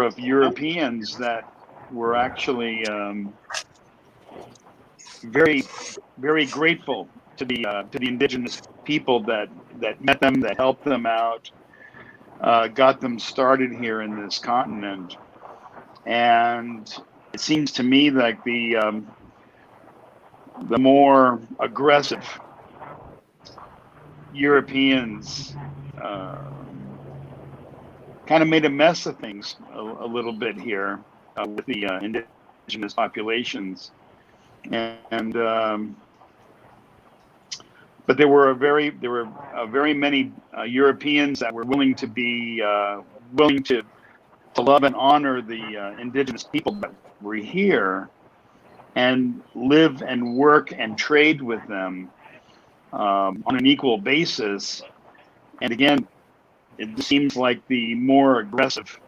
[SPEAKER 7] of Europeans that were actually very, very grateful to the indigenous people that met them, that helped them out, got them started here in this continent. And it seems to me like the more aggressive Europeans kind of made a mess of things a little bit here with the indigenous populations, and but there were very many Europeans that were willing to be willing to love and honor the indigenous people that were here and live and work and trade with them on an equal basis. And again, it seems like the more aggressive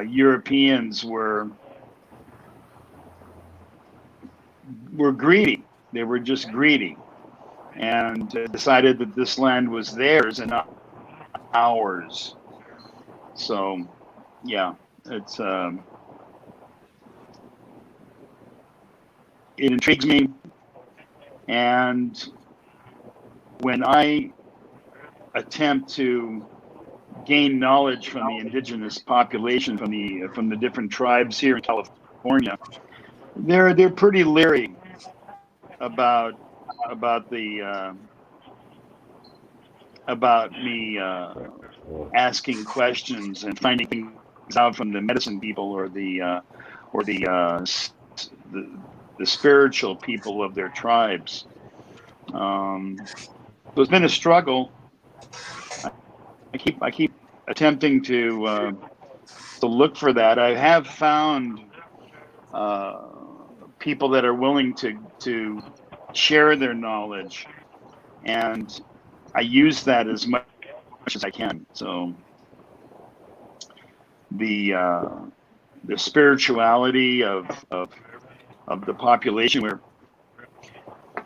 [SPEAKER 7] Europeans were greedy. They were just greedy, and decided that this land was theirs and not ours. So, yeah, it's it intrigues me, and when I attempt to gain knowledge from the indigenous population, from the different tribes here in California, they're pretty leery about me asking questions and finding things out from the medicine people or the spiritual people of their tribes. So it's been a struggle. I keep attempting to look for that. I have found people that are willing to share their knowledge, and I use that as much as I can. So the spirituality of the population, where,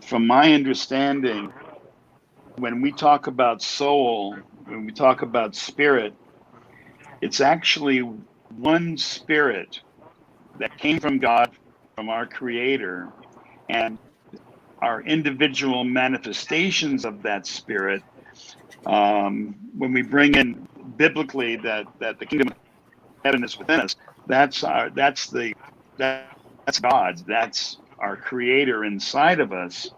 [SPEAKER 7] from my understanding, when we talk about soul, when we talk about spirit, it's actually one spirit that came from God, from our Creator, and our individual manifestations of that spirit. When we bring in biblically that the kingdom of heaven is within us, that's God, that's our Creator inside of us.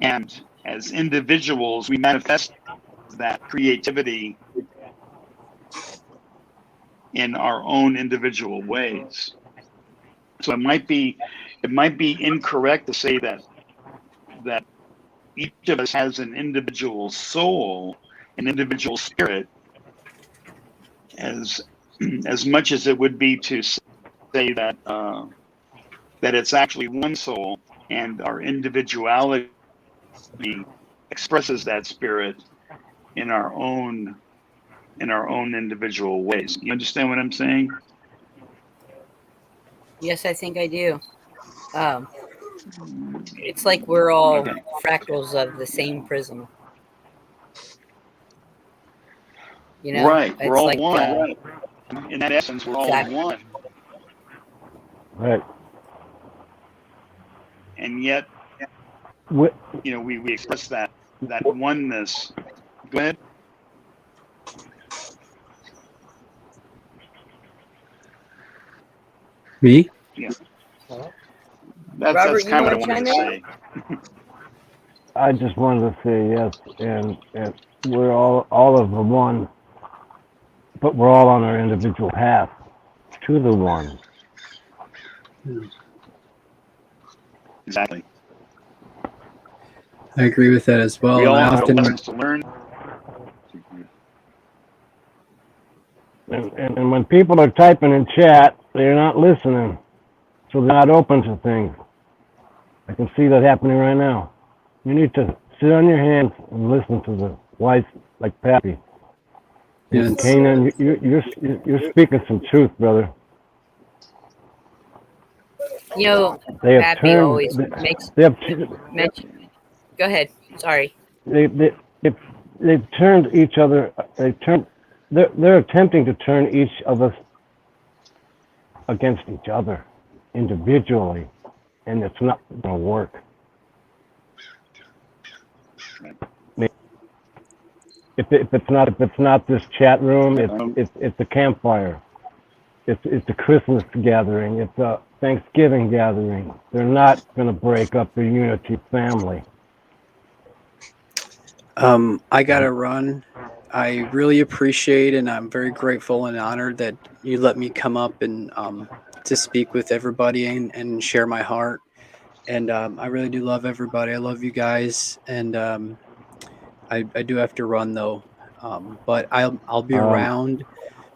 [SPEAKER 7] And as individuals, we manifest that creativity in our own individual ways. So it might be incorrect to say that each of us has an individual soul, an individual spirit, as much as it would be to say that it's actually one soul, and our individuality expresses that spirit in our own individual ways. You understand what I'm saying?
[SPEAKER 1] Yes, I think I do. It's like we're all
[SPEAKER 7] Okay.
[SPEAKER 1] fractals of the same prism. You know,
[SPEAKER 7] Right. We're
[SPEAKER 1] it's
[SPEAKER 7] all
[SPEAKER 1] like,
[SPEAKER 7] one. In that essence, we're all
[SPEAKER 1] Exactly.
[SPEAKER 7] one.
[SPEAKER 3] Right.
[SPEAKER 7] And yet,
[SPEAKER 3] We,
[SPEAKER 7] we express that oneness. Go ahead.
[SPEAKER 6] Me?
[SPEAKER 7] That's
[SPEAKER 1] Robert,
[SPEAKER 7] kind of what I
[SPEAKER 1] you
[SPEAKER 7] wanted to
[SPEAKER 1] wanna
[SPEAKER 7] say.
[SPEAKER 3] I just wanted to say yes, and we're all of the one, but we're all on our individual path to the one.
[SPEAKER 7] Exactly.
[SPEAKER 6] I agree with that as well.
[SPEAKER 7] We all
[SPEAKER 6] And I
[SPEAKER 7] have
[SPEAKER 6] often,
[SPEAKER 7] lessons to learn.
[SPEAKER 3] And when people are typing in chat, they're not listening, so they're not open to things. I can see that happening right now. You need to sit on your hands and listen to the wise, like Pappy.
[SPEAKER 6] Yeah, it's-
[SPEAKER 3] Kanan, you're speaking some truth, brother.
[SPEAKER 1] you know,
[SPEAKER 3] They have
[SPEAKER 1] Pappy
[SPEAKER 3] turned.
[SPEAKER 1] always makes
[SPEAKER 3] They have.
[SPEAKER 1] mention. Go ahead. Sorry.
[SPEAKER 3] They've turned each other. They're attempting to turn each of us against each other individually, and it's not going to work. if it's not this chat room, it's a campfire. It's a Christmas gathering. It's a Thanksgiving gathering. They're not going to break up the Unity family.
[SPEAKER 6] I gotta run. I really appreciate and I'm very grateful and honored that you let me come up and to speak with everybody and share my heart. And I really do love everybody. I love you guys. And I do have to run though. But I'll be
[SPEAKER 3] Um,
[SPEAKER 6] around.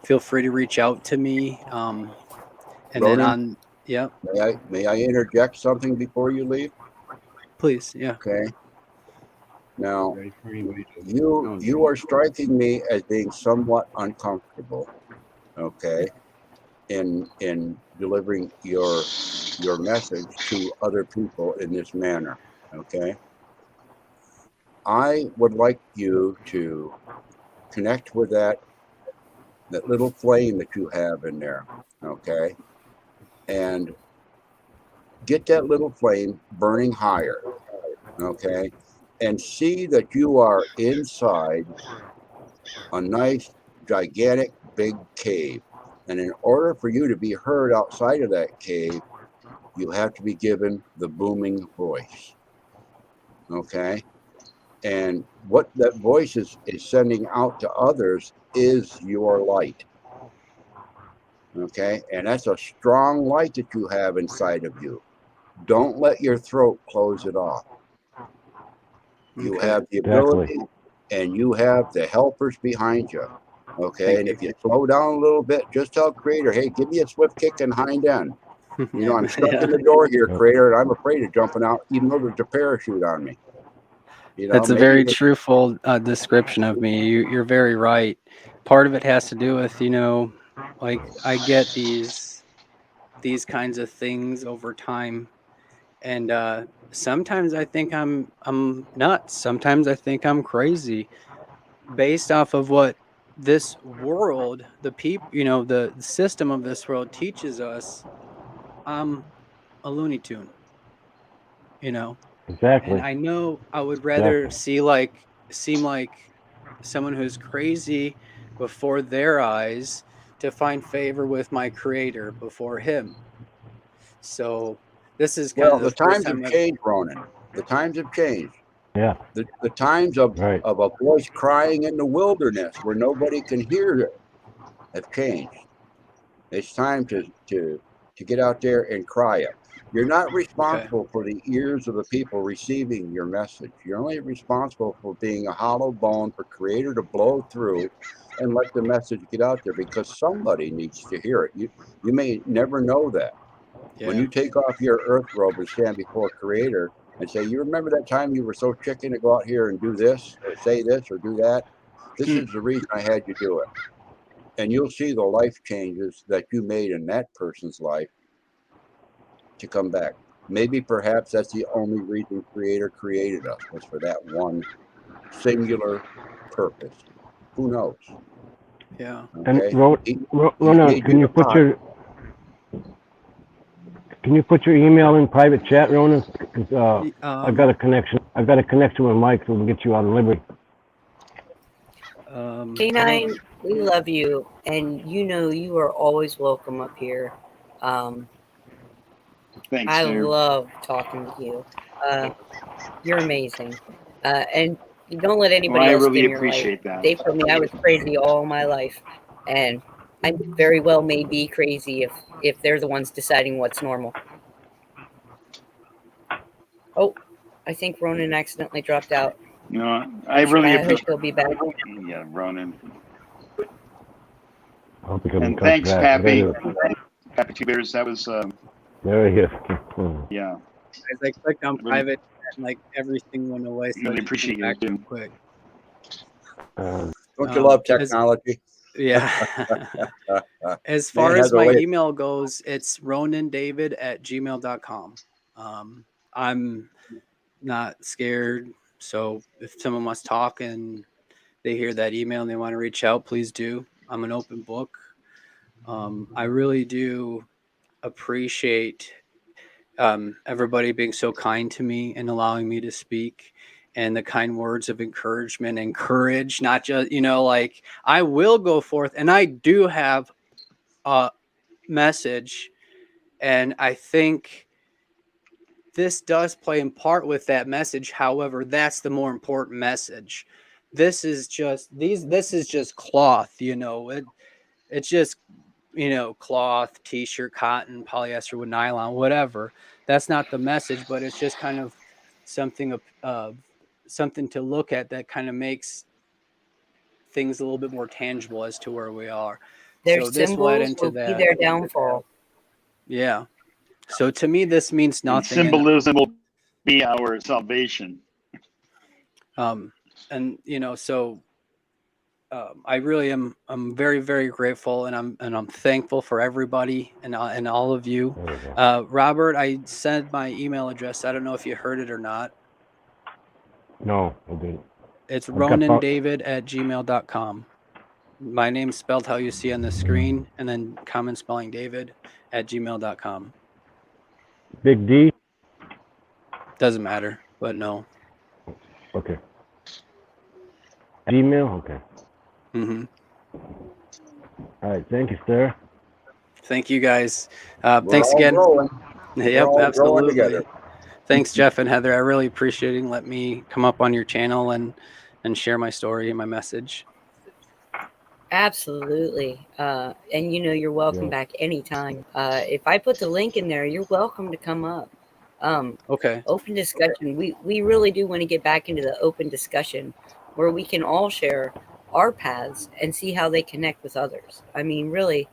[SPEAKER 6] Feel free to reach out to me. And then
[SPEAKER 5] Ronan,
[SPEAKER 6] yep,
[SPEAKER 5] may I interject something before you leave?
[SPEAKER 6] please. Yeah.
[SPEAKER 5] Okay. Now,
[SPEAKER 4] Ready for anybody to-
[SPEAKER 5] you are striking me as being somewhat uncomfortable, okay, in delivering your message to other people in this manner, okay. I would like you to connect with that little flame that you have in there, okay, and get that little flame burning higher, okay, and see that you are inside a nice, gigantic, big cave. And in order for you to be heard outside of that cave, you have to be given the booming voice. Okay? And what that voice is sending out to others is your light. Okay? And that's a strong light that you have inside of you. Don't let your throat close it off. You
[SPEAKER 6] Okay.
[SPEAKER 5] have the
[SPEAKER 3] Exactly.
[SPEAKER 5] ability and you have the helpers behind you. Okay,
[SPEAKER 6] Thank
[SPEAKER 5] and
[SPEAKER 6] you.
[SPEAKER 5] if you slow down a little bit, just tell Creator, hey, give me a swift kick and hind end. You know, I'm stuck
[SPEAKER 6] Yeah.
[SPEAKER 5] in the door here, Creator, and I'm afraid of jumping out, even though there's a parachute on me. You know,
[SPEAKER 6] That's a
[SPEAKER 5] maybe
[SPEAKER 6] very
[SPEAKER 5] with-
[SPEAKER 6] truthful description of me. You're very right. Part of it has to do with, like I get these kinds of things over time, and sometimes I think I'm nuts. Sometimes I think I'm crazy, based off of what this world, the people, the system of this world teaches us. I'm a Looney Tune, you know. And
[SPEAKER 3] Exactly.
[SPEAKER 6] I know I would rather seem like someone who's crazy before their eyes to find favor with my creator before him. So this is kind
[SPEAKER 5] well,
[SPEAKER 6] of
[SPEAKER 5] the
[SPEAKER 6] the first
[SPEAKER 5] times have
[SPEAKER 6] time I've
[SPEAKER 5] changed, Ronan. The times have changed.
[SPEAKER 3] Yeah.
[SPEAKER 5] The times of
[SPEAKER 3] Right.
[SPEAKER 5] a voice crying in the wilderness where nobody can hear it have changed. It's time to get out there and cry it. You're not responsible for the ears of the people receiving your message. You're only responsible for being a hollow bone for Creator to blow through and let the message get out there because somebody needs to hear it. You may never know that. When
[SPEAKER 6] yeah.
[SPEAKER 5] you take off your earth robe and stand before Creator and say, you remember that time you were so chicken to go out here and do this or say this or do that? This is the reason I had you do it. And you'll see the life changes that you made in that person's life to come back. Maybe perhaps that's the only reason Creator created us was for that one singular purpose. Who knows?
[SPEAKER 6] Yeah.
[SPEAKER 3] And
[SPEAKER 5] Okay.
[SPEAKER 3] Ronan,
[SPEAKER 5] made
[SPEAKER 3] can you
[SPEAKER 5] the
[SPEAKER 3] put
[SPEAKER 5] pot.
[SPEAKER 3] your email in private chat, Ronan? 'Cause, I've got a connection. I've got a connection with Mike, so we can get you out of Liberty.
[SPEAKER 1] K9, we love you, and you are always welcome up here.
[SPEAKER 7] Thanks,
[SPEAKER 1] I
[SPEAKER 7] Mayor.
[SPEAKER 1] love talking with you. You're amazing, and you don't let
[SPEAKER 7] Well,
[SPEAKER 1] anybody
[SPEAKER 7] I
[SPEAKER 1] else
[SPEAKER 7] really
[SPEAKER 1] dim your light.
[SPEAKER 7] appreciate that.
[SPEAKER 1] They told me I was crazy all my life, and I very well may be crazy if they're the ones deciding what's normal. Oh, I think Ronan accidentally dropped out.
[SPEAKER 7] You know, I really
[SPEAKER 1] I hope
[SPEAKER 7] appreciate.
[SPEAKER 1] he'll be back.
[SPEAKER 7] Yeah, Ronan.
[SPEAKER 3] I hope he comes
[SPEAKER 7] And thanks,
[SPEAKER 3] back.
[SPEAKER 7] Pappy.
[SPEAKER 3] There he is.
[SPEAKER 7] Pappy Two Bears. That was,
[SPEAKER 3] There he is.
[SPEAKER 7] yeah.
[SPEAKER 6] As I clicked on
[SPEAKER 7] Really-
[SPEAKER 6] private, and like everything went away. So I
[SPEAKER 7] Really
[SPEAKER 6] just
[SPEAKER 7] appreciate
[SPEAKER 6] came back
[SPEAKER 7] you,
[SPEAKER 6] real
[SPEAKER 7] too.
[SPEAKER 6] quick.
[SPEAKER 5] Don't you love
[SPEAKER 6] as-
[SPEAKER 5] technology?
[SPEAKER 6] Yeah. As
[SPEAKER 5] Man
[SPEAKER 6] far
[SPEAKER 5] has
[SPEAKER 6] as
[SPEAKER 5] a
[SPEAKER 6] my
[SPEAKER 5] way.
[SPEAKER 6] email goes, it's ronandavid@gmail.com. I'm not scared. So if someone wants to talk and they hear that email and they want to reach out, please do. I'm an open book. I really do appreciate everybody being so kind to me and allowing me to speak. and the kind words of encouragement and courage, not just, like I will go forth and I do have a message. And I think this does play in part with that message. However, that's the more important message. This is just cloth, it's just, cloth, t-shirt, cotton, polyester with nylon, whatever. That's not the message, but it's just kind of something something to look at that kind of makes things a little bit more tangible as to where we are.
[SPEAKER 1] Their
[SPEAKER 6] So this led
[SPEAKER 1] symbols
[SPEAKER 6] into
[SPEAKER 1] will be
[SPEAKER 6] that.
[SPEAKER 1] their downfall.
[SPEAKER 6] Yeah. So to me, this means
[SPEAKER 7] And
[SPEAKER 6] nothing.
[SPEAKER 7] symbolism will be our salvation.
[SPEAKER 6] So I really am. I'm very, very grateful, and I'm thankful for everybody and all of you.
[SPEAKER 3] There we go.
[SPEAKER 6] Robert, I sent my email address. I don't know if you heard it or not.
[SPEAKER 3] No, I didn't.
[SPEAKER 6] It's
[SPEAKER 3] I've got
[SPEAKER 6] ronandavid@gmail.com. My name's spelled how you see on the screen, and then common spelling David@gmail.com.
[SPEAKER 3] Big D?
[SPEAKER 6] Doesn't matter, but no.
[SPEAKER 3] Okay. Gmail? Okay.
[SPEAKER 6] Mm-hmm.
[SPEAKER 3] All right. Thank you, sir.
[SPEAKER 6] Thank you, guys.
[SPEAKER 5] We're
[SPEAKER 6] Thanks
[SPEAKER 5] all
[SPEAKER 6] again.
[SPEAKER 5] growing.
[SPEAKER 6] Yep,
[SPEAKER 5] all growing
[SPEAKER 6] absolutely.
[SPEAKER 5] together.
[SPEAKER 6] Thanks, Jeff and Heather. I really appreciate it. Let me come up on your channel and share my story and my message.
[SPEAKER 1] Absolutely. And you're welcome
[SPEAKER 3] Yeah.
[SPEAKER 1] back anytime. If I put the link in there, you're welcome to come up.
[SPEAKER 6] Okay.
[SPEAKER 1] Open discussion. We really do want to get back into the open discussion where we can all share our paths and see how they connect with others. I mean, really,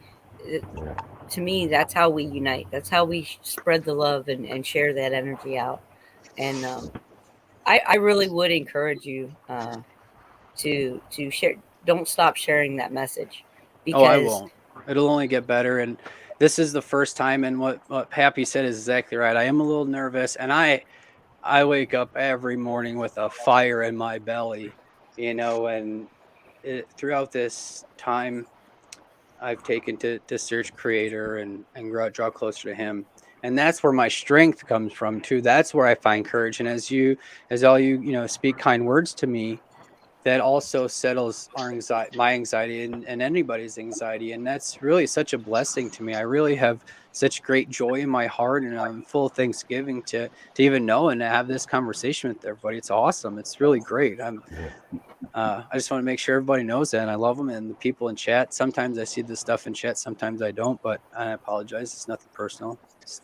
[SPEAKER 1] to me, that's how we unite. That's how we spread the love and share that energy out. And I really would encourage you to share. Don't stop sharing that message. Because
[SPEAKER 6] I won't. It'll only get better. And this is the first time. And what Pappy said is exactly right. I am a little nervous, and I wake up every morning with a fire in my belly, and throughout this time, I've taken to search Creator and draw closer to Him. And that's where my strength comes from too. That's where I find courage. And as all you speak kind words to me, that also settles our anxiety, my anxiety, and anybody's anxiety. And that's really such a blessing to me. I really have such great joy in my heart, and I'm full of thanksgiving to even know and to have this conversation with everybody. It's awesome. It's really great. I just want to make sure everybody knows that. And I love them and the people in chat. Sometimes I see this stuff in chat, sometimes I don't, but I apologize. It's nothing personal. It's,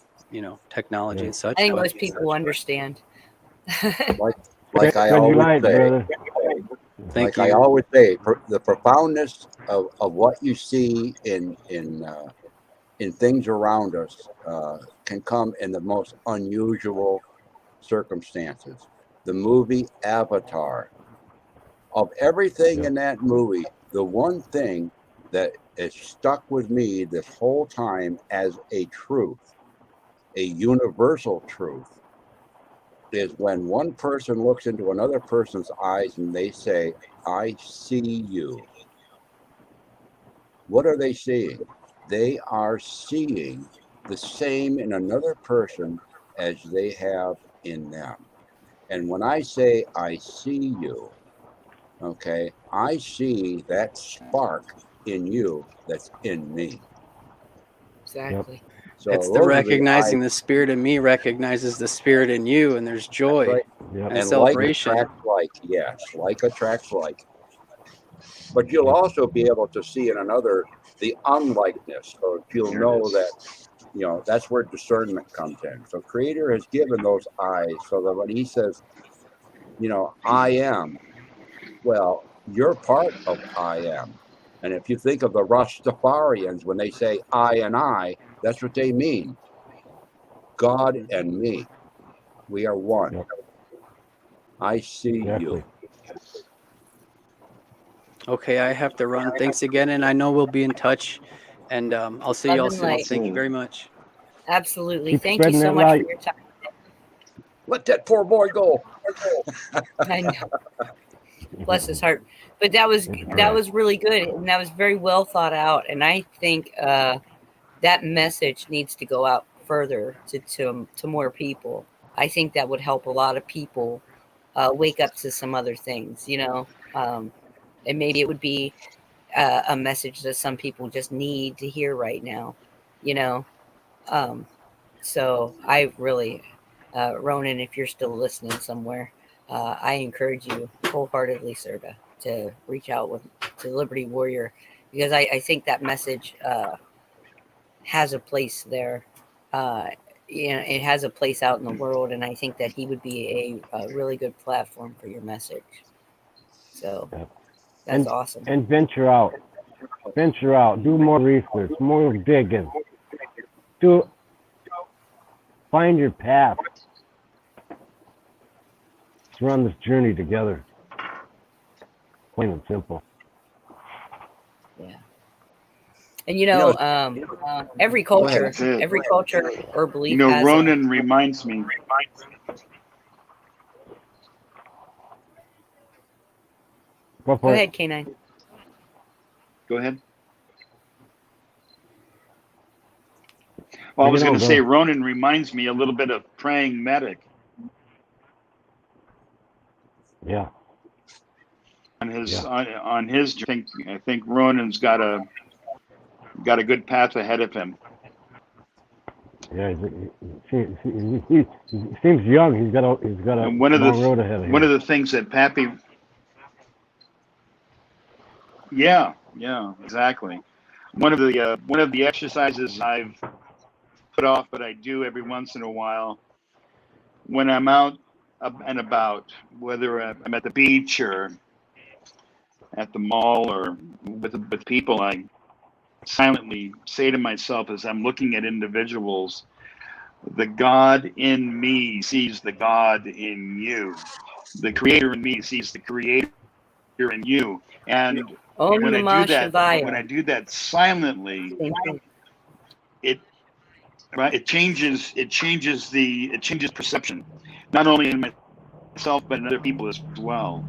[SPEAKER 6] technology and such.
[SPEAKER 1] I think
[SPEAKER 6] but-
[SPEAKER 1] most people understand.
[SPEAKER 5] Like I
[SPEAKER 3] Good
[SPEAKER 5] always
[SPEAKER 3] night,
[SPEAKER 5] say,
[SPEAKER 3] brother.
[SPEAKER 6] Thank
[SPEAKER 5] like
[SPEAKER 6] you.
[SPEAKER 5] I always say, the profoundness of what you see in things around us can come in the most unusual circumstances. The movie Avatar. Of everything in that movie, the one thing that is stuck with me this whole time as a truth, a universal truth, is when one person looks into another person's eyes and they say, "I see you." What are they seeing? They are seeing the same in another person as they have in them. And when I say, "I see you," okay, I see that spark in you that's in me.
[SPEAKER 1] Exactly.
[SPEAKER 5] So
[SPEAKER 6] It's
[SPEAKER 5] those
[SPEAKER 6] the
[SPEAKER 5] are
[SPEAKER 6] recognizing
[SPEAKER 5] eyes.
[SPEAKER 6] the spirit in me recognizes the spirit in you, and there's joy
[SPEAKER 5] Right.
[SPEAKER 3] Yep.
[SPEAKER 6] and
[SPEAKER 5] And
[SPEAKER 6] celebration.
[SPEAKER 5] like attracts like, yes, like attracts like. But you'll also be able to see in another the unlikeness. So you'll know that, that's where discernment comes in. So Creator has given those eyes so that when He says, I am, well, you're part of I am. And if you think of the Rastafarians, when they say I and I, that's what they mean. God and me. We are one.
[SPEAKER 3] Yep.
[SPEAKER 5] I see
[SPEAKER 3] Exactly.
[SPEAKER 5] you.
[SPEAKER 6] Okay, I have to run. Thanks again, and I know we'll be in touch. And I'll see you all
[SPEAKER 1] Love and
[SPEAKER 6] soon.
[SPEAKER 1] light.
[SPEAKER 6] Thank you very much.
[SPEAKER 1] Absolutely.
[SPEAKER 3] Keep
[SPEAKER 1] Thank you
[SPEAKER 3] spreading
[SPEAKER 1] so
[SPEAKER 3] that
[SPEAKER 1] much
[SPEAKER 3] light.
[SPEAKER 1] for your time.
[SPEAKER 5] Let that poor boy go.
[SPEAKER 1] I know. Bless his heart. But that was really good, and that was very well thought out. And I think that message needs to go out further to more people. I think that would help a lot of people wake up to some other things, you know. And maybe it would be a message that some people just need to hear right now, you know. So I really, Ronan, if you're still listening somewhere, I encourage you wholeheartedly, sir, to reach out to Liberty Warrior, because I think that message has a place there. You know, it has a place out in the world, and I think that he would be a really good platform for your message. So that's awesome.
[SPEAKER 3] And venture out, do more research, more digging, find your path. Let's run this journey together, plain and simple.
[SPEAKER 1] Yeah. And you know, every culture or belief.
[SPEAKER 7] You know,
[SPEAKER 1] has
[SPEAKER 7] Ronan reminds me.
[SPEAKER 3] Go
[SPEAKER 1] Go ahead, K9.
[SPEAKER 7] Go ahead. Well, I was going to say Ronan reminds me a little bit of Praying Medic.
[SPEAKER 3] Yeah.
[SPEAKER 7] On his, I think Ronan's got a good path ahead of him.
[SPEAKER 3] Yeah, he seems young. He's got a long road ahead of him.
[SPEAKER 7] One of the things that Pappy. Yeah, exactly. One of the exercises I've put off, but I do every once in a while when I'm out and about, whether I'm at the beach or at the mall or with people, I silently say to myself as I'm looking at individuals, the God in me sees the God in you. The Creator in me sees the Creator in you. And when I do that silently, it changes perception, not only in myself but in other people as well.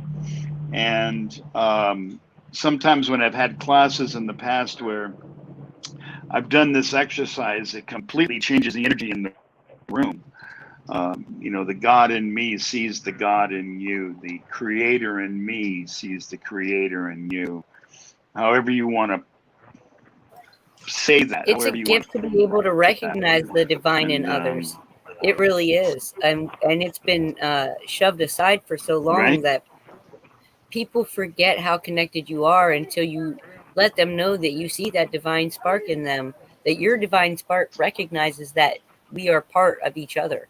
[SPEAKER 7] And sometimes when I've had classes in the past where I've done this exercise, it completely changes the energy in the room. You know, the God in me sees the God in you. The Creator in me sees the Creator in you. However you want to say that.
[SPEAKER 1] It's a gift to be able to recognize the divine in others. It really is. And it's been shoved aside for so long that people forget how connected you are until you let them know that you see that divine spark in them, that your divine spark recognizes that we are part of each other,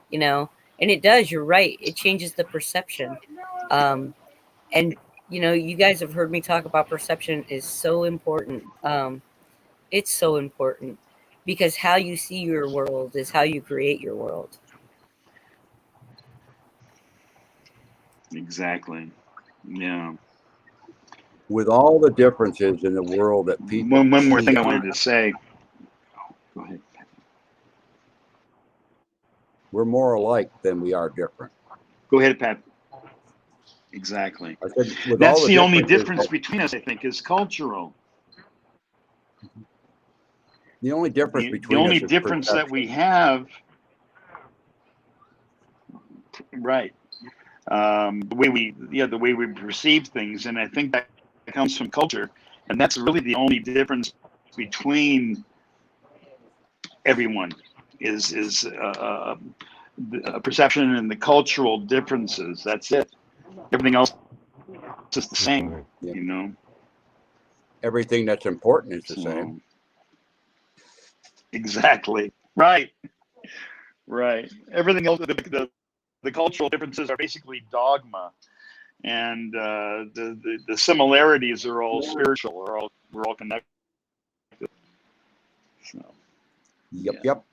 [SPEAKER 1] you know. And it does, you're right, it changes the perception. And you know, you guys have heard me talk about perception is so important. It's so important because how you see your world is how you create your world.
[SPEAKER 7] Exactly. Yeah.
[SPEAKER 5] With all the differences in the world that people.
[SPEAKER 7] One more thing I wanted to say. Go ahead.
[SPEAKER 5] We're more alike than we are different.
[SPEAKER 7] Go ahead, Pat. Exactly.
[SPEAKER 5] I said,
[SPEAKER 7] that's the only difference between us, I think, is cultural.
[SPEAKER 5] The only difference between
[SPEAKER 7] the only difference that we have, right? The way we perceive things, and I think that comes from culture, and that's really the only difference between everyone is a perception and the cultural differences. That's it. Everything else is the same, you know.
[SPEAKER 5] Everything that's important is the same.
[SPEAKER 7] Exactly. Right. Everything else, the cultural differences are basically dogma, and the similarities are all spiritual. We're all connected. So,
[SPEAKER 5] Yep.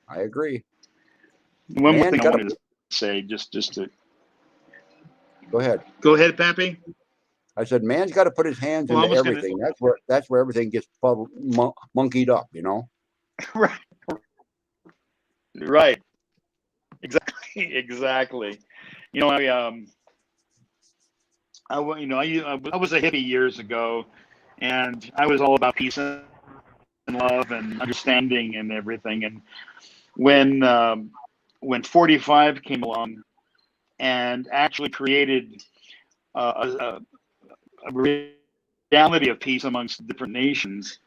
[SPEAKER 5] I agree.
[SPEAKER 7] One more thing I wanted to say, just to.
[SPEAKER 5] Go ahead.
[SPEAKER 7] Go ahead, Pappy.
[SPEAKER 5] I said, man's got to put his hands into everything. That's where everything gets monkeyed up, you know.
[SPEAKER 7] Right. Exactly. You know, I was a hippie years ago, and I was all about peace and love and understanding and everything. And when 45 came along, and actually created a reality of peace amongst different nations,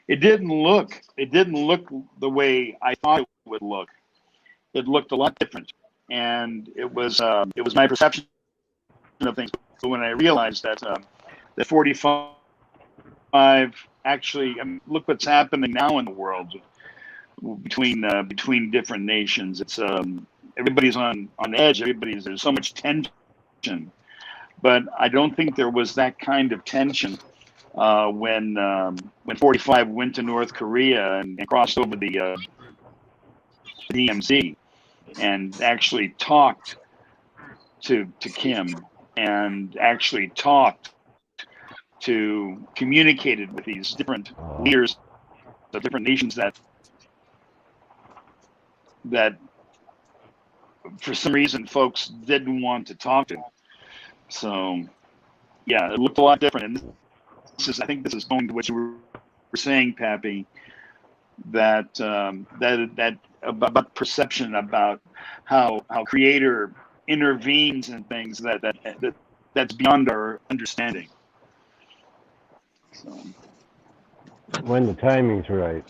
[SPEAKER 7] it didn't look the way I thought it would look. It looked a lot different, and it was my perception of things. But when I realized that the 45 actually, look what's happening now in the world between different nations. It's everybody's on edge. There's so much tension, but I don't think there was that kind of tension when 45 went to North Korea and crossed over the DMZ and actually talked to Kim and actually communicated with these different leaders of different nations that for some reason folks didn't want to talk to. So yeah, it looked a lot different. And I think this is going to what you were saying, Pappy, that about perception, about how Creator intervenes in things that's beyond our understanding. So.
[SPEAKER 3] When the timing's right.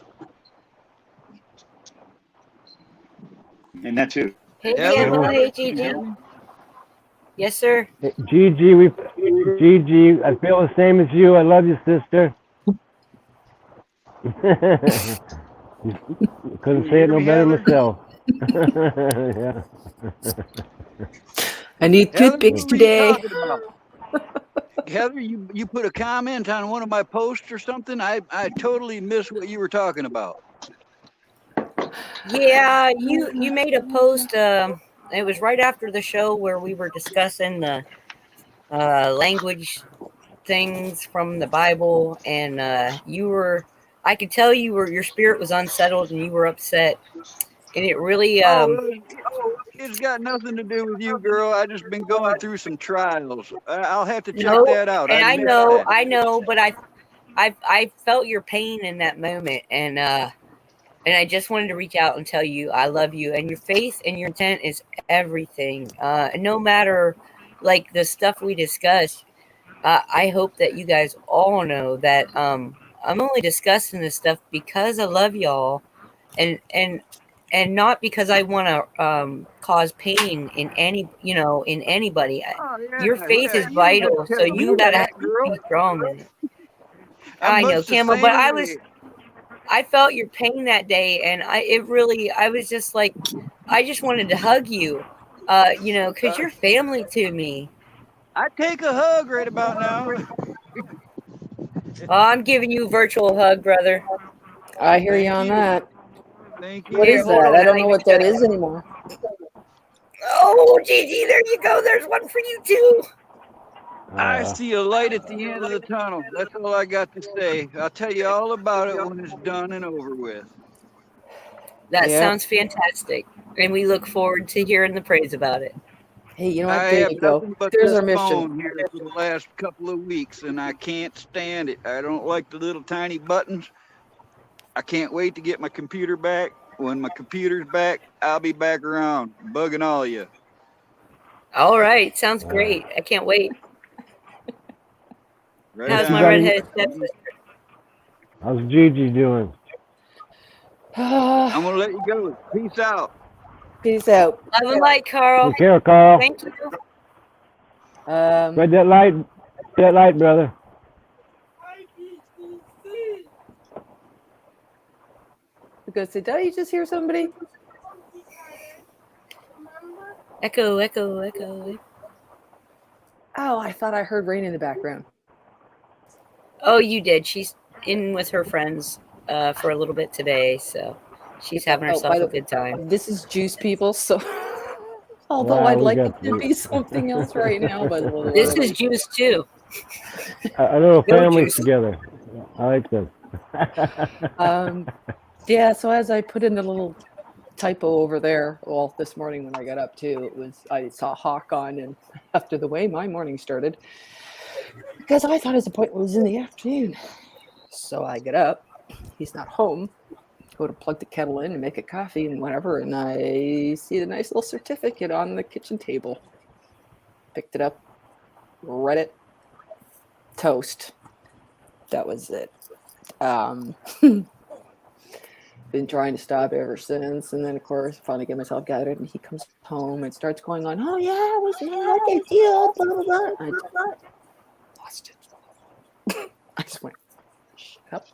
[SPEAKER 7] And that too.
[SPEAKER 1] Hey,
[SPEAKER 8] Yeah,
[SPEAKER 1] Campbell.
[SPEAKER 8] we-
[SPEAKER 1] Hey, Gigi. Yes, sir.
[SPEAKER 3] Hey, Gigi, I feel the same as you. I love you, sister. Couldn't say it no better myself. Yeah.
[SPEAKER 9] I need
[SPEAKER 8] Heather,
[SPEAKER 9] toothpicks
[SPEAKER 8] what were you
[SPEAKER 9] today.
[SPEAKER 8] talking about? Heather, you put a comment on one of my posts or something? I totally missed what you were talking about.
[SPEAKER 1] Yeah, you made a post. It was right after the show where we were discussing the language things from the Bible, and I could tell your spirit was unsettled and you were upset, and it really
[SPEAKER 8] It's got nothing to do with you, girl. I just been going through some trials. I'll have to check
[SPEAKER 1] No,
[SPEAKER 8] that out.
[SPEAKER 1] and I
[SPEAKER 8] missed
[SPEAKER 1] know,
[SPEAKER 8] that.
[SPEAKER 1] but I felt your pain in that moment, and I just wanted to reach out and tell you I love you, and your faith and your intent is everything. And no matter like the stuff we discussed, I hope that you guys all know that I'm only discussing this stuff because I love y'all, and not because I want to cause pain in anybody.
[SPEAKER 8] Oh,
[SPEAKER 1] Your
[SPEAKER 8] yeah,
[SPEAKER 1] faith is
[SPEAKER 8] you
[SPEAKER 1] vital,
[SPEAKER 8] don't
[SPEAKER 1] so
[SPEAKER 8] tell
[SPEAKER 1] you
[SPEAKER 8] me
[SPEAKER 1] gotta
[SPEAKER 8] that, girl.
[SPEAKER 1] be strong in it.
[SPEAKER 8] I'm
[SPEAKER 1] I know,
[SPEAKER 8] much the
[SPEAKER 1] Campbell,
[SPEAKER 8] same
[SPEAKER 1] but
[SPEAKER 8] way.
[SPEAKER 1] I felt your pain that day, and I was just like, I just wanted to hug you, because you're family to me.
[SPEAKER 8] I take a hug right about now.
[SPEAKER 1] Oh, I'm giving you a virtual hug, brother.
[SPEAKER 9] I hear you
[SPEAKER 8] Thank
[SPEAKER 9] on
[SPEAKER 8] you.
[SPEAKER 9] that.
[SPEAKER 8] Thank
[SPEAKER 9] What
[SPEAKER 8] you.
[SPEAKER 9] is
[SPEAKER 1] hold
[SPEAKER 9] that?
[SPEAKER 1] on,
[SPEAKER 9] I don't
[SPEAKER 1] I
[SPEAKER 9] know
[SPEAKER 1] even
[SPEAKER 9] what that
[SPEAKER 1] got
[SPEAKER 9] is anymore.
[SPEAKER 1] Oh, Gigi, there you go. There's one for you too.
[SPEAKER 8] I see a light at the end of the tunnel. That's all I got to say. I'll tell you all about it when it's done and over with.
[SPEAKER 1] That
[SPEAKER 9] Yeah.
[SPEAKER 1] sounds fantastic, and we look forward to hearing the praise about it.
[SPEAKER 9] Hey, you know what?
[SPEAKER 8] I
[SPEAKER 9] There
[SPEAKER 8] have
[SPEAKER 9] you go.
[SPEAKER 8] nothing but
[SPEAKER 9] There's
[SPEAKER 8] this
[SPEAKER 9] our mission.
[SPEAKER 8] phone here for the last couple of weeks, and I can't stand it. I don't like the little tiny buttons. I can't wait to get my computer back. When my computer's back, I'll be back around, bugging all of you.
[SPEAKER 1] All right, sounds great. I can't wait.
[SPEAKER 8] Right
[SPEAKER 1] How's
[SPEAKER 8] on.
[SPEAKER 1] my redheaded stepsister?
[SPEAKER 3] How's Gigi doing?
[SPEAKER 8] I'm gonna let you go. Peace out.
[SPEAKER 9] Peace out.
[SPEAKER 1] Love and light, Carl.
[SPEAKER 3] Take care, Carl.
[SPEAKER 1] Thank you.
[SPEAKER 3] Spread that light, brother.
[SPEAKER 9] Because did you just hear somebody?
[SPEAKER 1] Echo, echo, echo.
[SPEAKER 9] Oh, I thought I heard rain in the background.
[SPEAKER 1] Oh, you did. She's in with her friends for a little bit today, so she's having herself
[SPEAKER 9] by the
[SPEAKER 1] a good time.
[SPEAKER 9] This is Juice People, so although
[SPEAKER 3] Wow,
[SPEAKER 9] I'd
[SPEAKER 3] we
[SPEAKER 9] like
[SPEAKER 3] got
[SPEAKER 9] it to be something else right now, but
[SPEAKER 1] This is Juice too.
[SPEAKER 3] A little
[SPEAKER 1] Go
[SPEAKER 3] families
[SPEAKER 1] Juice.
[SPEAKER 3] together. I like this.
[SPEAKER 9] yeah. So as I put in the little typo over there, well, this morning when I got up too, I saw Hawk on, and after the way my morning started, because I thought his appointment was in the afternoon, so I get up. He's not home. Go to plug the kettle in and make a coffee and whatever, and I see the nice little certificate on the kitchen table. picked it up, read it, toast. That was it. Been trying to stop ever since, and then of course finally get myself gathered, and he comes home and starts going on, oh yeah, I was look at you, blah blah blah. I lost it. I just went, shut up.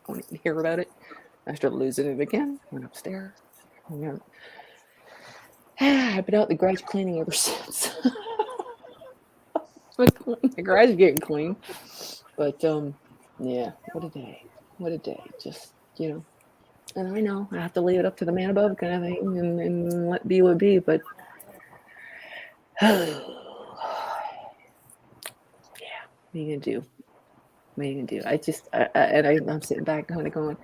[SPEAKER 9] I don't even hear about it. I started losing it again. Went upstairs. I've been out the garage cleaning ever since. The garage is getting clean, but yeah, what a day. Just, and I know I have to leave it up to the man above kind of thing, and let be what be, but yeah, what are you gonna do? I'm sitting back kind of going,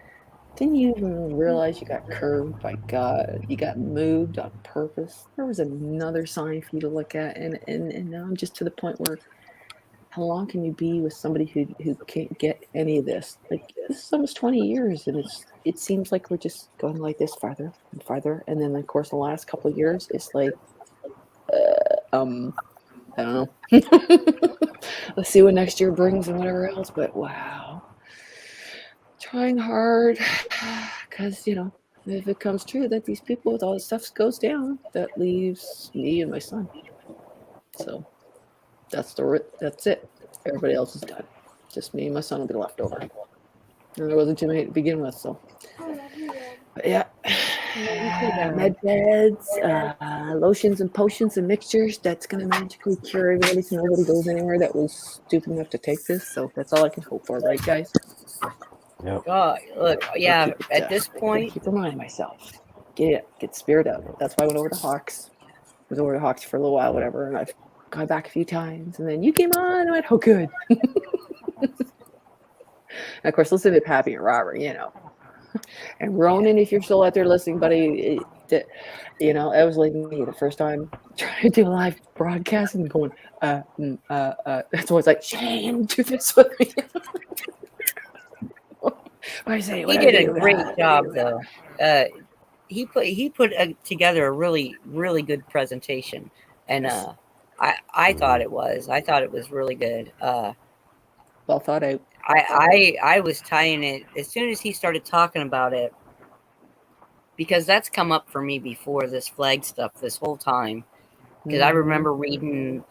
[SPEAKER 9] didn't you even realize you got curved by God? You got moved on purpose. There was another sign for you to look at, and now I'm just to the point where, how long can you be with somebody who can't get any of this? Like, this is almost 20 years, and it seems like we're just going like this farther and farther. And then, of course, the last couple of years, it's like, I don't know. Let's see what next year brings and whatever else. But wow, trying hard, because if it comes true that these people with all this stuff goes down, that leaves me and my son. So that's it. Everybody else is done. Just me and my son will be left over. And there wasn't too many to begin with, so. But yeah. Med beds, lotions and potions and mixtures that's going to magically cure everybody so nobody goes anywhere that was stupid enough to take this. So that's all I can hope for, right, guys?
[SPEAKER 3] Yep.
[SPEAKER 1] God, look, yeah, at this point,
[SPEAKER 9] keep reminding myself. Get spirit up. That's why I went over to Hawks. I was over to Hawks for a little while, whatever, and I've gone back a few times, and then you came on, and I went, oh, good. And of course, listen to Pappy and Robert, And Ronan, if you're still out there listening, buddy, it was like me the first time trying to do a live broadcast and going, that's always like, Shane, do this with me. I say,
[SPEAKER 1] he did a great job, though. He put together a really, really good presentation, and I thought it was really good.
[SPEAKER 9] Well thought out.
[SPEAKER 1] I was tying it as soon as he started talking about it, because that's come up for me before, this flag stuff, this whole time. Because I remember reading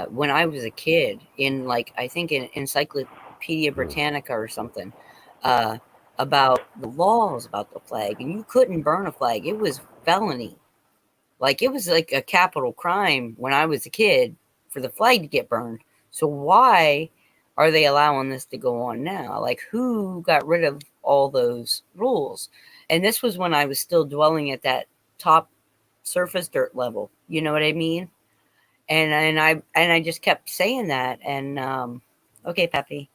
[SPEAKER 1] when I was a kid in, like, I think in Encyclopedia Britannica or something, about the laws about the flag, and you couldn't burn a flag. It was felony. Like, it was like a capital crime when I was a kid for the flag to get burned. So why are they allowing this to go on now? Like, who got rid of all those rules? And this was when I was still dwelling at that top surface dirt level. You know what I mean? And I just kept saying that. And okay, Pappy.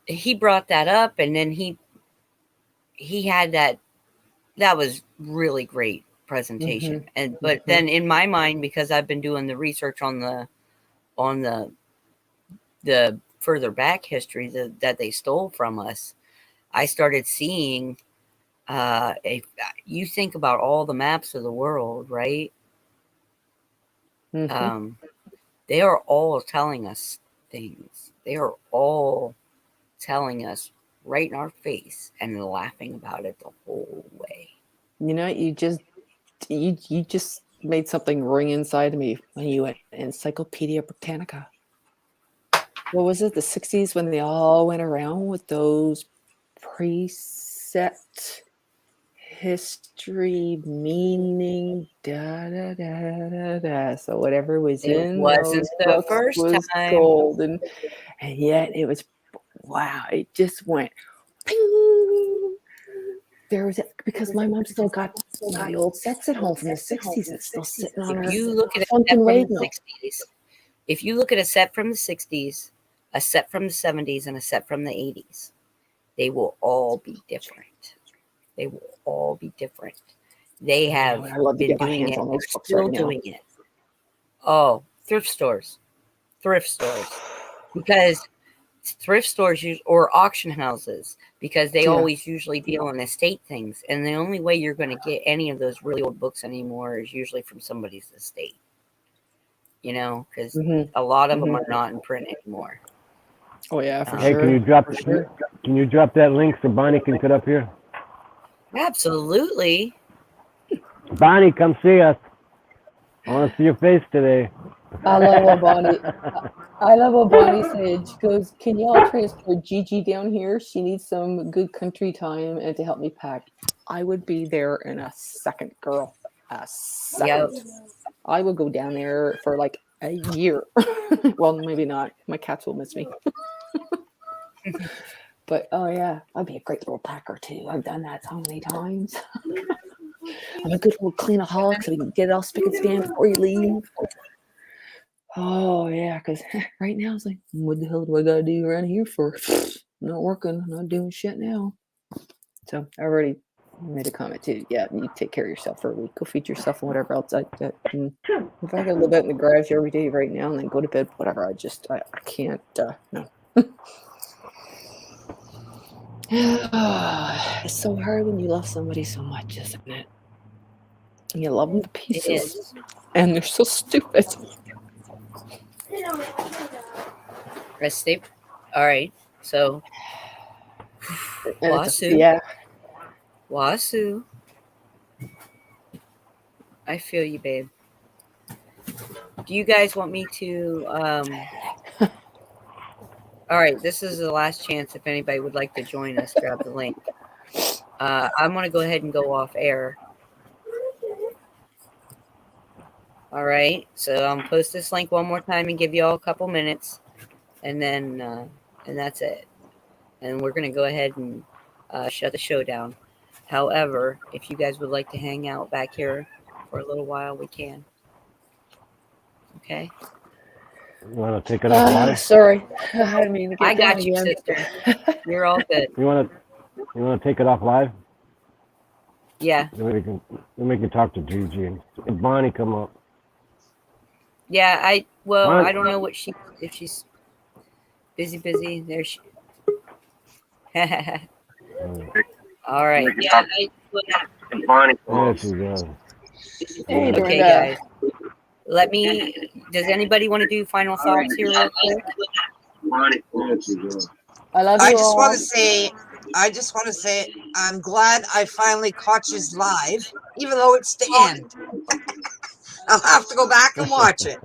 [SPEAKER 1] He brought that up, and then he had that was really great presentation. And but then in my mind, because I've been doing the research on the further back history that they stole from us, I started seeing you think about all the maps of the world, right? They are all telling us things. They are all telling us right in our face and laughing about it the whole way.
[SPEAKER 9] You just made something ring inside of me when you went Encyclopedia Britannica. What was it, the 60s, when they all went around with those preset history meaning so whatever was in
[SPEAKER 1] wasn't the first time
[SPEAKER 9] gold, and yet it was, wow, it just went ping. There was because my mom still got the old sets at home from the 60s. It's still sitting on her.
[SPEAKER 1] If you look at a set from the 60s, if you look at a set from the 60s, a set from the 70s, and a set from the 80s, they will all be different. They will all be different. They have been doing it. They're still doing it. Oh, thrift stores. Because thrift stores or auction houses, because they
[SPEAKER 9] Yeah.
[SPEAKER 1] always usually deal in estate things, and the only way you're going to get any of those really old books anymore is usually from somebody's estate, because
[SPEAKER 9] Mhm.
[SPEAKER 1] a lot of them
[SPEAKER 9] Mhm.
[SPEAKER 1] are not in print anymore.
[SPEAKER 9] Oh yeah, for
[SPEAKER 3] Hey,
[SPEAKER 9] sure.
[SPEAKER 3] can you drop
[SPEAKER 9] For sure.
[SPEAKER 3] can you drop that link so Bonnie can cut up here?
[SPEAKER 1] Absolutely.
[SPEAKER 3] Bonnie, come see us. I want to see your face today.
[SPEAKER 9] I love what Bonnie. I love what Bonnie said. She goes, "Can y'all transfer Gigi down here? She needs some good country time and to help me pack." I would be there in a second, girl. A second.
[SPEAKER 1] Yep.
[SPEAKER 9] I would go down there for like a year. Well, maybe not. My cats will miss me. But oh yeah, I'd be a great little packer too. I've done that so many times. I'm a good little cleanaholic, so we can get it all spick and span before you leave. Oh yeah, because right now it's like, what the hell do I gotta do around here for? Not working, not doing shit now. So I already made a comment too. Yeah, you take care of yourself for a week. Go feed yourself and whatever else. If I could live out in the garage every day right now and then go to bed, whatever. I can't. No. It's so hard when you love somebody so much, isn't it? And you love them to
[SPEAKER 1] It
[SPEAKER 9] pieces,
[SPEAKER 1] is.
[SPEAKER 9] and they're so stupid.
[SPEAKER 1] Rest safe. All right. So,
[SPEAKER 9] And it's
[SPEAKER 1] Wasu.
[SPEAKER 9] yeah.
[SPEAKER 1] Wasu. I feel you, babe. Do you guys want me to? All right. This is the last chance. If anybody would like to join us, grab the link. I'm going to go ahead and go off air. All right. So I'm post this link one more time and give you all a couple minutes, and then and that's it. And we're going to go ahead and shut the show down. However, if you guys would like to hang out back here for a little while, we can. Okay.
[SPEAKER 3] You want to take it off live?
[SPEAKER 9] Sorry, I didn't mean to get
[SPEAKER 1] I got
[SPEAKER 9] down
[SPEAKER 1] you,
[SPEAKER 9] again.
[SPEAKER 1] sister. You're all good.
[SPEAKER 3] You want to take it off live?
[SPEAKER 1] Yeah.
[SPEAKER 3] Then we can talk to Gigi and Bonnie come up.
[SPEAKER 1] Yeah. I
[SPEAKER 3] What?
[SPEAKER 1] don't know what if she's busy. There she. All right. Yeah.
[SPEAKER 3] There she goes.
[SPEAKER 9] Hey,
[SPEAKER 1] Okay,
[SPEAKER 9] Brenda.
[SPEAKER 1] guys. Does anybody want to do final thoughts here real quick?
[SPEAKER 9] I love you
[SPEAKER 10] I just
[SPEAKER 9] all.
[SPEAKER 10] want to say, I'm glad I finally caught you live, even though it's the end. I'll have to go back and watch it.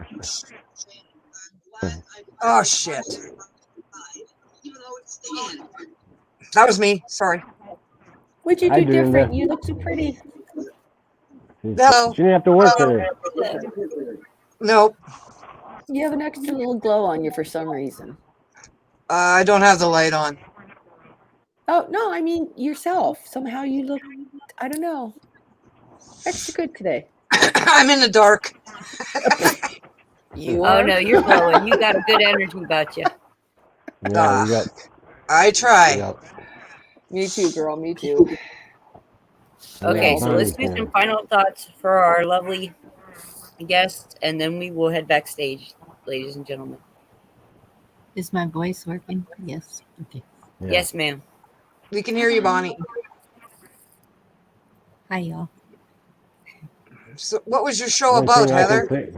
[SPEAKER 10] Oh, shit. That was me. Sorry.
[SPEAKER 9] What'd you
[SPEAKER 3] Hi,
[SPEAKER 9] do different?
[SPEAKER 3] Dorinda.
[SPEAKER 9] You look so pretty.
[SPEAKER 10] No.
[SPEAKER 3] She didn't have to work today.
[SPEAKER 10] Nope.
[SPEAKER 9] You have an extra little glow on you for some reason.
[SPEAKER 10] I don't have the light on.
[SPEAKER 9] Oh no, I mean yourself. Somehow you look, I don't know, extra good today.
[SPEAKER 10] I'm in the dark.
[SPEAKER 9] You
[SPEAKER 1] Oh
[SPEAKER 9] are?
[SPEAKER 1] no, you're glowing. You got a good energy about you.
[SPEAKER 3] Yeah, you got.
[SPEAKER 10] I try.
[SPEAKER 3] Yeah.
[SPEAKER 9] Me too, girl. Me too.
[SPEAKER 1] Okay,
[SPEAKER 3] Yeah,
[SPEAKER 1] so let's
[SPEAKER 3] Bonnie's
[SPEAKER 1] do some
[SPEAKER 3] here.
[SPEAKER 1] final thoughts for our lovely guest, and then we will head backstage, ladies and gentlemen.
[SPEAKER 11] Is my voice working? Yes. Okay.
[SPEAKER 3] Yeah.
[SPEAKER 1] Yes, ma'am.
[SPEAKER 10] We can hear you, Bonnie.
[SPEAKER 11] Hi, y'all.
[SPEAKER 10] So, what was your show
[SPEAKER 3] Only
[SPEAKER 10] about,
[SPEAKER 3] thing I can
[SPEAKER 10] Heather?
[SPEAKER 3] think-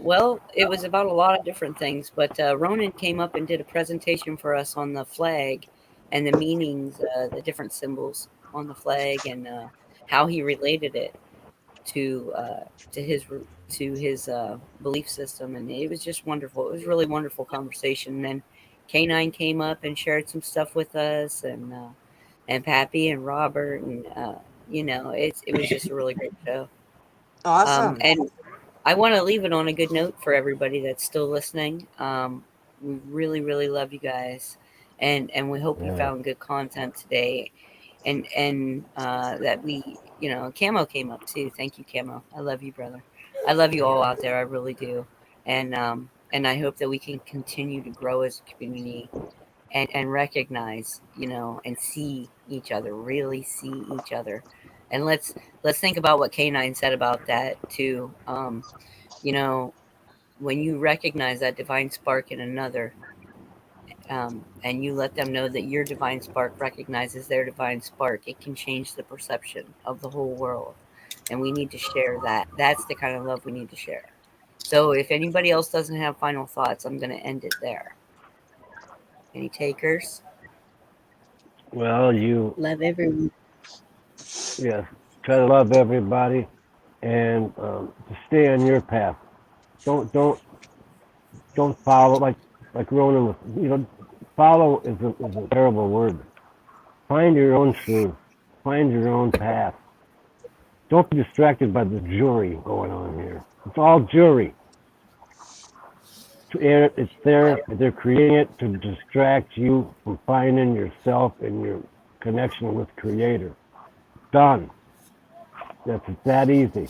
[SPEAKER 1] Well, it was about a lot of different things, but Ronan came up and did a presentation for us on the flag and the meanings, the different symbols on the flag, and how he related it to his belief system, and it was just wonderful. It was a really wonderful conversation. And then K9 came up and shared some stuff with us, and Pappy and Robert, and it was just a really great show.
[SPEAKER 10] Awesome.
[SPEAKER 1] And I want to leave it on a good note for everybody that's still listening. We really, really love you guys, and we hope you
[SPEAKER 3] Yeah.
[SPEAKER 1] found good content today, and that we, Camo came up too. Thank you, Camo. I love you, brother. I love you all out there. I really do, and I hope that we can continue to grow as a community, and recognize, and see each other, really see each other. And let's think about what K9 said about that too. when you recognize that divine spark in another, and you let them know that your divine spark recognizes their divine spark, it can change the perception of the whole world. And we need to share that. That's the kind of love we need to share. So if anybody else doesn't have final thoughts, I'm going to end it there. Any takers?
[SPEAKER 3] Well, you,
[SPEAKER 11] Love everyone.
[SPEAKER 3] yes, try to love everybody and to stay on your path. Don't follow like Ronan was. Follow is a terrible word. Find your own truth. Find your own path. Don't be distracted by the jury going on here. It's all jury. It's there. They're creating it to distract you from finding yourself and your connection with Creator. Done. That's that easy.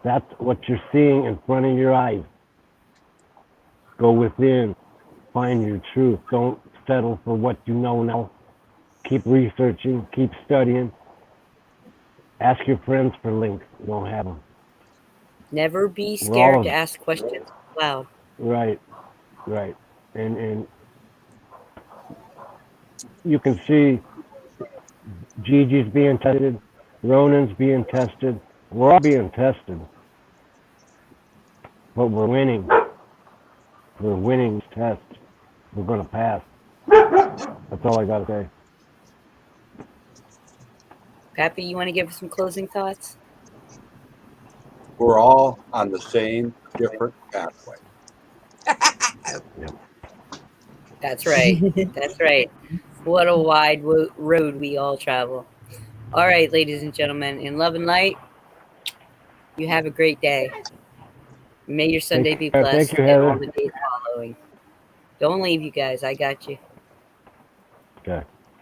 [SPEAKER 3] That's what you're seeing in front of your eyes. Go within. Find your truth. Don't settle for what you know now. Keep researching. Keep studying. Ask your friends for links. You don't have them.
[SPEAKER 1] Never be
[SPEAKER 3] We're all
[SPEAKER 1] scared
[SPEAKER 3] of
[SPEAKER 1] to
[SPEAKER 3] it.
[SPEAKER 1] ask questions aloud.
[SPEAKER 3] Right. And you can see Gigi's being tested. Ronan's being tested. We're all being tested. But we're winning. We're winning this test. We're going to pass. That's all I got to say.
[SPEAKER 1] Pappy, you want to give us some closing thoughts?
[SPEAKER 5] We're all on the same different pathway.
[SPEAKER 1] That's right. That's right. What a wide road we all travel. All right, ladies and gentlemen, in love and light, you have a great day. May your Sunday be blessed
[SPEAKER 3] Thank you,
[SPEAKER 1] and all
[SPEAKER 3] Heather.
[SPEAKER 1] the days following. Don't leave, you guys. I got you.
[SPEAKER 3] Okay.